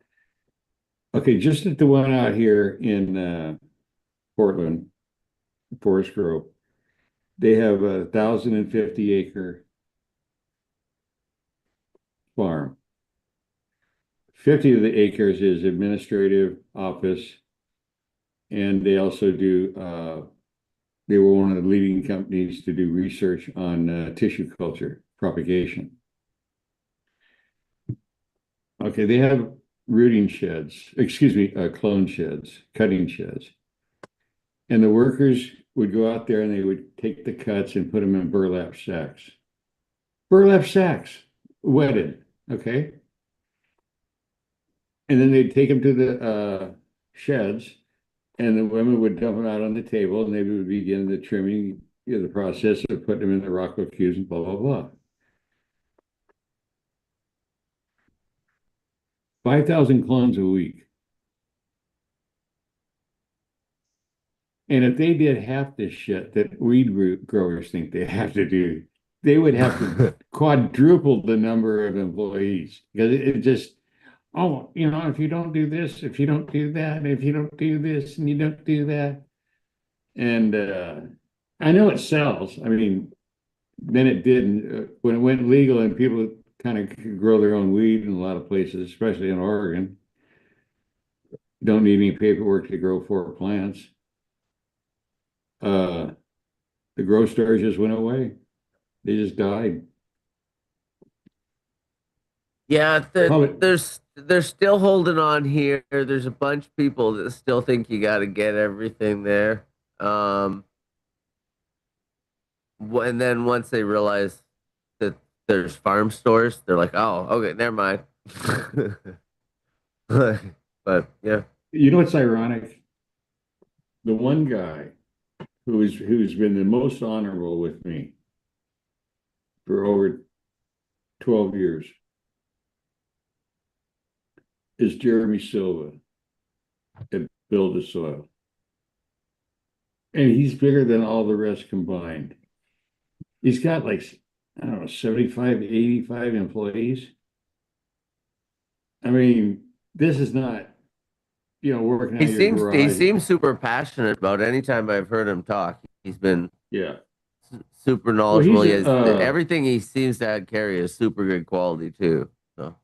Okay, just at the one out here in Portland, Forest Grove, they have a 1,050-acre farm. 50 of the acres is administrative office, and they also they were one of the leading companies to do research on tissue culture propagation. Okay, they have rooting sheds, clone sheds, cutting sheds. And the workers would go out there and they would take the cuts and put them in burlap sacks. Burlap sacks, wetted, okay? And then they'd take them to the sheds, and the women would dump them out on the table, and they would begin the trimming, the process of putting them in the Rockwell cubes and blah, blah, blah. 5,000 clones a week. And if they did half this shit that weed growers think they have to do, they would have to quadruple the number of employees because it just, oh, if you don't do this, if you don't do that, if you don't do this and you don't do that. And I know it sells. I mean, then it didn't. When it went legal and people kind of could grow their own weed in a lot of places, especially in Oregon, don't need any paperwork to grow 4 plants. The grow stores just went away. They just died. Yeah, they're still holding on here. There's a bunch of people that still think you got to get everything there. And then once they realize that there's farm stores, they're like, "Oh, okay, never mind." But yeah, You know what's ironic? The one guy who's been the most honorable with me for over 12 years is Jeremy Silva at Build the Soil. And he's bigger than all the rest combined. He's got like, I don't know, 75, 85 employees. I mean, this is not, working out your garage. He seems super passionate about it. Anytime I've heard him talk, he's been super knowledgeable. Everything he seems to carry is super good quality too. So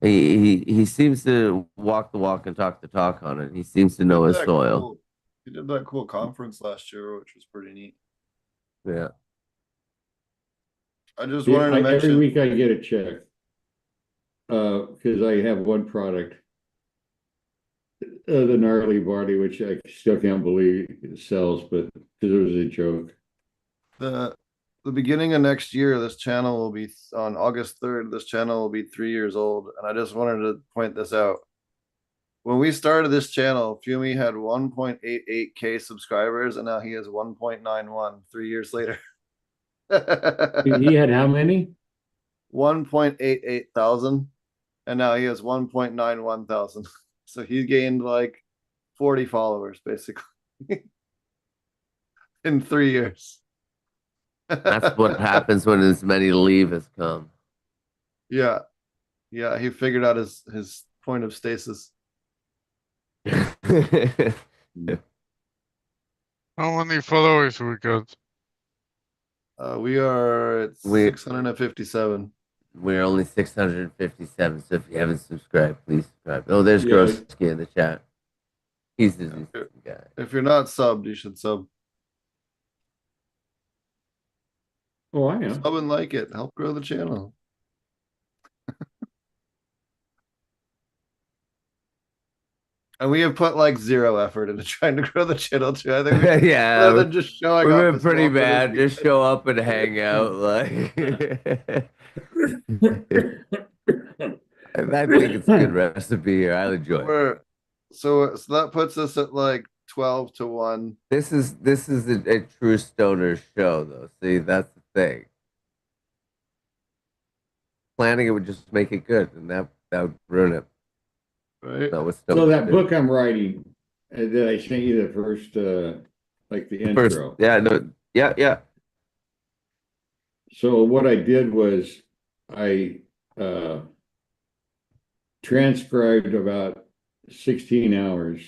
he seems to walk the walk and talk the talk on it. He seems to know his soil. He did that cool conference last year, which was pretty neat. Yeah. I just wanted to mention every week I get a check because I have one product, the gnarly barley, which I still can't believe it sells, but because it was a joke. The beginning of next year, this channel will be on August 3rd. This channel will be 3 years old, and I just wanted to point this out. When we started this channel, Fumi had 1.88K subscribers, and now he has 1.91 3 years later. He had how many? 1.88 thousand, and now he has 1.91 thousand. So he gained like 40 followers basically in 3 years. That's what happens when as many leave as come. Yeah. Yeah, he figured out his point of stasis. How many followers we got? We are at 657. We're only 657, so if you haven't subscribed, please subscribe. Oh, there's Groski in the chat. He's the guy. If you're not subbed, you should sub. Oh, I am. Sub and like it. Help grow the channel. And we have put like zero effort into trying to grow the channel too. I think rather than just showing up. We've been pretty bad. Just show up and hang out. Like I think it's a good recipe here. I enjoy it. So that puts us at like 12 to 1. This is a true stoner show though. See, that's the thing. Planning it would just make it good, and that would ruin it. Right. So that book I'm writing, that I sent you the first, like the intro. Yeah. So what I did was I transcribed about 16 hours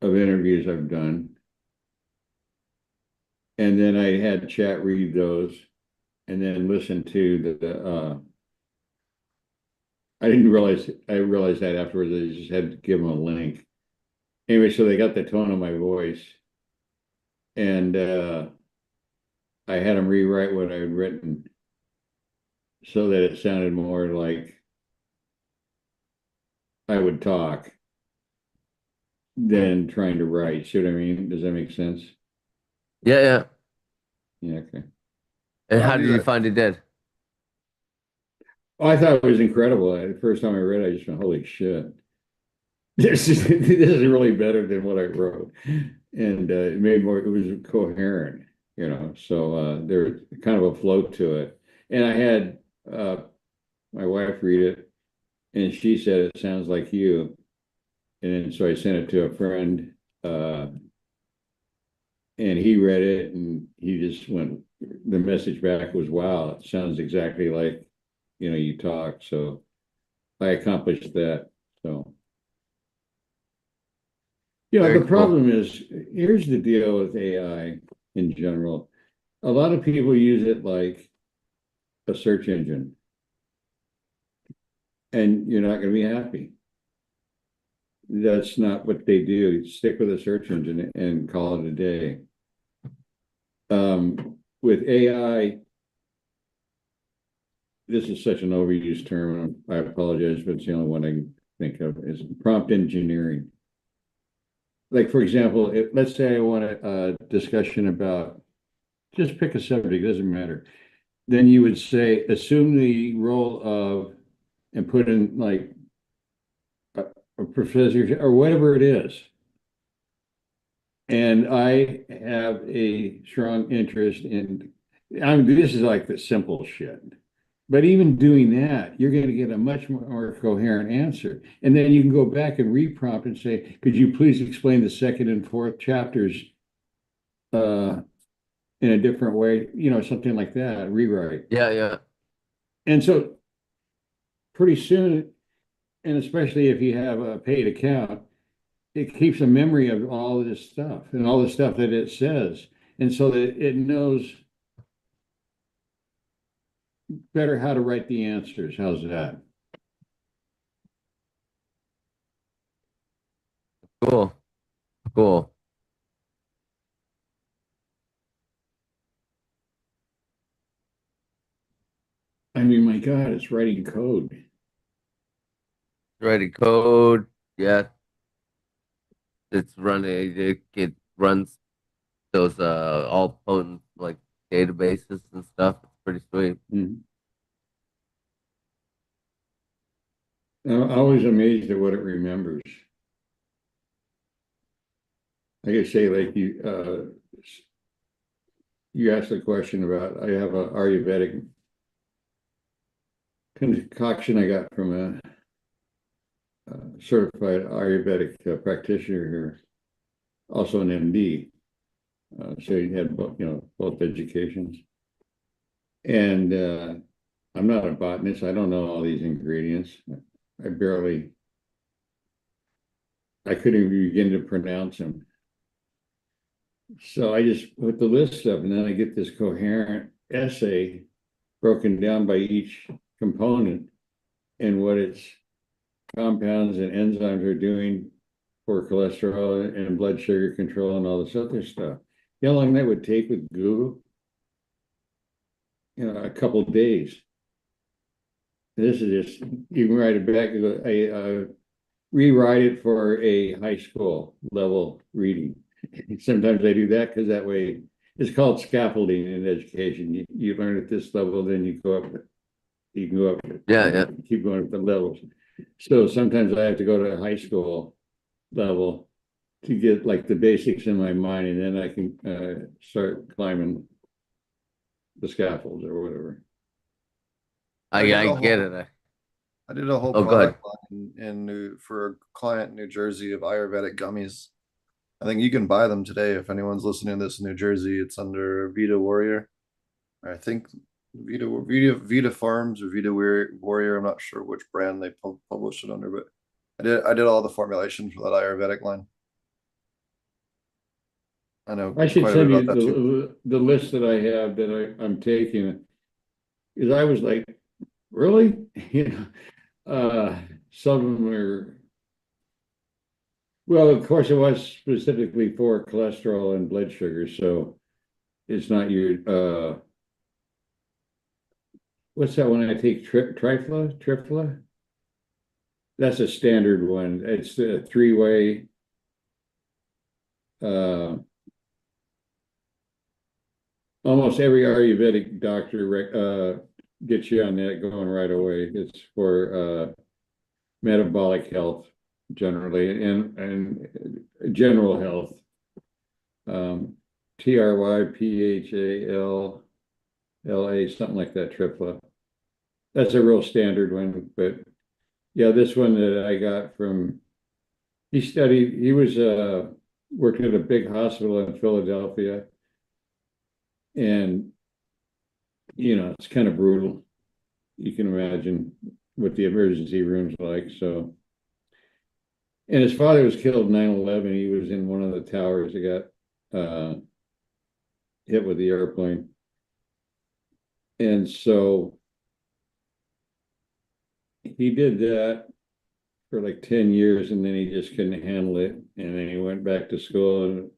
of interviews I've done. And then I had chat read those and then listen to the I realized that afterwards. I just had to give them a link. Anyway, so they got the tone of my voice. And I had them rewrite what I had written so that it sounded more like I would talk than trying to write. See what I mean? Does that make sense? Yeah. Yeah, okay. And how did you find it did? Oh, I thought it was incredible. The first time I read it, I just went, holy shit. This is really better than what I wrote. And it was coherent, so there's kind of a flow to it. And I had my wife read it, and she said, it sounds like you. And so I sent it to a friend, and he read it, and he just the message back was, wow, it sounds exactly like, you talk. So I accomplished that. So, the problem is, here's the deal with AI in general. A lot of people use it like a search engine, and you're not going to be happy. That's not what they do. Stick with a search engine and call it a day. With AI, this is such an overused term. I apologize, but it's the only one I can think of, is prompt engineering. Like, for example, let's say I want a discussion about, just pick a subject, doesn't matter. Then you would say, assume the role of, and put in like a professor or whatever it is. And I have a strong interest in I mean, this is like the simple shit. But even doing that, you're going to get a much more coherent answer. And then you can go back and reprompt and say, could you please explain the second and fourth chapters in a different way? Something like that, rewrite. Yeah. And so pretty soon, and especially if you have a paid account, it keeps a memory of all of this stuff and all the stuff that it says. And so that it knows better how to write the answers. How's that? Cool. I mean, my God, it's writing code. Writing code. Yeah. It's running. It runs those all potent like databases and stuff. It's pretty sweet. I'm always amazed at what it remembers. Like I say, like you asked a question about, I have a Ayurvedic concoction I got from a certified Ayurvedic practitioner here, also an MD. So he had both educations. And I'm not a botanist. I don't know all these ingredients. I couldn't even begin to pronounce them. So I just put the list up, and then I get this coherent essay broken down by each component and what its compounds and enzymes are doing for cholesterol and blood sugar control and all this other stuff. You know how long that would take with Google? A couple of days. This is just, you can write it back, rewrite it for a high school level reading. Sometimes I do that because that way it's called scaffolding in education. You learn at this level, then you go up, you can go up. Yeah. Keep going up the levels. So sometimes I have to go to a high school level to get like the basics in my mind, and then I can start climbing the scaffolds or whatever. I get it. I did a whole product line for a client in New Jersey of Ayurvedic gummies. I think you can buy them today if anyone's listening to this in New Jersey. It's under Vita Warrior. I think Vita Farms or Vita Warrior. I'm not sure which brand they published it under, but I did all the formulation for that Ayurvedic line. I know. I should send you the list that I have that I'm taking, because I was like, really? Some of them are, well, of course, it was specifically for cholesterol and blood sugar, so it's not your what's that one I take? Tripla? That's a standard one. It's a three-way. Almost every Ayurvedic doctor gets you on that going right away. It's for metabolic health generally and general health. TRYPHALLA, something like that, tripla. That's a real standard one, but yeah, this one that I got from, he was working at a big hospital in Philadelphia, and it's kind of brutal. You can imagine what the emergency room's like. So, and his father was killed in 9/11. He was in one of the towers that got hit with the airplane. And so he did that for like 10 years, and then he just couldn't handle it. And then he went back to school and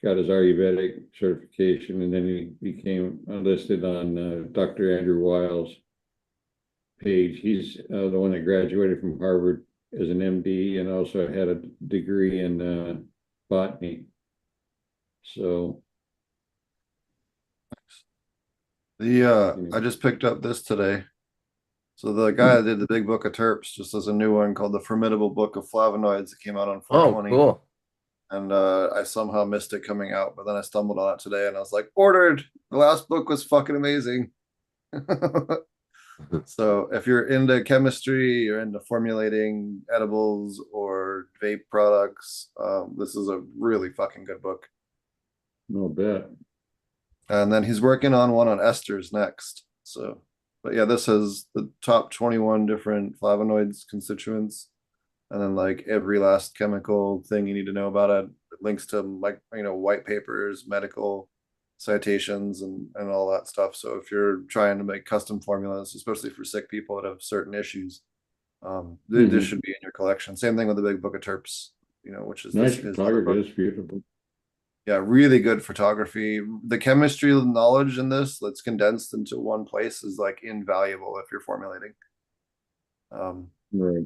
got his Ayurvedic certification, and then he became listed on Dr. Andrew Weil's page. He's the one that graduated from Harvard as an MD and also had a degree in botany. So I just picked up this today. So the guy that did the Big Book of Terps just has a new one called The Formidable Book of Flavonoids that came out on 420. Oh, cool. and I somehow missed it coming out, but then I stumbled on it today and I was like, ordered. The last book was fucking amazing. So if you're into chemistry, you're into formulating edibles or vape products, this is a really fucking good book. No bet. And then he's working on one on esters next. So, but yeah, this has the top 21 different flavonoids constituents, and then like every last chemical thing you need to know about it. It links to like white papers, medical citations, and all that stuff. So if you're trying to make custom formulas, especially for sick people that have certain issues, this should be in your collection. Same thing with the big book of terps, which is Nice this his other book. photography. It's beautiful. Yeah, really good photography. The chemistry knowledge in this that's condensed into one place is like invaluable if you're formulating. Right.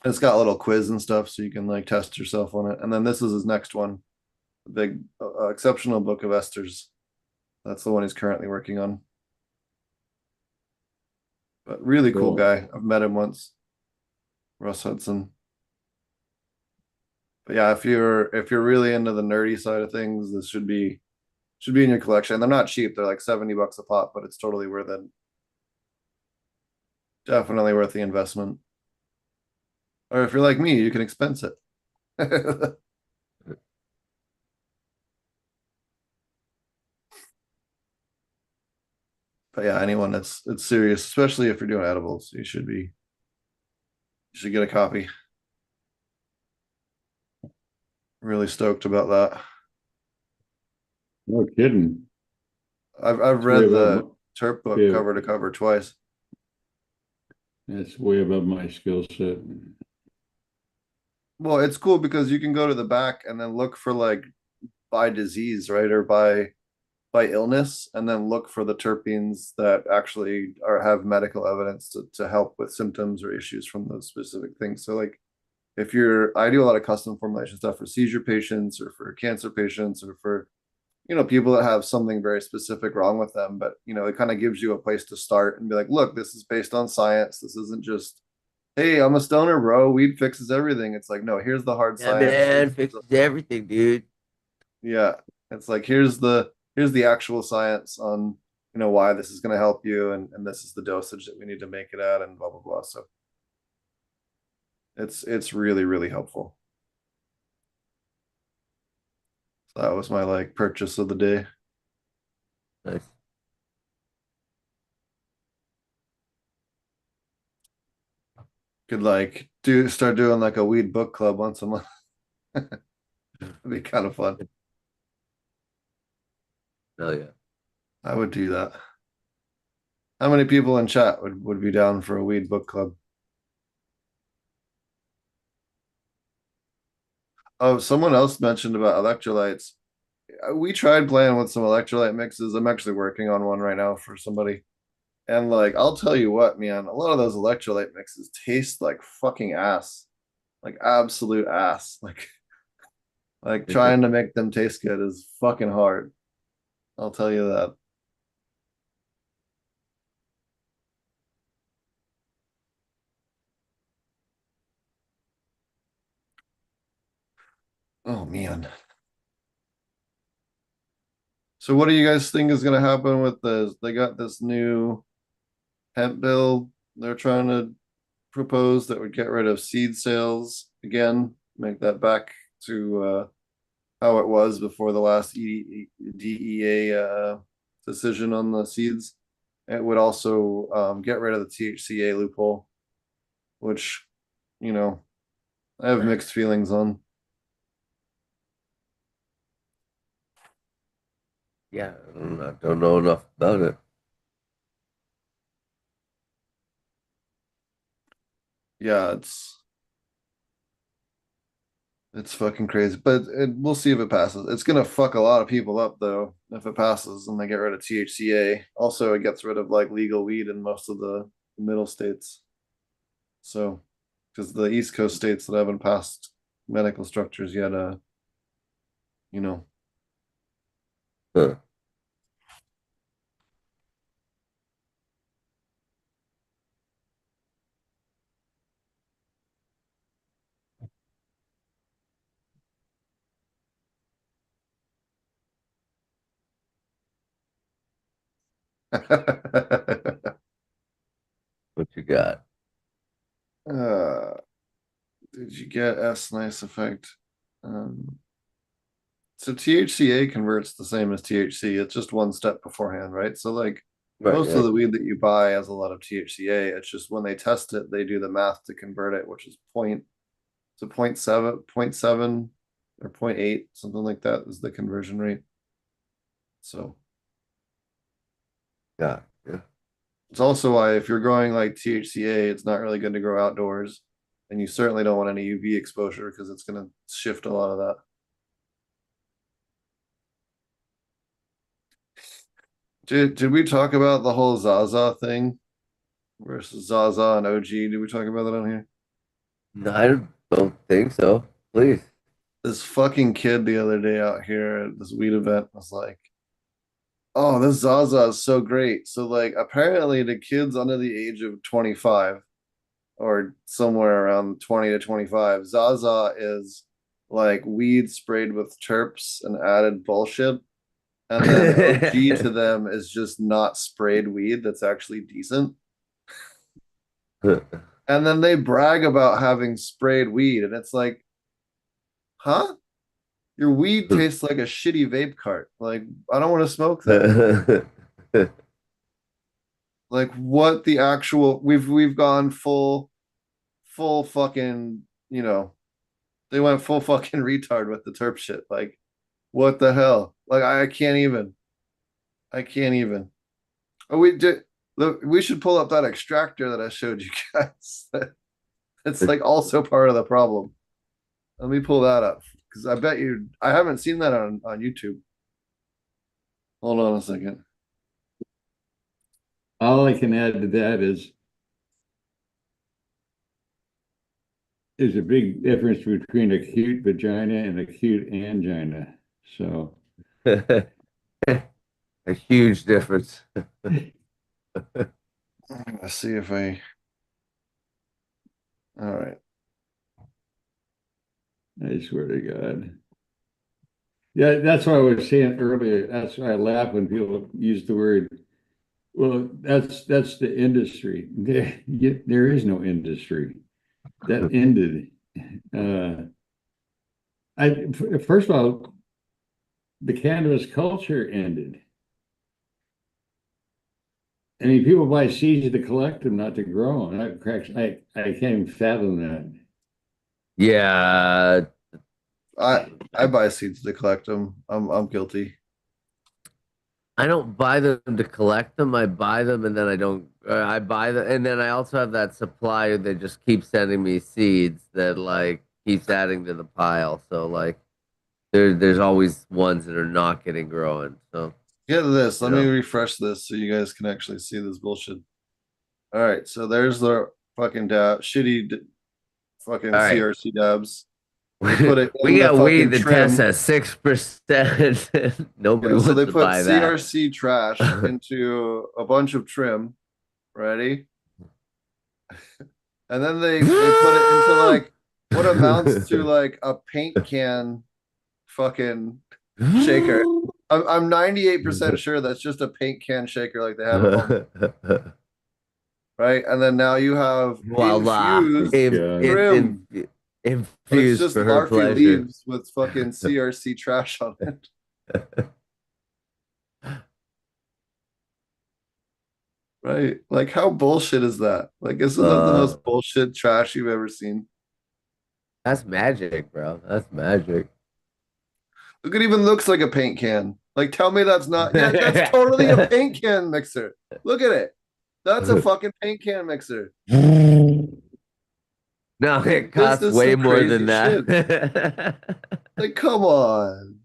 It's got a little quiz and stuff, so you can like test yourself on it. And then this is his next one, the big exceptional book of esters. That's the one he's currently working on. But really cool guy. I've met him once, Russ Hudson. But yeah, if you're really into the nerdy side of things, this should be in your collection. They're not cheap. They're like $70 a pop, but it's totally worth it. Definitely worth the investment. Or if you're like me, you can expense it. But yeah, anyone it's serious, especially if you're doing edibles, you should get a copy. Really stoked about that. No kidding. I've read the terp book cover to cover twice. That's way above my skill set. Well, it's cool because you can go to the back and then look for like by disease, right? Or by illness, and then look for the terpenes that actually have medical evidence to help with symptoms or issues from those specific things. So like if I do a lot of custom formulation stuff for seizure patients or for cancer patients or for people that have something very specific wrong with them, but it kind of gives you a place to start and be like, look, this is based on science. This isn't just, hey, I'm a stoner, bro, weed fixes everything. It's like, no, here's the hard science. Man, fixes everything, dude. Yeah, it's like here's the actual science on why this is going to help you, and this is the dosage that we need to make it at, and blah blah blah. So it's really really helpful. So that was my like purchase of the day. Nice. Could like start doing like a weed book club once a month. It'd be kind of fun. Hell yeah. I would do that. How many people in chat would be down for a weed book club? Oh, someone else mentioned about electrolytes. We tried playing with some electrolyte mixes. I'm actually working on one right now for somebody. And like, I'll tell you what, man, a lot of those electrolyte mixes taste like fucking ass. Like absolute ass. Like trying to make them taste good is fucking hard. I'll tell you that. Oh man. So what do you guys think is gonna happen with this? They got this new hemp bill they're trying to propose that would get rid of seed sales again, make that back to how it was before the last DEA decision on the seeds. It would also get rid of the THCA loophole, which, I have mixed feelings on. Yeah, I don't know enough about it. Yeah, it's fucking crazy, but we'll see if it passes. It's gonna fuck a lot of people up though if it passes and they get rid of THCA. Also, it gets rid of like legal weed in most of the middle states. So, because the East Coast states that haven't passed medical structures yet, you know. Huh. What you got? Did you get S nice effect? So THCA converts the same as THC. It's just one step beforehand, right? So like Right, most yeah. of the weed that you buy has a lot of THCA. It's just when they test it, they do the math to convert it, which is point seven, 0.7 or 0.8, something like that is the conversion rate. So Yeah. it's also why if you're growing like THCA, it's not really good to grow outdoors. And you certainly don't want any UV exposure because it's going to shift a lot of that. Did we talk about the whole Zaza thing versus Zaza and OG? Did we talk about that on here? No, I don't think so. Please. This fucking kid the other day out here at this weed event was like, "Oh, this Zaza is so great." So like, apparently the kids under the age of 25 or somewhere around 20 to 25, Zaza is like weed sprayed with terps and added bullshit. And then OG to them is just not sprayed weed that's actually decent. And then they brag about having sprayed weed, and it's like, huh? Your weed tastes like a shitty vape cart. Like, I don't want to smoke that. Like, what the actual we've gone full fucking, they went full fucking retard with the terp shit. Like, what the hell? Like, I can't even. I can't even. Oh, we should pull up that extractor that I showed you guys. It's like also part of the problem. Let me pull that up because I bet you I haven't seen that on YouTube. Hold on a second. All I can add to that is there's a big difference between acute vagina and acute angina. So A huge difference. I'm gonna see if I. All right. I swear to God. Yeah, that's what I was saying earlier. That's why I laugh when people use the word. Well, that's the industry. There is no industry. That ended. First of all, the cannabis culture ended. I mean, people buy seeds to collect them, not to grow them. I can't even fathom that. Yeah. I buy seeds to collect them. I'm guilty. I don't buy them to collect them. I buy them and then I don't. I buy them and then I also have that supplier that just keeps sending me seeds that like keeps adding to the pile. So like there's always ones that are not getting growing. So Get this. Let you me know. refresh this so you guys can actually see this bullshit. All right. So there's the fucking fucking All right. CRC dabs. They put it We in the got weed fucking that tests trim. at 6%. Nobody Yeah, so wants they to put buy that. CRC trash into a bunch of trim. Ready? And then they put it into like what amounts to like a paint can fucking shaker. I'm 98% sure that's just a paint can shaker like they have at home. Right? And then now you have Voila. infused trim. But it's Infused just for her larvae pleasure. leaves with fucking CRC trash on it. Right? Like, how bullshit is that? Like, isn't that the most bullshit trash you've ever seen? That's magic, bro. That's magic. Look, it even looks like a paint can. Like, tell me that's not. Yeah, that's totally a paint can mixer. Look at it. That's a fucking paint can mixer. No, Like, it this costs is way some more than crazy shit. that. Like, come on.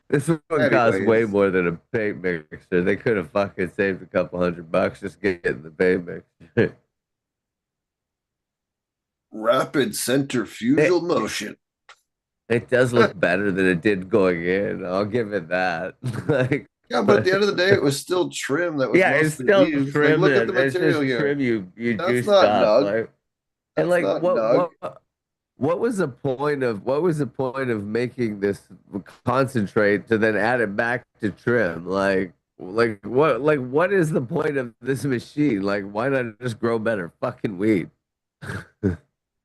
This one costs way Anyways, more than a paint mixer. They could have fucking saved a couple $100 just getting the paint mixer. rapid centrifugal motion. It does look better than it did going in. I'll give it that. Like, Yeah, but at the end of the day, it was still trim that was yeah, it's mostly still leaves. Like, trim. look at the It's material just here. trim you That's juiced not up. nug. Like, and That's like not nug. what was the point of making this concentrate to then add it back to trim? Like what is the point of this machine? Like, why not just grow better fucking weed?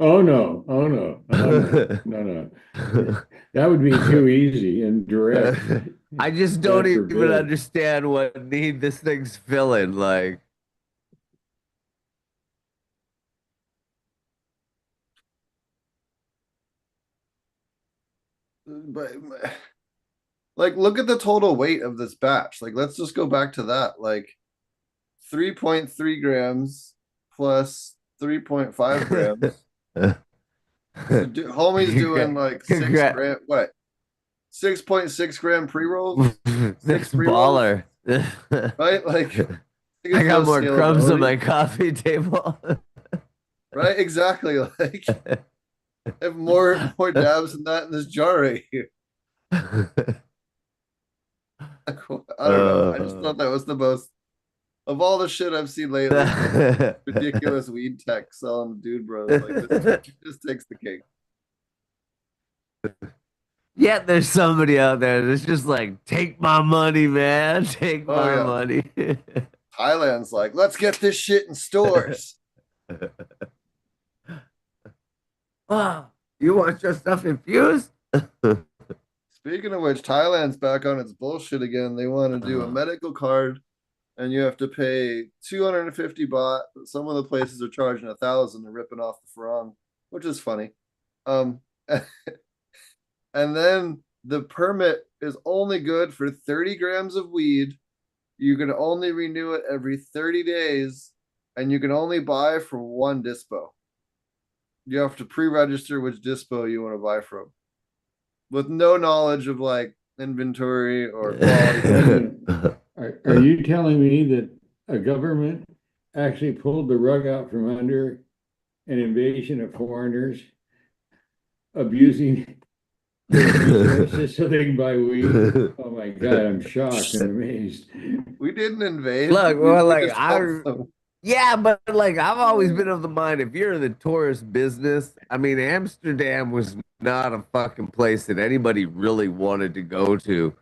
Oh no, oh no, oh no, no, no. That would be too easy and direct. I just don't God even forbid. understand what need this thing's filling. Like, But like, look at the total weight of this batch. Like, let's just go back to that. Like, 3.3 grams plus 3.5 grams. So homie's doing like 6 Congrats. gram, what? 6.6 gram pre-rolls, This six pre-rolls, baller. right? Like, I there's got no more crumbs on my scalability, coffee table. right? Exactly. Like, I have more dabs than that in this jar right here. I don't know. I just thought that was the most of all the shit I've seen lately. Ridiculous weed tech selling dude bros. Like, this just takes the cake. Yet there's somebody out there that's just like, take my money, man. Take Oh my yeah. money. Thailand's like, let's get this shit in stores. Wow. You want your stuff infused? Speaking of which, Thailand's back on its bullshit again. They want to do a medical card and you have to pay 250 baht. But some of the places are charging 1,000. They're ripping off the farang, which is funny. Um, and then the permit is only good for 30 grams of weed. You can only renew it every 30 days, and you can only buy from one dispo. You have to pre-register which dispo you want to buy from, with no knowledge of like inventory or quality. Are you telling me that a government actually pulled the rug out from under an invasion of foreigners abusing their resources so they can buy weed? Oh my God, I'm shocked and amazed. We didn't invade. Look, we, well, we like just helped them. yeah, but like I've always been of the mind, if you're in the tourist business, I mean, Amsterdam was not a fucking place that anybody really wanted to go to,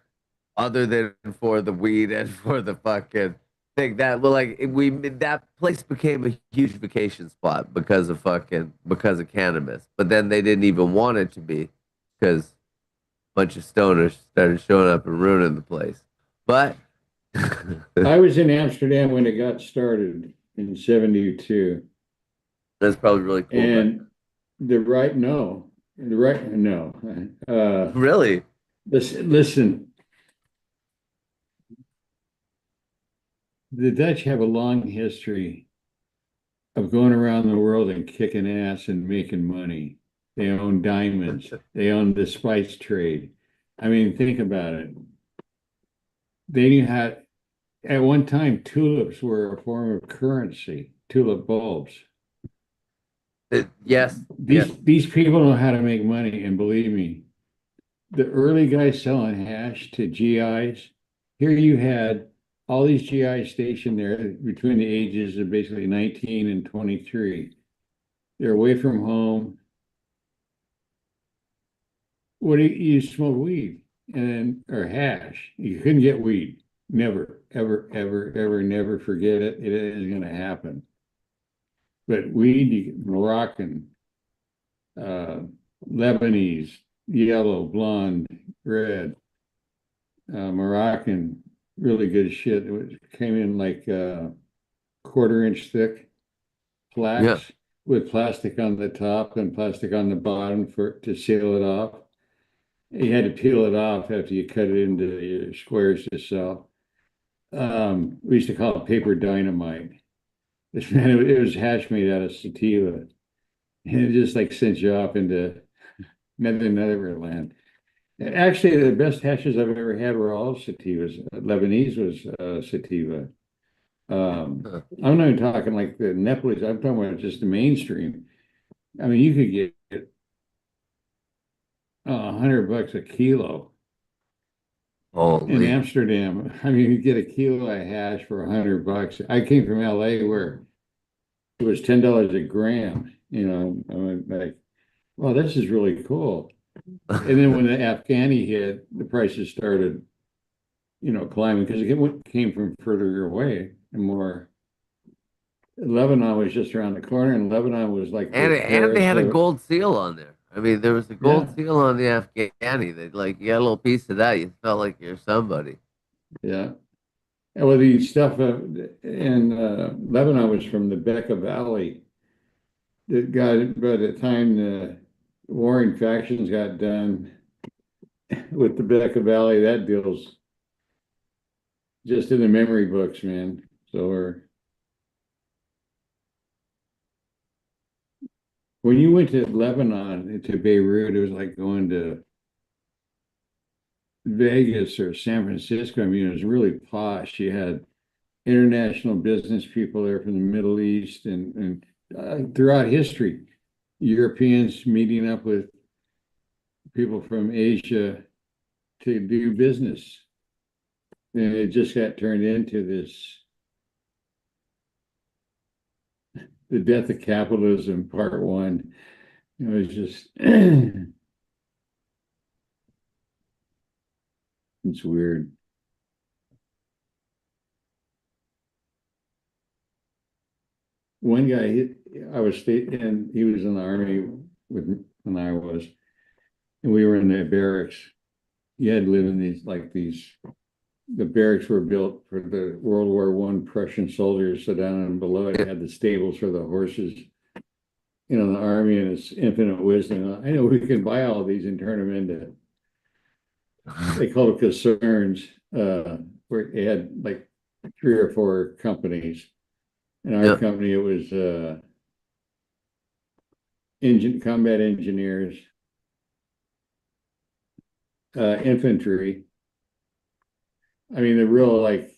other than for the weed and for the fucking thing. That well, like that place became a huge vacation spot because of cannabis. But then they didn't even want it to be because a bunch of stoners started showing up and ruining the place. But I was in Amsterdam when it got started in '72. that's probably really cool. And the right, no, the right, no. Really? Listen, the Dutch have a long history of going around the world and kicking ass and making money. They own diamonds. They own the spice trade. I mean, think about it. They knew how, at one time, tulips were a form of currency, tulip bulbs. Yes. These people know how to make money, and believe me, the early guys selling hash to GIs, here you had all these GIs stationed there between the ages of basically 19 and 23. They're away from home. What do you smoke weed and or hash? You couldn't get weed. Never, ever, ever, ever, never forget it. It is going to happen. But weed, Moroccan, Lebanese, yellow, blonde, red, Moroccan, really good shit. Came in like quarter-inch thick plaques with plastic on the top and plastic on the bottom to seal it off. You had to peel it off after you cut it into your squares to sell. We used to call it paper dynamite. It was hash made out of sativa. And it just like sent you off into nether land. Actually, the best hashes I've ever had were all sativas. Lebanese was sativa. I'm not even talking like the Nepalese. I'm talking about just the mainstream. I mean, you could get $100 a kilo in Amsterdam. I mean, you get a kilo of hash for $100. I came from LA where it was $10 a gram. You know, I'm like, well, this is really cool. And then when the Afghani hit, the prices started climbing because it came from further away and more. Lebanon was just around the corner, and Lebanon was like And the and they Paris had a of, gold seal on there. I mean, there was a gold seal on the Afghani that, like, you got a little piece of that, you felt like you're somebody. yeah. And well, the stuff in Lebanon was from the Bekaa Valley that got, by the time the warring factions got done with the Bekaa Valley, that deal's just in the memory books, man. So when you went to Lebanon, to Beirut, it was like going to Vegas or San Francisco. I mean, it was really posh. You had international business people there from the Middle East and throughout history, Europeans meeting up with people from Asia to do business. And it just got turned into the death of capitalism, part one. It was just, it's weird. One guy, I was and he was in the army when I was, and we were in the barracks. You had to live in the barracks were built for the World War I Prussian soldiers. So down and below it had the stables for the horses. The army and its infinite wisdom. I know we can buy all these and turn them into, they call it concerns, where it had like 3 or 4 companies. In our company, it was combat engineers, infantry. I mean, the real, like,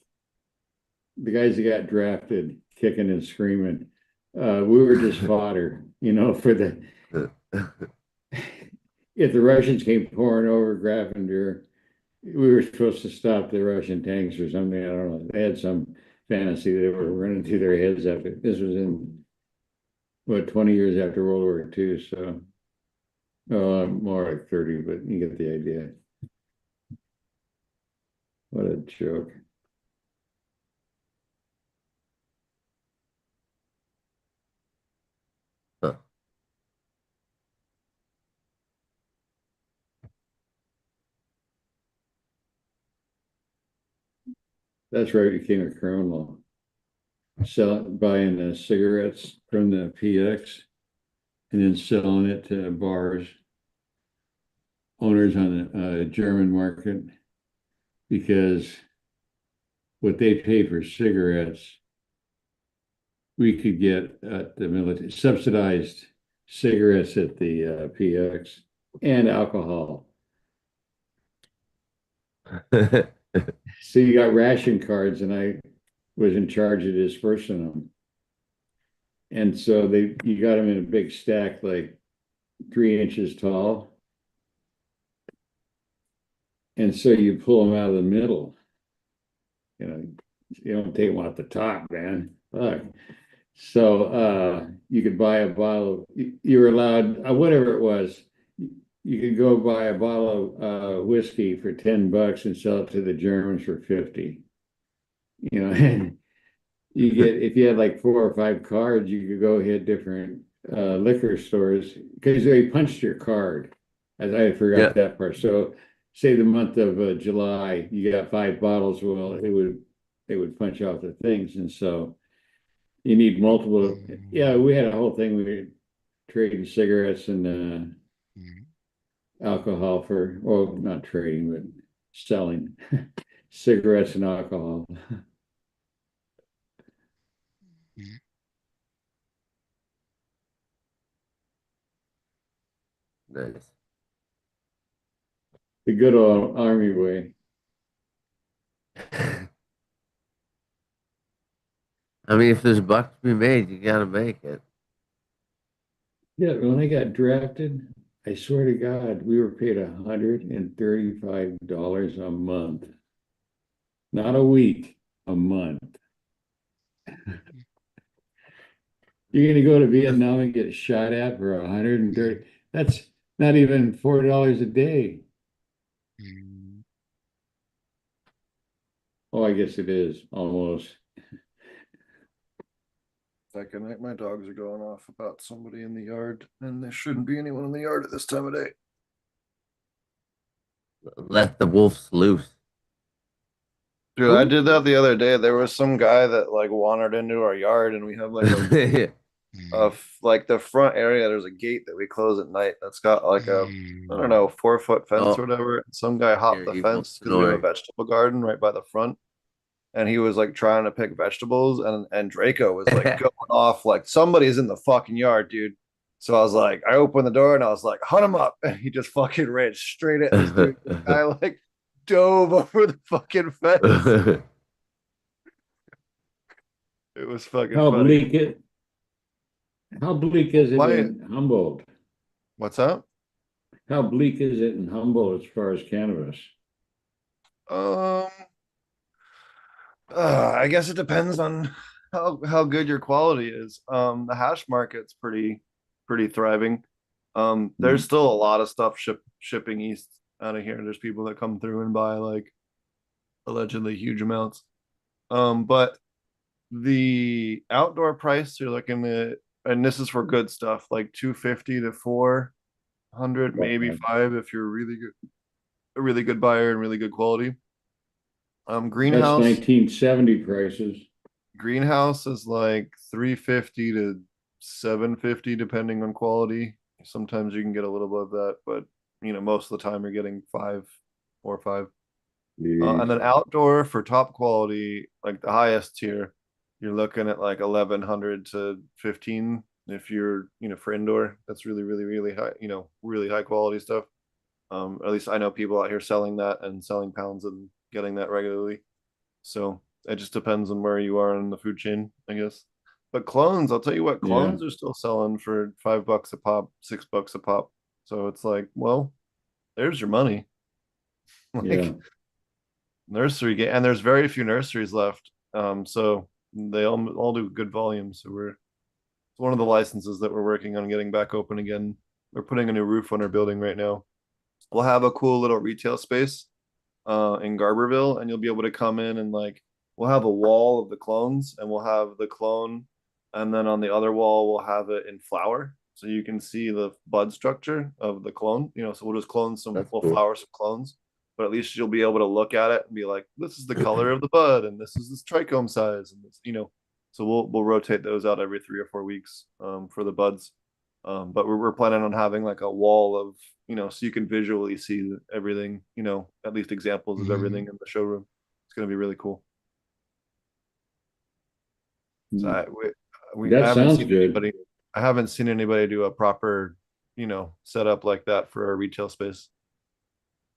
the guys that got drafted kicking and screaming. We were just fodder, for the if the Russians came pouring over Grafendur, we were supposed to stop the Russian tanks or something. I don't know. They had some fantasy they were running through their heads after. This was in 20 years after World War II. So, more like 30, but you get the idea. What a joke. Huh. That's right. Became a criminal. Buying cigarettes from the PX and then selling it to bars, owners on the German market, because what they paid for cigarettes, we could get at the military, subsidized cigarettes at the PX and alcohol. So you got ration cards, and I was in charge of dispersing them. And so you got them in a big stack, like 3 inches tall. And so you pull them out of the middle. You don't take them off the top, man. Fuck. So you could buy a bottle. You were allowed, whatever it was, you could go buy a bottle of whiskey for $10 and sell it to the Germans for 50. And if you had like 4 or 5 cards, you could go hit different liquor stores because they punched your card. As I forgot that part. So say the month of July, you got 5 bottles. Well, they would punch off the things, and so you need multiple. Yeah, we had a whole thing. We were trading cigarettes and alcohol well, not trading, but selling cigarettes and alcohol. Nice. The good old army way. I mean, if there's a buck to be made, you gotta make it. Yeah, when I got drafted, I swear to God, we were paid $135 a month. Not a week, a month. You're gonna go to Vietnam and get shot at for 130. That's not even $4 a day. Oh, I guess it is almost. Second night, my dogs are going off about somebody in the yard, and there shouldn't be anyone in the yard at this time of day. Let the wolves loose. Dude, I did that the other day. There was some guy that like wandered into our yard, and we have like like the front area. There's a gate that we close at night. That's got like a I don't know 4-foot fence Oh. or whatever. Some guy hopped the evil fence because we have a story. vegetable garden right by the front, and he was like trying to pick vegetables, and Draco was like going off like somebody's in the fucking yard, dude. So I was like, I opened the door and I was like, hunt him up, and he just fucking ran straight at this dude. The guy like dove over the fucking fence. It was fucking How funny. bleak is it Why- in Humboldt? What's up? How bleak is it in Humboldt as far as cannabis? I guess it depends on how good your quality is. The hash market's pretty thriving. There's still a lot of stuff shipping east out of here. There's people that come through and buy like allegedly huge amounts. But the outdoor price you're looking at, and this is for good stuff, like 250 to 400, maybe 5 if you're a really good buyer and really good quality. Greenhouse. That's 1970 prices. Greenhouse is like 350 to 750 depending on quality. Sometimes you can get a little above that, but most of the time you're getting 5 or 5. And then outdoor for top quality, like the highest tier, you're looking at like 1100 to 15 if you're for indoor. That's really high, really high quality stuff. At least I know people out here selling that and selling pounds and getting that regularly. So it just depends on where you are in the food chain, I guess. But clones, I'll tell you what, clones are still selling for $5 a pop, $6 a pop. So it's like, well, there's your money. Like nursery, and there's very few nurseries left. So they all do good volume. So it's one of the licenses that we're working on getting back open again. We're putting a new roof on our building right now. We'll have a cool little retail space in Garberville, and you'll be able to come in and like we'll have a wall of the clones, and we'll have the clone, and then on the other wall we'll have it in flower, so you can see the bud structure of the clone. So we'll just clone we'll flower some clones, but at least you'll be able to look at it and be like, this is the color of the bud, and this is this trichome size, and this, so we'll rotate those out every 3 or 4 weeks for the buds. But we're planning on having like a wall of so you can visually see everything, at least examples of everything in the showroom. It's going to be really cool. So That I haven't sounds seen good. anybody. I haven't seen anybody do a proper, setup like that for a retail space.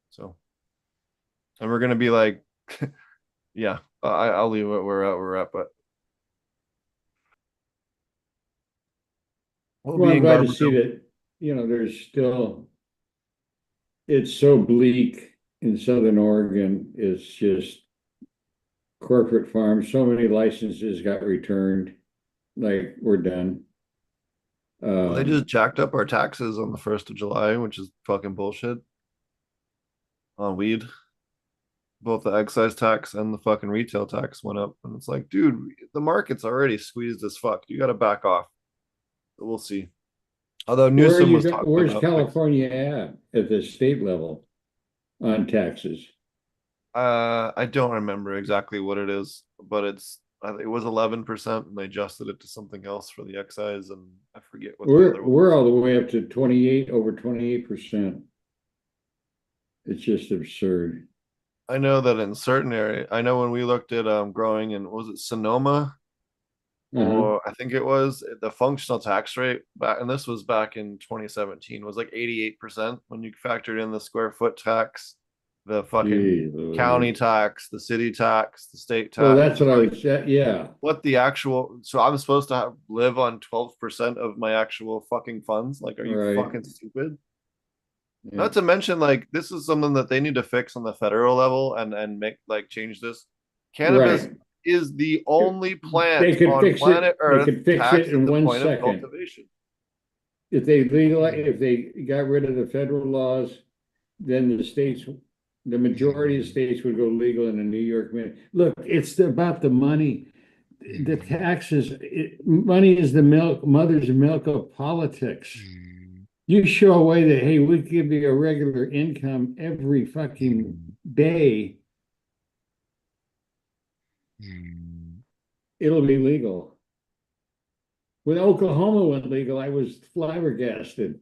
So, and we're going to be like, yeah, I'll leave it where we're at, but Well, I'm glad to see that, there's still, it's so bleak in Southern Oregon. It's just corporate farms. So many licenses got returned. Like, we're done. Well, they just jacked up our taxes on the 1st of July, which is fucking bullshit on weed. Both the excise tax and the fucking retail tax went up. And it's like, dude, the market's already squeezed as fuck. You got to back off. But we'll see. Although Newsom was talking where's about California at the state level on taxes? I don't remember exactly what it is, but it was 11%, and they adjusted it to something else for the excise, and I forget what the other one We're was. all the way up to 28, over 28%. It's just absurd. I know that in certain areas, I know when we looked at growing in, was it Sonoma? Or I think it was the functional tax rate back, and this was back in 2017, was like 88% when you factored in the square foot tax, the fucking county tax, the city tax, the state tax. Well, that's what I was saying. Yeah. What the actual, so I'm supposed to live on 12% of my actual fucking funds? Like, are you fucking stupid? Yeah. Not to mention, like, this is something that they need to fix on the federal level and make, like, change this. Cannabis is the only plant on planet Earth they could fix it in 1 second. Cultivation. If they got rid of the federal laws, then the states The majority of states would go legal in a New York minute. Look, it's about the money. The taxes, money is the mother's milk of politics. You show away that, hey, we give you a regular income every fucking day, it'll be legal. When Oklahoma went legal, I was flabbergasted.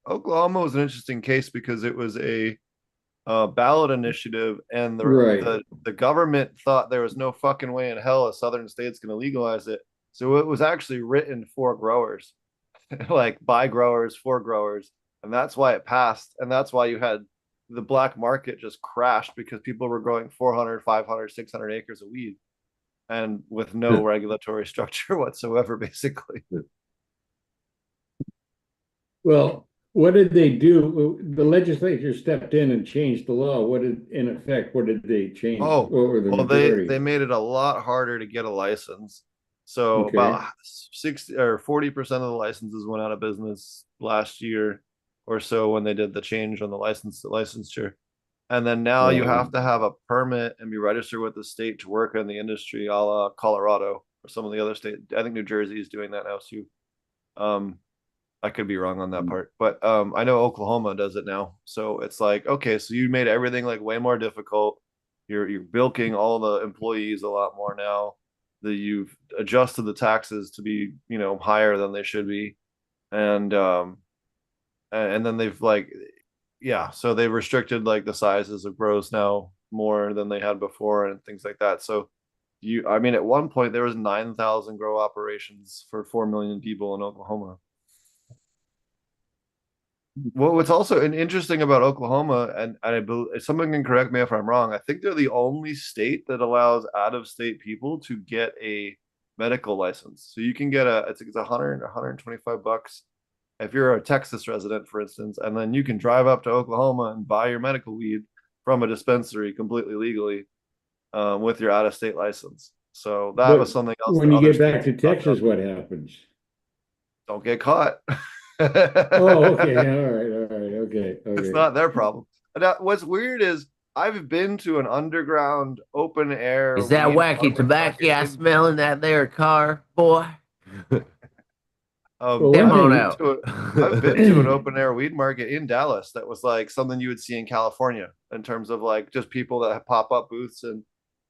Oklahoma was an interesting case because it was a ballot initiative, and Right. the government thought there was no fucking way in hell a southern state's going to legalize it. So it was actually written for growers, like by growers for growers, and that's why it passed. And that's why you had the black market just crashed because people were growing 400, 500, 600 acres of weed, and with no regulatory structure whatsoever, basically. Well, what did they do? The legislature stepped in and changed the law. What did, in effect, what did they change? Oh, What were the well, majority? they made it a lot harder to get a license. So Okay. about 60 or 40% of the licenses went out of business last year or so when they did the change on the licensure. And then now you have to have a permit and be registered with the state to work in the industry, a la Colorado or some of the other states. I think New Jersey is doing that now too. I could be wrong on that part, but I know Oklahoma does it now. So it's like, okay, so you made everything like way more difficult. You're bilking all the employees a lot more now. That you've adjusted the taxes to be, you know, higher than they should be, and then they've like, yeah, so they've restricted like the sizes of grows now more than they had before and things like that. So I mean, at one point there was 9,000 grow operations for 4 million people in Oklahoma. Well, what's also interesting about Oklahoma, and I believe someone can correct me if I'm wrong, I think they're the only state that allows out-of-state people to get a medical license. So you can get it's 125 bucks if you're a Texas resident, for instance, and then you can drive up to Oklahoma and buy your medical weed from a dispensary completely legally with your out-of-state license. So that was something else. When you get back to Texas, what happens? Don't get caught. Oh, okay. All right. Okay. It's not their problem. Now, what's weird is I've been to an underground open air. Is that weed wacky farming tobacco I market smell in that there car, boy? Well, Them one on thing- out. I've been to an open air weed market in Dallas that was like something you would see in California in terms of like just people that pop up booths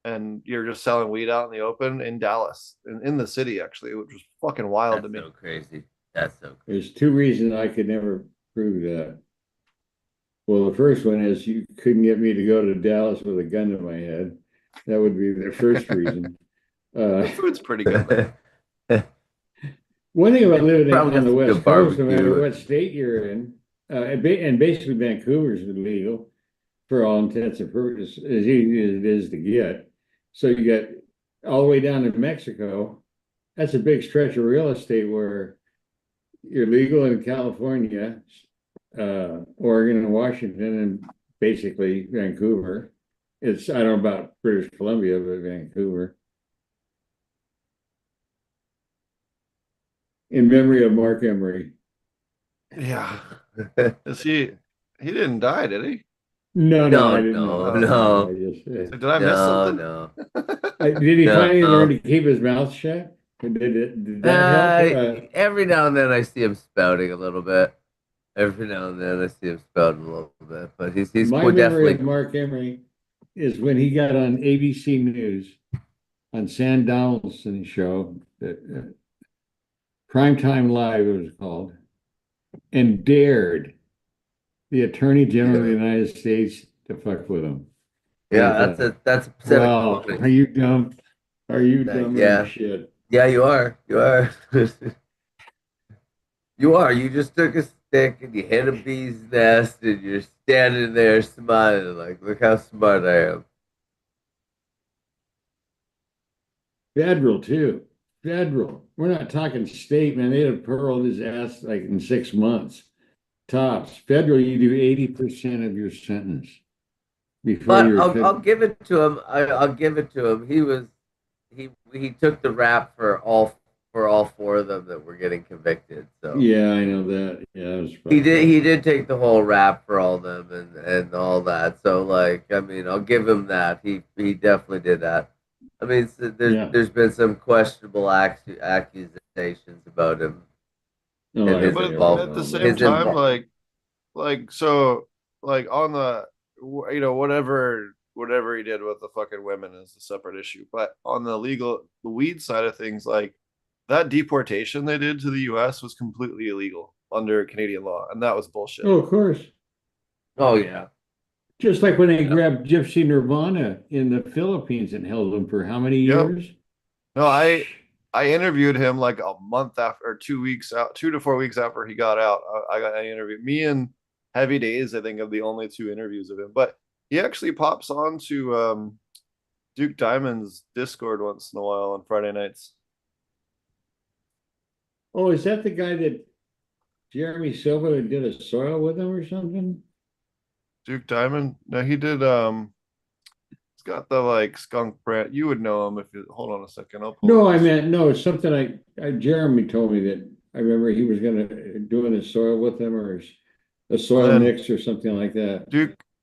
and you're just selling weed out in the open in Dallas, in the city actually, which was fucking wild to me. So crazy. That's so crazy. There's two reasons I could never prove that. Well, the first one is you couldn't get me to go to Dallas with a gun to my head. That would be the first reason. The food's pretty good. One thing about living Probably on the got some West good Coast, no matter barbecue. what state you're in, and basically Vancouver's illegal for all intents and purposes, as easy as it is to get. So you get all the way down to Mexico. That's a big stretch of real estate where you're legal in California, Oregon and Washington, and basically Vancouver. I don't know about British Columbia, but Vancouver. In memory of Mark Emery. Yeah. He didn't die, did he? No, No, I didn't no, know. no. I just, Did I miss something? did he No. finally learn to keep his mouth shut? Did that help? Every now and then I see him spouting a little bit. Every now and then I see him spouting a little bit, but he's My quite memory definitely. of Mark Emery is when he got on ABC News on Sam Donaldson's show, Primetime Live it was called, and dared the Attorney General of the United States to fuck with him. Yeah, that's a pathetic Wow, moment. are you dumb? Are you dumb Yeah. as shit? Yeah, you are. You are. You are. You just took a stick and you hit a bee's nest and you're standing there smiling like, look how smart I am. Federal too. Federal. We're not talking state, man. They'd have pearled his ass like in 6 months. Tops. Federal, you do 80% of your sentence before But you're. I'll give it to him. I'll give it to him. He took the rap for for all four of them that were getting convicted. So Yeah, I know that. Yeah, it was he did take the whole rap for all them and all that. So like, I mean, I'll give him that. He definitely did that. I mean, Yeah. there's been some questionable accusations about him Oh, and Yeah, his but everybody at the involvement. knows same His that. time, involvement. so like on the whatever he did with the fucking women is a separate issue. But on the the weed side of things, like that deportation they did to the U.S. was completely illegal under Canadian law, and that was bullshit. Oh, of course. Oh yeah. Just like when they Yeah. grabbed Gypsy Nirvana in the Philippines and held them for how many Yep. years? No, I interviewed him like a month after, or 2 weeks out, 2 to 4 weeks after he got out. I interviewed me and Heavy Days. I think are the only two interviews of him, but he actually pops on to Duke Diamond's Discord once in a while on Friday nights. Oh, is that the guy that Jeremy Silva did a soil with him or something? Duke Diamond? No, he did. He's got the like skunk brand. You would know him if you hold on a second. I'll pull No, up I his- meant no. It's something Jeremy told me that I remember he was gonna doing a soil with him or a soil then mix or something like that.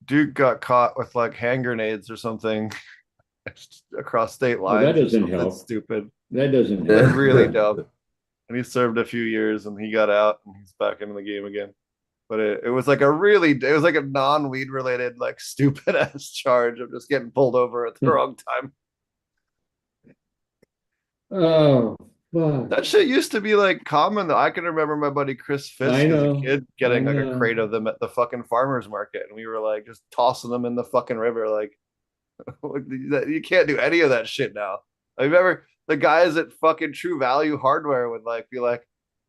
Duke got caught with like hand grenades or something across state Well, that lines or doesn't something help. stupid. That doesn't Like help. really dumb. And he served a few years and he got out and he's back into the game again. But it was like a non-weed related, like stupid ass charge of just getting pulled over at the wrong time. Oh, fuck. That shit used to be like common though. I can remember my buddy Chris Fisk I as a know. kid I getting like a know. crate of them at the fucking farmer's market, and we were like just tossing them in the fucking river. Like you can't do any of that shit now. I remember the guys at fucking True Value Hardware would like be like,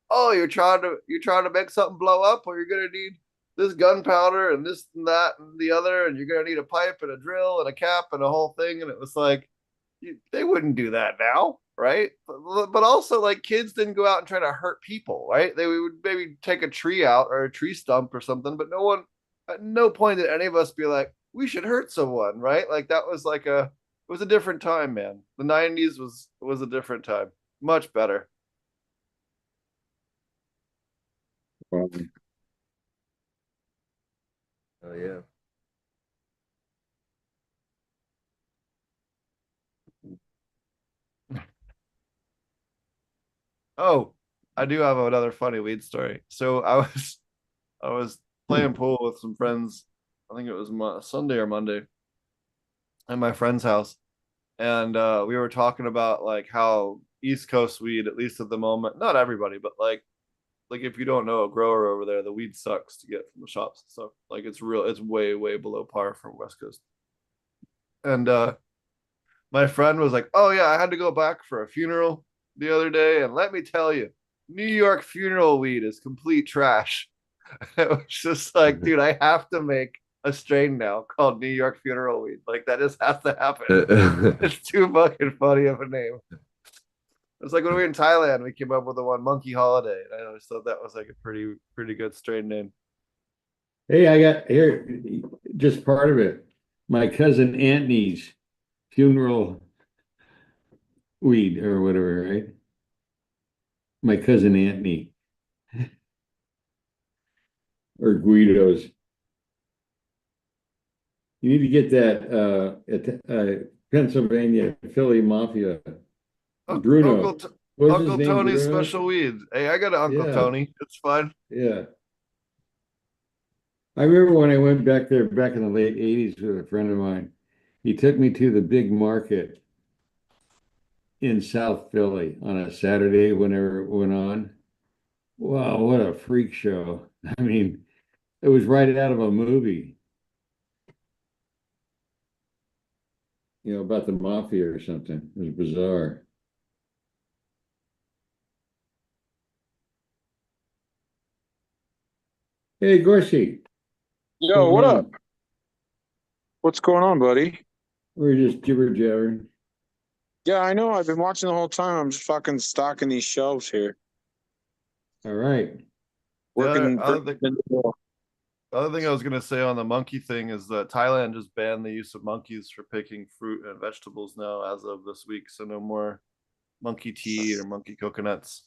"Oh, you're trying to make something blow up, or you're gonna need this gunpowder and this and that and the other, and you're gonna need a pipe and a drill and a cap and a whole thing." And it was like, they wouldn't do that now, right? But also, like, kids didn't go out and try to hurt people, right? They would maybe take a tree out or a tree stump or something, but no one, at no point did any of us be like, we should hurt someone, right? Like that was like it was a different time, man. The '90s was a different time, much better. Well, Oh yeah. Oh, I do have another funny weed story. So I was playing pool with some friends. I think it was Sunday or Monday at my friend's house, and we were talking about like how East Coast weed, at least at the moment, not everybody, but like if you don't know a grower over there, the weed sucks to get from the shops and stuff. Like it's way below par from West Coast. And my friend was like, "Oh yeah, I had to go back for a funeral the other day, and let me tell you, New York funeral weed is complete trash." It was just like, dude, I have to make a strain now called New York funeral weed. Like that just has to happen. It's too fucking funny of a name. It's like when we were in Thailand, we came up with the one Monkey Holiday. And I always thought that was like a pretty good strain name. hey, I got here just part of it. My cousin Anthony's funeral weed or whatever, right? My cousin Anthony or Guido's. You need to get that at Pennsylvania Philly Mafia. Bruno. Uncle, What was his Uncle name? Tony's Bruno? special weed. Hey, I got an Uncle Yeah. Tony. It's fine. Yeah. I remember when I went back there back in the late 80s with a friend of mine. He took me to the big market in South Philly on a Saturday whenever it went on. Wow, what a freak show. I mean, it was right out of a movie, about the mafia or something. It was bizarre. Hey, Gorsi. Yo, what up? What's going on, buddy? We're just jibber jabbering. Yeah, I know. I've been watching the whole time. I'm just fucking stocking these shelves here. All right. Working. The other thing I was gonna say on the monkey thing is that Thailand just banned the use of monkeys for picking fruit and vegetables now as of this week. So no monkey tea or monkey coconuts.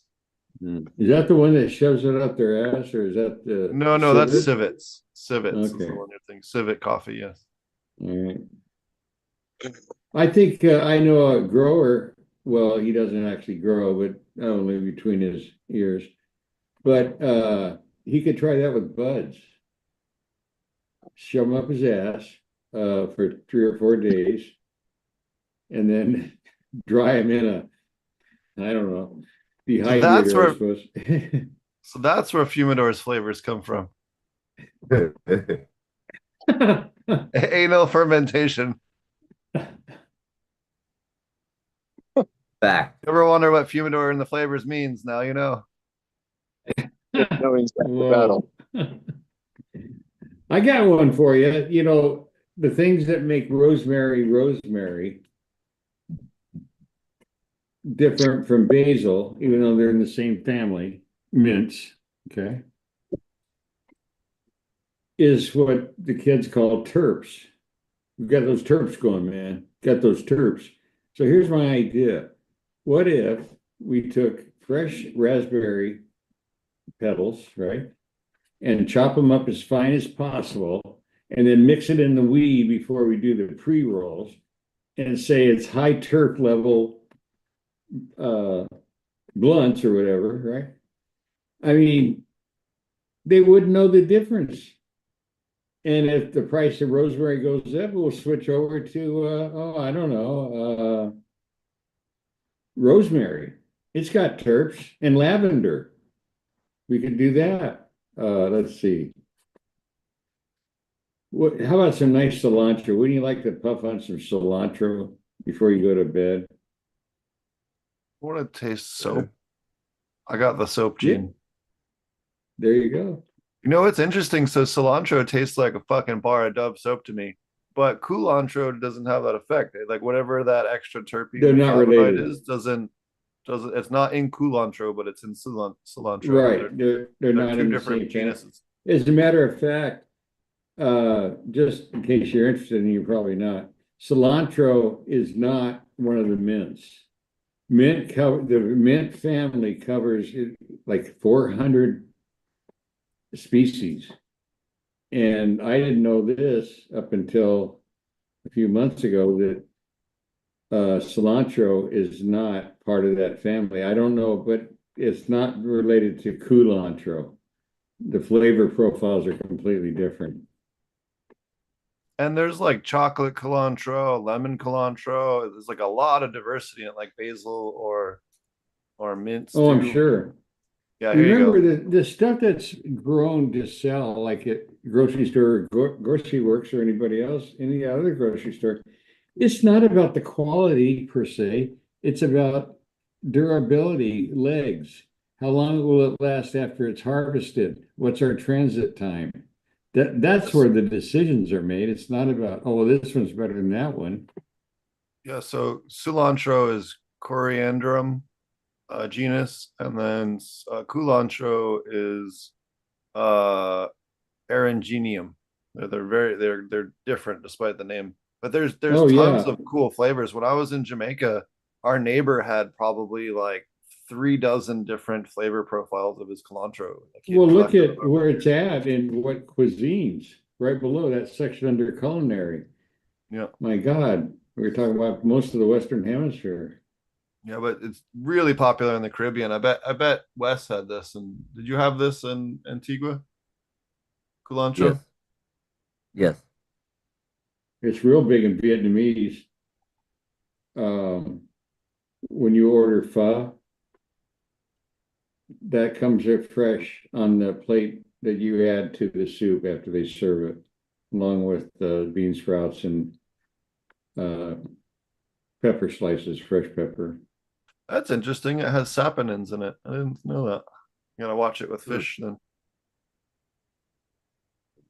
Is that the one that shoves it up their ass, or is that the No, that's civet? civets. Civets is Okay. the one you're thinking. Civet coffee, yes. All right. I think I know a grower. Well, he doesn't actually grow, but only between his ears. But he could try that with buds. Shove them up his ass for 3 or 4 days, and then dry them in a, I don't know, dehydrator, I suppose. So that's where Fumidor's flavors come from. Anal fermentation. Fact. Ever wonder what Fumidor and the flavors means? Now you know. Knowing the Whoa. battle. I got one for you. You know, the things that make rosemary different from basil, even though they're in the same family, mints, okay, is what the kids call terps. We've got those terps going, man. Got those terps. So here's my idea. What if we took fresh raspberry petals, right, and chop them up as fine as possible, and then mix it in the weed before we do the pre-rolls, and say it's high terp level blunts or whatever, right? I mean, they wouldn't know the difference. And if the price of rosemary goes up, we'll switch over to I don't know, rosemary. It's got terps and lavender. We could do that. Let's see. How about some nice cilantro? Wouldn't you like to puff on some cilantro before you go to bed? I want to taste soap. I got the soap gene. There you go. You know what's interesting? So cilantro tastes like a fucking bar of Dove soap to me, but culantro doesn't have that effect. Like whatever that extra terpene They're not related. is doesn't. It's not in culantro, but it's in cilantro. Right. They're not in the same genuses. As a matter of fact, just in case you're interested, and you're probably not, cilantro is not one of the mints. The mint family covers like 400 species. And I didn't know this up until a few months ago that cilantro is not part of that family. I don't know, but it's not related to culantro. The flavor profiles are completely different. And there's like chocolate culantro, lemon culantro. There's like a lot of diversity in like basil or mint. Oh, I'm sure. Yeah, here you go. Remember the stuff that's grown to sell, like at grocery store, grocery works, or anybody else, any other grocery store. It's not about the quality per se. It's about durability, legs. How long will it last after it's harvested? What's our transit time? That's where the decisions are made. It's not about, oh, this one's better than that one. Yeah, so cilantro is coriandrum genus, and then culantro is Aeruginium. They're different despite the name. But there's tons of cool flavors. When I was in Jamaica, our neighbor had probably like 3 dozen different flavor profiles of his cilantro. Well, look at where it's at and what cuisines, right below that section under culinary. Yeah. My God, we're talking about most of the Western Hemisphere. Yeah, but it's really popular in the Caribbean. I bet Wes had this. And did you have this in Antigua? Culantro? Yes. It's real big in Vietnamese. When you order pho, that comes up fresh on the plate that you add to the soup after they serve it, along with bean sprouts and pepper slices, fresh pepper. That's interesting. It has saponins in it. I didn't know that. You gotta watch it with fish then.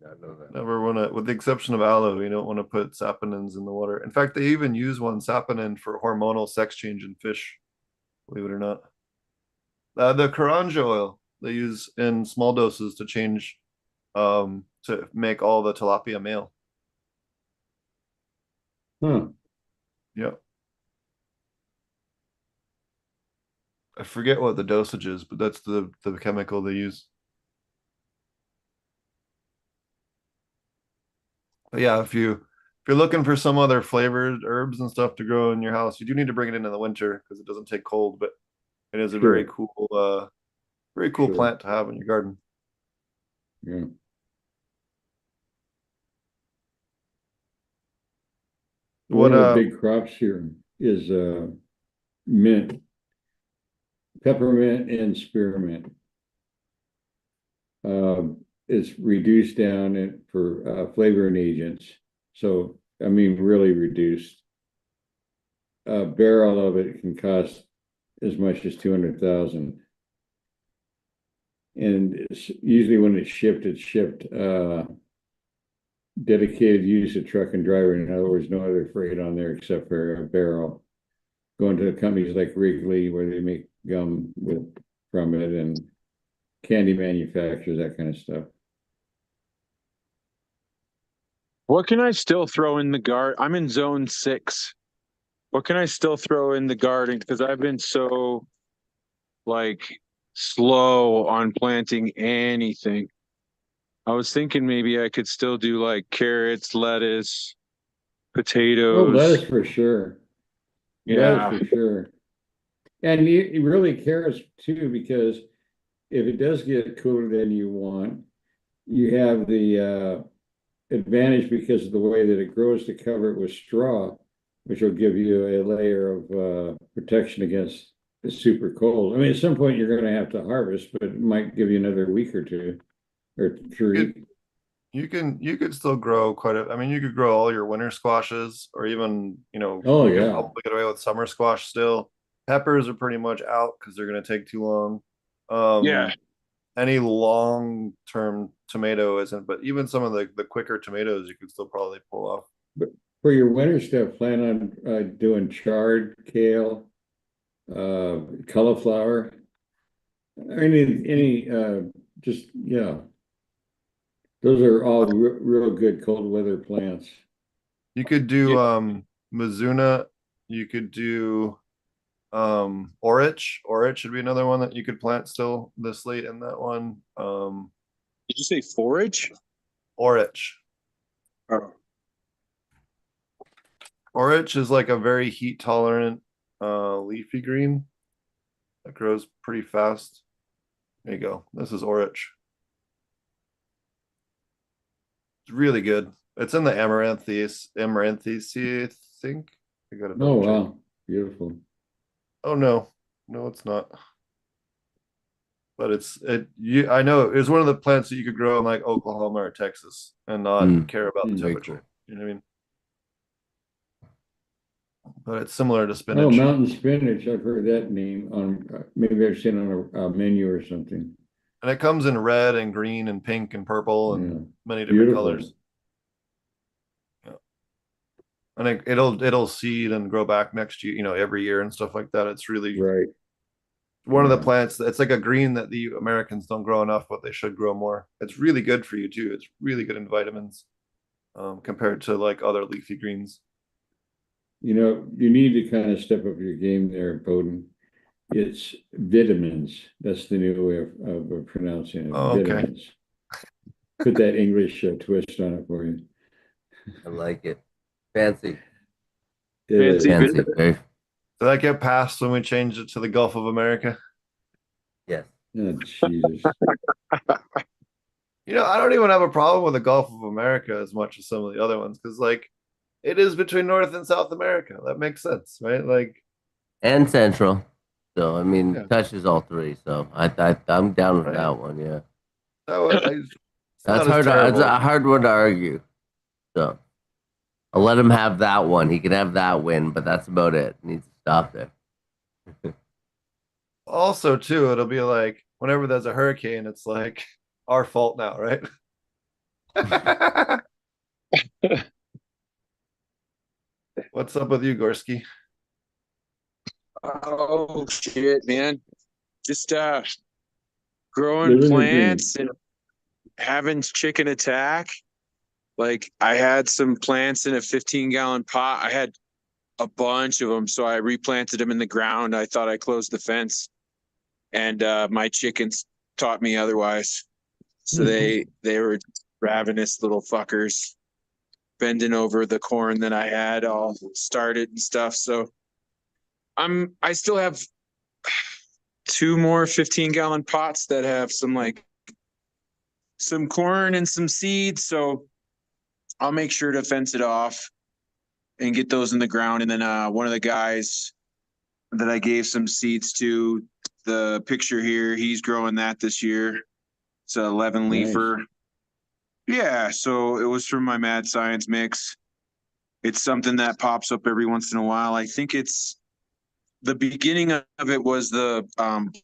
I know that. Never want to, with the exception of aloe, you don't want to put saponins in the water. In fact, they even use one saponin for hormonal sex change in fish, believe it or not. The Karanja oil they use in small doses to change, to make all the tilapia male. Huh. Yep. I forget what the dosage is, but that's the chemical they use. But yeah, if you're looking for some other flavored herbs and stuff to grow in your house, you do need to bring it in the winter because it doesn't take cold, but it is a Sure. very cool Sure. plant to have in your garden. Yeah. What One of the big crops here is mint, peppermint and spearmint. It's reduced down for flavoring agents. So, I mean, really reduced. A barrel of it can cost as much as 200,000. And usually when it's shipped dedicated use of truck and driver. In other words, no other freight on there except for a barrel. Going to companies like Wrigley where they make gum from it, and candy manufacturers, that kind of stuff. What can I still throw in the garden? I'm in zone 6. What can I still throw in the garden? Because I've been so like slow on planting anything. I was thinking maybe I could still do like carrots, lettuce, Oh, potatoes. lettuce for sure. Yeah. Lettuce for sure. And you really carrots too, because if it does get cooler than you want, you have the advantage because of the way that it grows to cover it with straw, which will give you a layer of protection against the super cold. I mean, at some point you're going to have to harvest, but it might give you another week or two or 3. You could still grow I mean, you could grow all your winter squashes, or even, Oh, you could yeah. probably get away with summer squash still. Peppers are pretty much out because they're going to take too long. Yeah. Mm-hmm. Any long-term tomato isn't, but even some of the quicker tomatoes you could still probably pull off. But for your winter stuff, plan on doing chard, kale, cauliflower. Any just, yeah. Those are all real good cold weather plants. You could do Mizuna. You could do Orich. Orich should be another one that you could plant still this late in that one. Did you say forage? Orich. Oh. Orich is like a very heat tolerant leafy green that grows pretty fast. There you go. This is Orich. It's really good. It's in the Amaranthus, I think. I gotta Oh, double check. wow. Beautiful. Oh no, it's not. But I know it's one of the plants that you could grow in like Oklahoma or Texas and not care about the Very temperature. cool. You know what I mean? But it's similar to spinach. Oh, mountain spinach. I've heard that name on maybe I've seen it on a menu or something. And it comes in red and green and pink and purple and many different Beautiful. colors. Yeah. And it'll seed and grow back next year, every year and stuff like that. It's really Right. one of the plants. It's like a green that the Americans don't grow enough, but they should grow more. It's really good for you too. It's really good in vitamins compared to like other leafy greens. You need to kind of step up your game there, Bowden. It's vitamins. That's the new way of pronouncing it. Oh, okay. Vitamins. Put that English twist on it for you. I like it. Fancy. It Fancy. Very. Did that get passed when we changed it to the Gulf of America? Yes. Oh, Jesus. I don't even have a problem with the Gulf of America as much as some of the other ones, because like it is between North and South America. That makes sense, right? Like, And Central. So I mean, Yeah. touches all three. So I'm down with Right. that one. Yeah. That's That's hard. It's a hard one to argue. So I'll let him have that one. He can have that win, but that's about it. Needs to stop there. Also, too, it'll be like whenever there's a hurricane, it's like our fault now, right? What's up with you, Gorski? Oh shit, man. Just growing Living the plants and having chicken attack. Like I had some plants in a 15-gallon pot. I had a bunch of them, so I replanted them in the ground. I thought I closed the fence. and my chickens taught me otherwise. So they were ravenous little fuckers, bending over the corn that I had all started and stuff. So I still have 2 more 15-gallon pots that have some corn and some seeds. So I'll make sure to fence it off and get those in the ground. And then one of the guys that I gave some seeds to, the picture here, he's growing that this year. It's an 11 leafer. Nice. Yeah, so it was from my Mad Science mix. It's something that pops up every once in a while. I think it's the beginning of it was the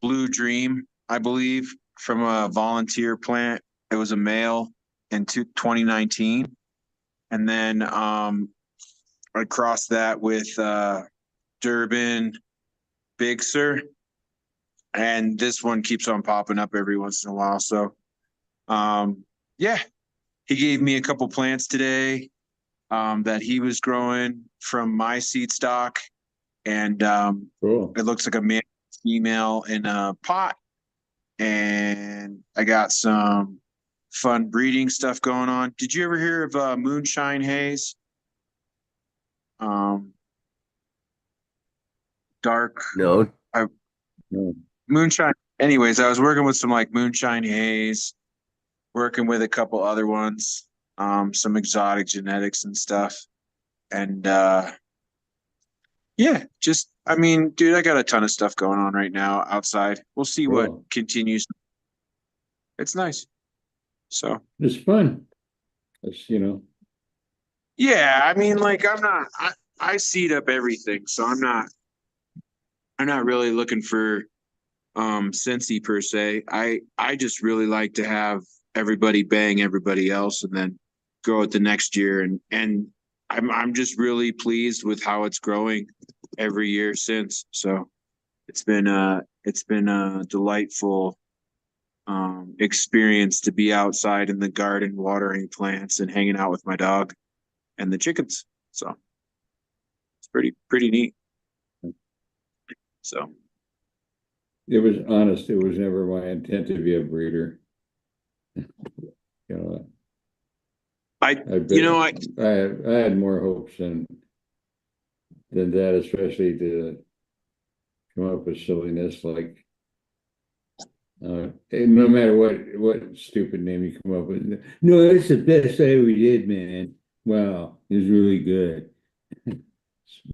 Blue Dream, I believe, from a volunteer plant. It was a male in 2019. And then I crossed that with Durban Big Sur. And this one keeps on popping up every once in a while. So, yeah, he gave me a couple plants today that he was growing from my seed stock. And cool. It looks like a male female in a pot. And I got some fun breeding stuff going on. Did you ever hear of moonshine haze? Dark. No. No. Moonshine. Anyways, I was working with some like moonshine haze, working with a couple other ones, some exotic genetics and stuff. And yeah, just, I mean, dude, I got a ton of stuff going on right now outside. We'll see what continues. It's nice. So it's fun. It's, you know. Yeah, I mean, like I seed up everything, so I'm not really looking for Cincy per se. I just really like to have everybody bang everybody else and then grow it the next year. And I'm just really pleased with how it's growing every year since. So it's been a delightful experience to be outside in the garden watering plants and hanging out with my dog and the chickens. So it's pretty neat. So it was honest. It was never my intent to be a breeder. You know, I had more hopes than that, especially to come up with silliness like no matter what stupid name you come up with. No, it's the best I ever did, man. Wow, it was really good.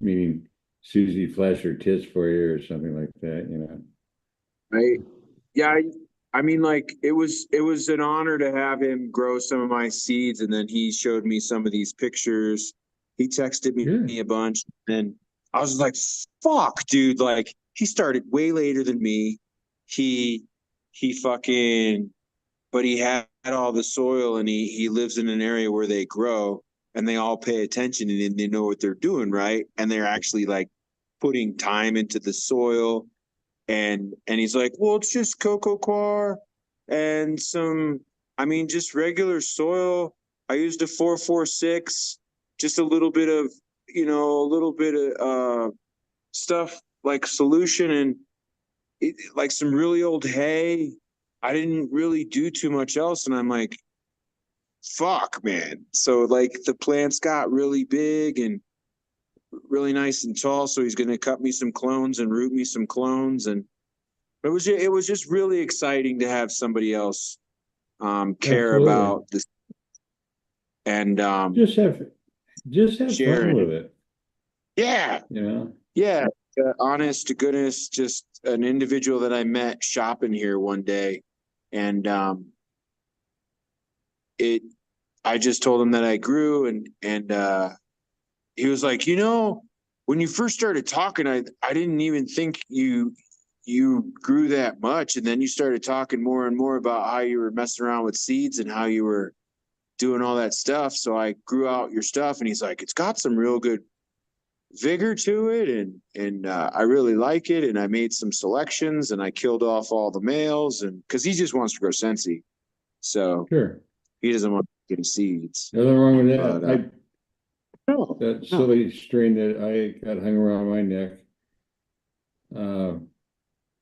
Meaning Susie flashed her tits for you or something like that, you know. Right. Yeah, I mean, like it was an honor to have him grow some of my seeds, and then he showed me some of these pictures. He texted me a bunch, and I was like, "Fuck, dude!" Like he started way later than me. He fucking, but he had all the soil, and he lives in an area where they grow, and they all pay attention, and they know what they're doing, right? And they're actually like putting time into the soil. And he's like, well, it's just cocoa coir and just regular soil. I used a 446, just a little bit of, stuff like solution and like some really old hay. I didn't really do too much else. And I'm like, fuck, man. So like the plants got really big and really nice and tall. So he's going to cut me some clones and root me some clones. And it was just really exciting to have somebody else care about this and just have fun with it. Yeah. You know? Yeah. Honest to goodness, just an individual that I met shopping here one day. And I just told him that I grew and he was like, when you first started talking, I didn't even think you grew that much. And then you started talking more and more about how you were messing around with seeds and how you were doing all that stuff. So I grew out your stuff and he's like, it's got some real good vigor to it. And I really like it. And I made some selections and I killed off all the males and cause he just wants to grow Sensi. So sure. He doesn't want to get seeds. Nothing wrong with that. But, that silly strain that I got hung around my neck.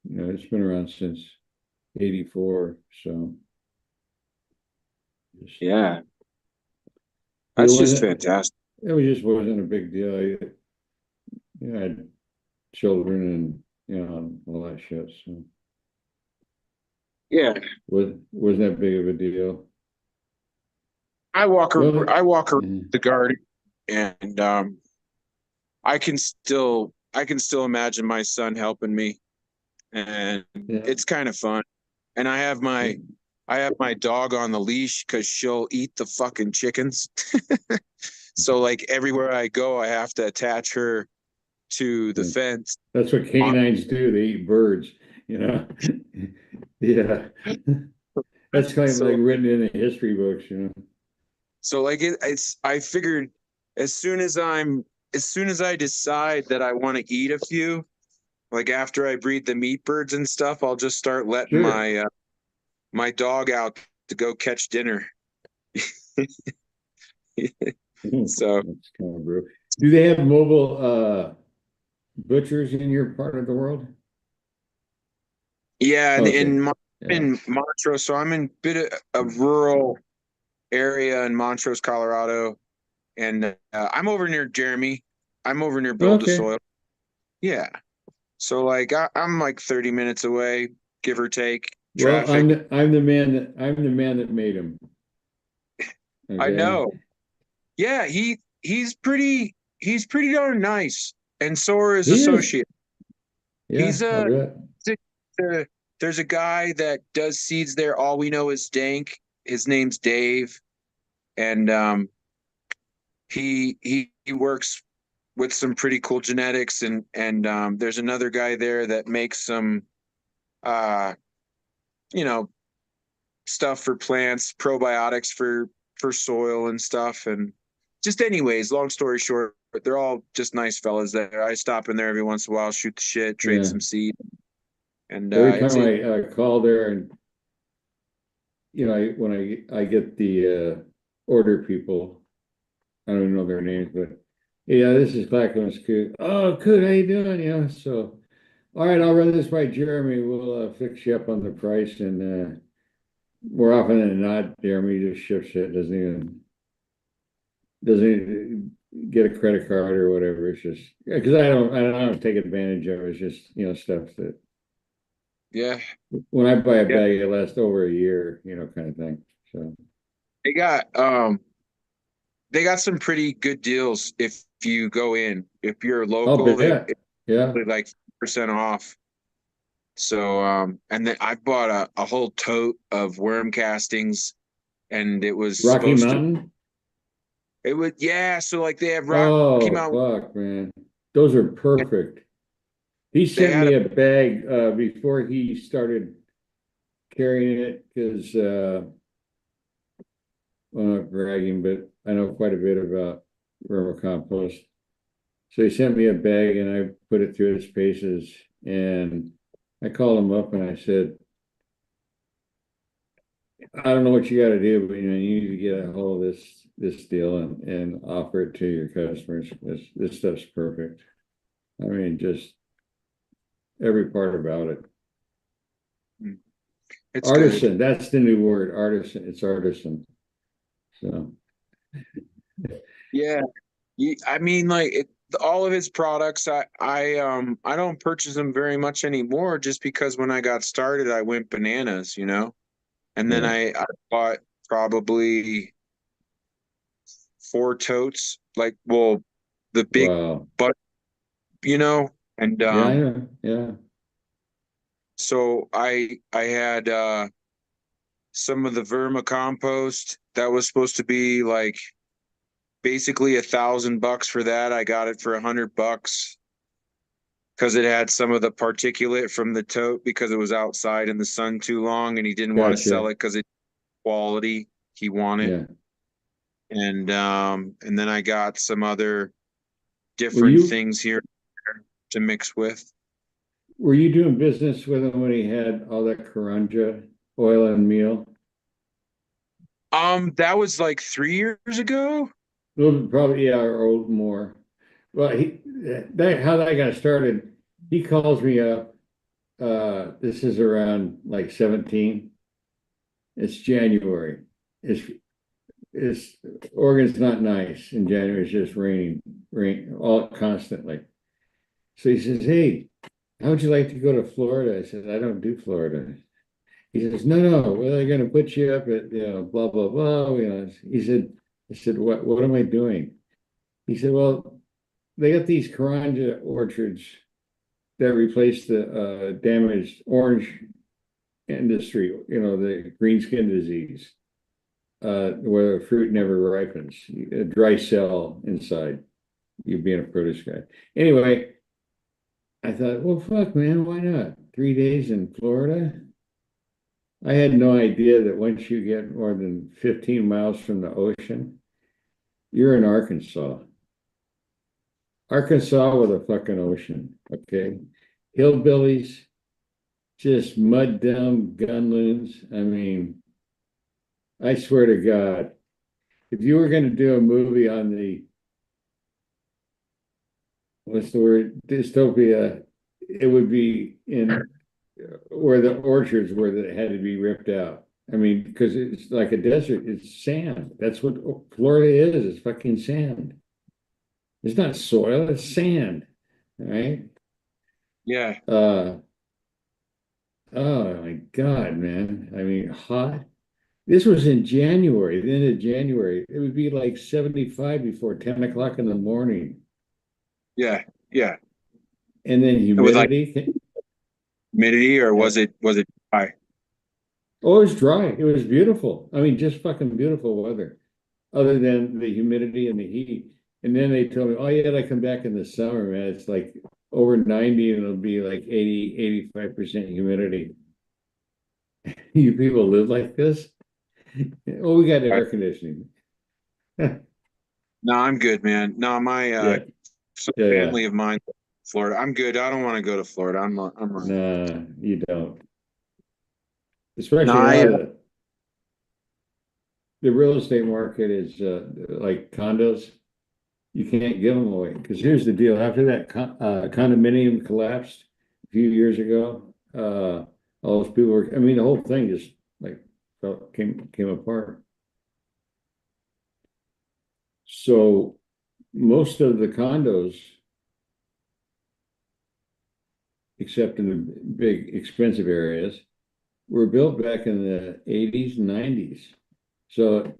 You know, it's been around since '84. So Yeah, it that's just wasn't. fantastic. It just wasn't a big deal. I had children and all that shit. So Yeah, wasn't that big of a deal. I walk around Yeah. the garden, and I can still imagine my son helping me, and Yeah. it's kind of fun. And I have my dog on the leash because she'll eat the fucking chickens. So like everywhere I go, I have to attach her to the Yeah. fence. That's what canines do. They eat birds, you know. Yeah. That's kind of like So written in the history books, you know. so like it's I figured as soon as I decide that I want to eat a few, like after I breed the meat birds and stuff, I'll just start letting Sure. my dog out to go catch dinner. So That's kind of brutal. Do they have mobile butchers in your part of the world? yeah, and Okay. Yeah. in Montrose, so I'm in a bit of a rural area in Montrose, Colorado, and I'm over near Jeremy. I'm over near Build a Okay. Soil. Yeah, so like I'm like 30 minutes away, give or take. Well, Traffic. I'm the man that made him. I Okay. know. Yeah, he's pretty darn nice, and so are his He is. associate. Yeah, He's I a bet. there's a guy that does seeds there. All we know is Dank. His name's Dave, and he works with some pretty cool genetics, and there's another guy there that makes some uh you know stuff for plants, probiotics for soil and stuff, and just anyways, long story short, they're all just nice fellas there. I stop in there every once in a while, shoot the shit, trade Yeah. some seed, and Every it's time it. I call there and when I get the order people, I don't even know their names, but yeah, this is Clackamas Coot. Oh, Coot, how you doing? Yeah, so all right, I'll run this by Jeremy. We'll fix you up on the price, and more often than not, Jeremy just ships it. Doesn't even get a credit card or whatever. It's just because I don't take advantage of it. It's just stuff that Yeah, when I buy a yeah. bag, it lasts over a year, kind of thing. So They got they got some pretty good deals if you go in. If you're I'll local, bet. Yeah. they like percent off. So and then I bought a whole tote of worm castings, and it was Rocky supposed to Mountain. it would yeah. So like they have Rocky Oh, Mountain. fuck, man. Those are perfect. He They sent had me a bag before he started carrying it because well, I'm not bragging, but I know quite a bit about vermicompost. So he sent me a bag and I put it through its paces, and I called him up and I said, I don't know what you got to do, but you need to get a hold of this deal and offer it to your customers. This stuff's perfect. I mean, just every part about it. it's Artisan, good. that's the new word, artisan. It's artisan. So Yeah, I mean, like all of his products, I don't purchase them very much anymore, just because when I got started, I went bananas, and then yeah. I bought probably 4 totes, like well, the big Wow. butt, and Yeah, I know. Yeah. so I had some of the vermicompost that was supposed to be like basically $1,000 for that. I got it for $100 because it had some of the particulate from the tote because it was outside in the sun too long, and he didn't want to sell Gotcha. it because it quality he wanted. Yeah. And then I got some other Were different you things here to mix with. were you doing business with him when he had all that Karanja oil and meal? That was like 3 years ago. A little bit, probably, yeah, or more. Well, he that how that got started. He calls me up this is around like 17. It's January. It's Oregon's not nice in January. It's just rain all constantly. So he says, "Hey, how would you like to go to Florida?" I said, "I don't do Florida." He says, "No, well, they're going to put you up at, blah, blah, blah." He said, I said, what am I doing? He said, "Well, they got these Karanja orchards that replace the damaged orange industry, the green skin disease, where the fruit never ripens, a dry cell inside, you being a produce guy." Anyway, I thought, well, fuck, man, why not? 3 days in Florida? I had no idea that once you get more than 15 miles from the ocean, you're in Arkansas. Arkansas with a fucking ocean, okay? Hillbillies, just mud dumb gun loons. I mean, I swear to God, if you were going to do a movie on what's the word, dystopia, it would be in where the orchards were that had to be ripped out. I mean, because it's like a desert, it's sand. That's what Florida is. It's fucking sand. It's not soil, it's sand. Right? Yeah. Oh my God, man. I mean, hot. This was in January, the end of January. It would be like 75 before 10 o'clock in the morning. Yeah. Yeah. And then With like humidity. humidity, or Yeah. was it dry? Oh, it was dry. It was beautiful. I mean, just fucking beautiful weather, other than the humidity and the heat. And then they told me, "Oh, yeah, I come back in the summer, man. It's like over 90 and it'll be like 85% humidity." You people live like this? Oh, we got air conditioning. No, I'm good, man. No, my Yeah, some yeah. family of mine, Florida. I'm good. I don't want to go to Florida. I'm all right. Nah, you don't. No, Especially now that the real estate market is like condos. You can't give them away because here's the deal. After that condominium collapsed a few years ago, all those people were. I mean, the whole thing just like came apart. So most of the condos, except in the big expensive areas, were built back in the 80s and 90s. So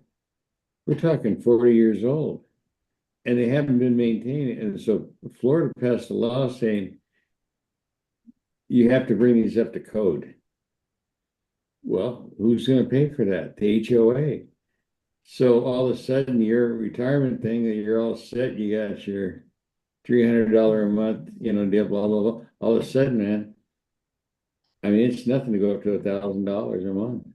we're talking 40 years old. And they haven't been maintained. And so Florida passed a law saying you have to bring these up to code. Well, who's going to pay for that? The HOA. So all of a sudden, your retirement thing, that you're all set, you got your $300 a month, deal, blah, blah, blah. All of a sudden, man, I mean, it's nothing to go up to $1,000 a month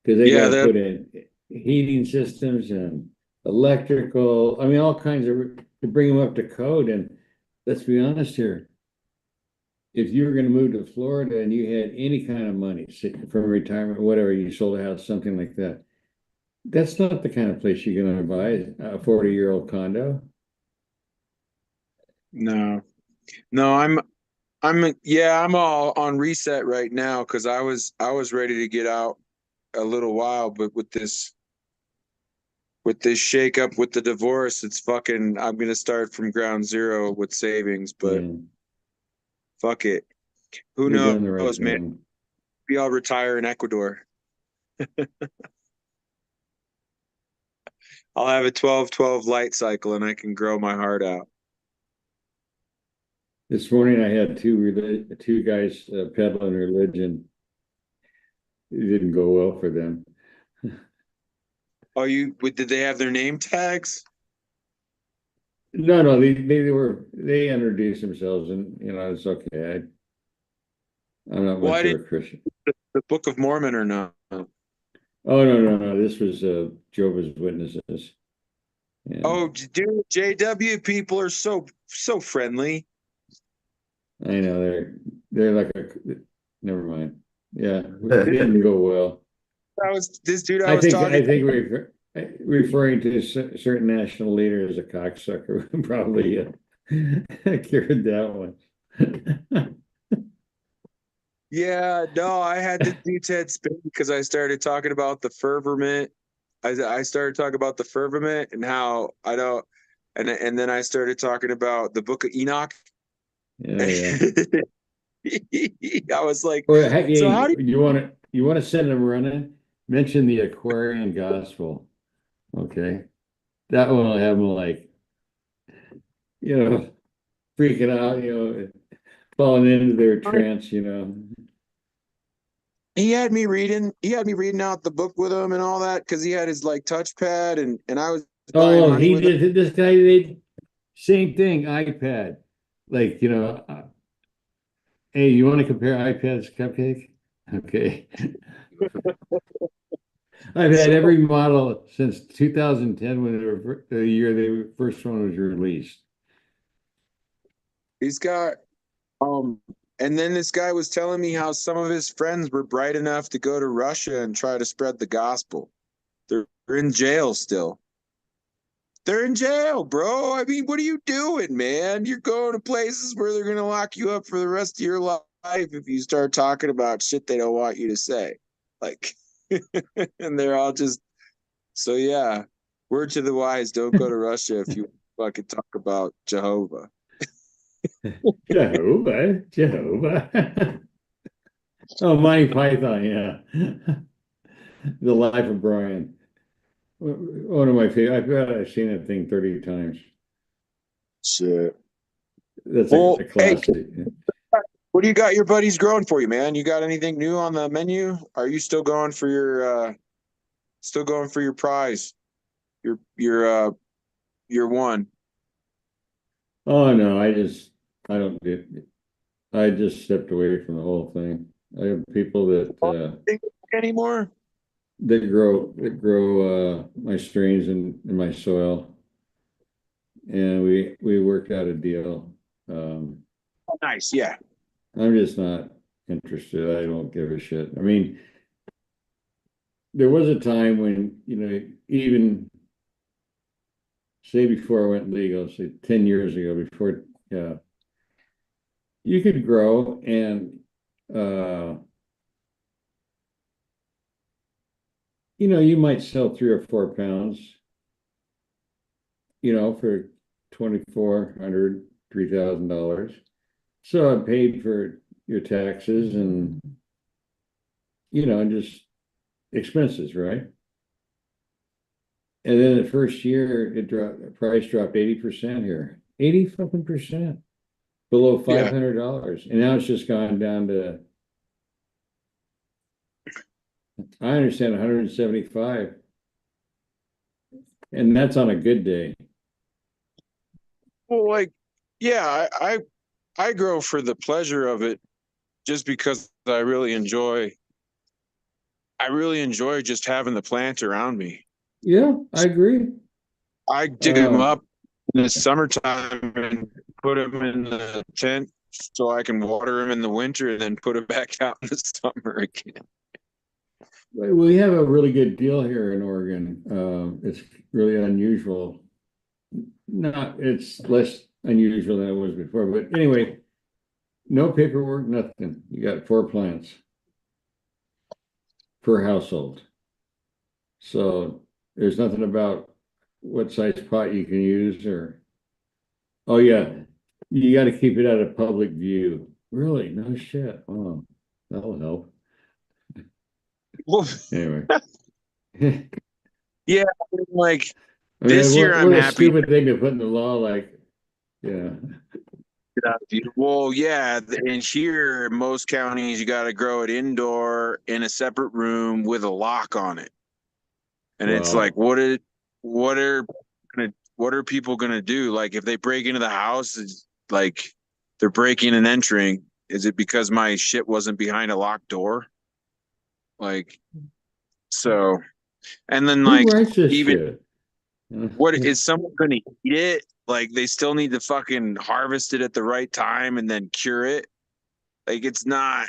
because they got to put in heating systems and electrical. I mean, all kinds of to bring them up to code. And let's be honest here. If you were going to move to Florida and you had any kind of money from retirement, whatever, you sold a house, something like that, that's not the kind of place you're going to buy a 40-year-old condo. no, I'm I'm all on reset right now because I was ready to get out a little while, but with this shake up with the divorce, it's fucking, I'm gonna start from ground zero with savings, but Yeah, fuck it. Who you're doing the right knows, man? thing. Maybe I'll retire in Ecuador. I'll have a 12-12 light cycle and I can grow my heart out. This morning I had two guys peddling religion. It didn't go well for them. Oh, did they have their name tags? No, they introduced themselves, and it's okay. I'm not much of a Christian. The Book of Mormon or no? Oh, no. This was Jehovah's Witnesses. And Oh, dude, JW people are so friendly. I know they're like never mind. Yeah, it didn't go well. This dude I think talking. referring to a certain national leader as a cocksucker probably cured that one. Yeah, no, I had to do Ted spin because I started talking about the fervent. I started talking about the firmament and how I don't, and then I started talking about the Book of Enoch. Yeah. I was like, Or hey, so how do you want to send them running? Mention the Aquarian Gospel. Okay. That one will have them like, freaking out, falling into their trance, he had me reading out the book with him and all that because he had his like touchpad and I was buying Oh, honey he with him. did this guy did same thing, iPad. Like, hey, you want to compare iPads to Cupcake? Okay. I've had So every model since 2010 when the year the first one was released. he's got and then this guy was telling me how some of his friends were bright enough to go to Russia and try to spread the gospel. They're in jail still. They're in jail, bro. I mean, what are you doing, man? You're going to places where they're going to lock you up for the rest of your life if you start talking about shit they don't want you to say. Like, and they're all just, so yeah, word to the wise, don't go to Russia if you fucking talk about Jehovah. Jehovah. Oh, Monty Python, yeah. The Life of Brian. One of my favorite. I've seen that thing 30 times. Shit. That's Well, a hey, classic. what do you got your buddies growing for you, man? You got anything new on the menu? Are you still going for your prize? Your one. Oh no, I don't get I just stepped away from the whole thing. I have people Anymore? that grow my strains in my soil, and we worked out a deal. Um, Oh, nice, yeah. I'm just not interested. I don't give a shit. I mean, there was a time when, even say before I went legal, say 10 years ago, before, you could grow and, you might sell 3 or 4 pounds, for 2,400, $3,000. So I paid for your taxes and, just expenses, right? And then the first year, price dropped 80% here, 80 fucking percent below Yeah. $500. And now it's just gone down to, I understand, 175. And that's on a good day. Well, like, yeah, I grow for the pleasure of it just because I really enjoy just having the plant around me. Yeah, I agree. I dig them up in the summertime and put them in the tent so I can water them in the winter and then put them back out in the summer again. We have a really good deal here in Oregon. It's really unusual. It's less unusual than it was before. But anyway, no paperwork, nothing. You got 4 plants per household. So there's nothing about what size pot you can use oh yeah, you got to keep it out of public view. Really? No shit. Oh, that'll help. Well, Anyway. yeah, like I mean, this year I'm what a happy. stupid thing to put in the law, like, yeah. Well, yeah, in here, most counties, you got to grow it indoor in a separate room with a lock on it. And it's like, Wow. what are what are people gonna do? Like, if they break into the house, it's like they're breaking and entering. Is it because my shit wasn't behind a locked door? Like, so, and then Who like, writes this even shit? what is someone gonna eat it? Like, they still need to fucking harvest it at the right time and then cure it. Like, it's not.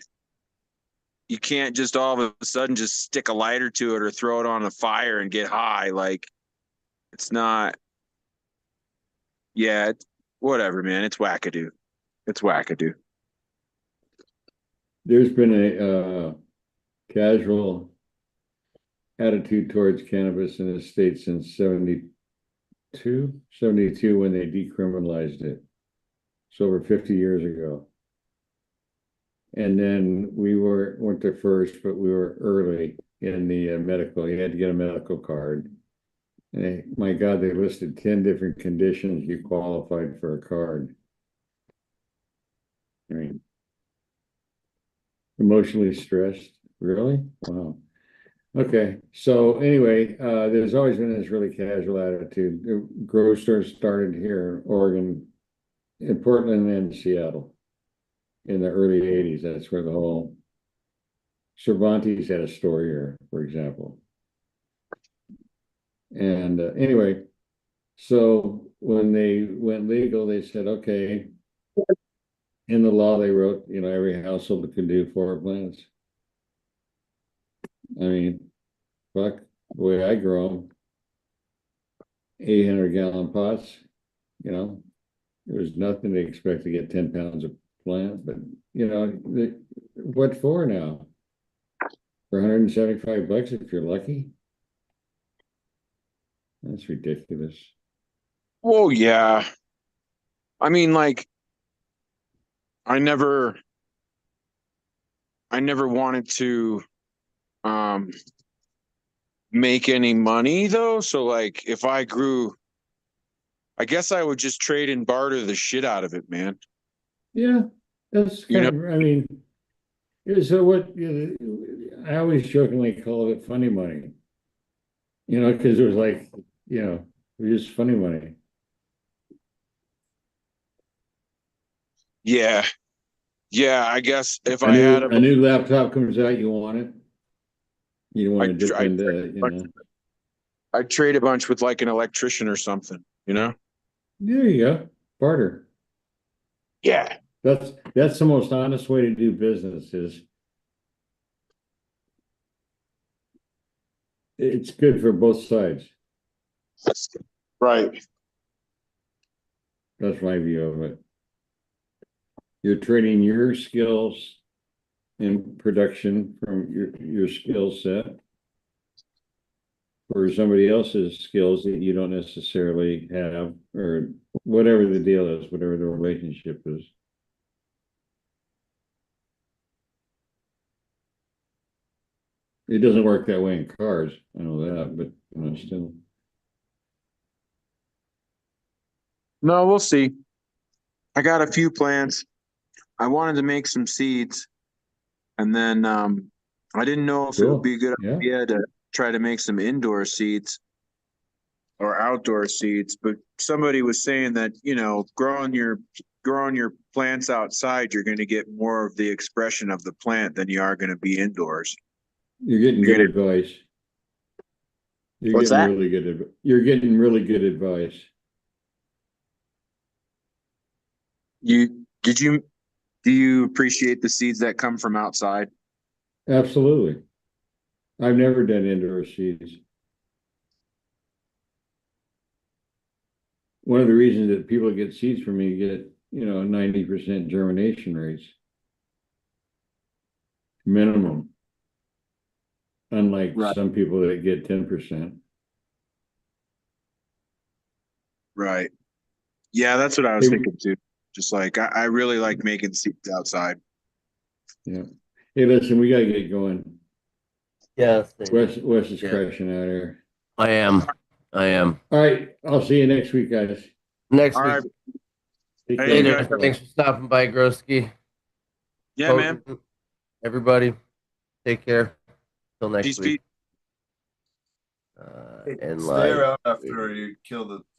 You can't just all of a sudden just stick a lighter to it or throw it on a fire and get high. Like, it's not. Yeah, whatever, man. It's wackadoo. It's wackadoo. there's been a casual attitude towards cannabis in the state since 72 when they decriminalized it. It's over 50 years ago. And then weren't the first, but we were early in the medical. You had to get a medical card. And my God, they listed 10 different conditions you qualified for a card. I mean, emotionally stressed, really? Wow. Okay, so anyway, there's always been this really casual attitude. The grow stores started here in Oregon, in Portland and Seattle in the early 80s. That's where the whole Cervantes had a store here, for example. And anyway, so when they went legal, they said, okay, in the law, they wrote, every household can do 4 plants. I mean, fuck, the way I grow them, 800-gallon pots, there was nothing to expect to get 10 pounds of plant, but what for now? For $175 if you're lucky? That's ridiculous. Well, yeah. I mean, like, I never wanted to make any money though. So like if I grew, I guess I would just trade and barter the shit out of it, man. Yeah, that's kind of, I mean, so what, I always jokingly call it funny money, because it was like, it was just funny money. Yeah. Yeah, I guess if I had a new laptop comes out, you want it? You don't want to dip into, I'd trade a bunch with like an electrician or something, There you go. Barter. Yeah. That's the most honest way to do business is it's good for both sides. Right. That's my view of it. You're trading your skills in production from your skill set for somebody else's skills that you don't necessarily have, or whatever the deal is, whatever the relationship is. It doesn't work that way in cars, I know that, but still. No, we'll see. I got a few plants. I wanted to make some seeds, and then I didn't know if it would be a good idea to try to make some indoor seeds or outdoor seeds, but somebody was saying that, growing your plants outside, you're going to get more of the expression of the plant than you are going to be indoors. You're getting good advice. What's that? You're getting really good advice. Do you appreciate the seeds that come from outside? Absolutely. I've never done indoor seeds. One of the reasons that people get seeds from me get, 90% germination rates. Minimum. Unlike some people that get 10%. Right. Yeah, that's what I was thinking too. Just like I really like making seeds outside. Yeah. Hey, listen, we gotta get going. Yeah. Wes is crashing out here. I am. All right. I'll see you next week, guys. Next All week. right. Later. Thanks for stopping by, Groski. Yeah, man. Everybody, take care. Till next week. Stay And around after you kill the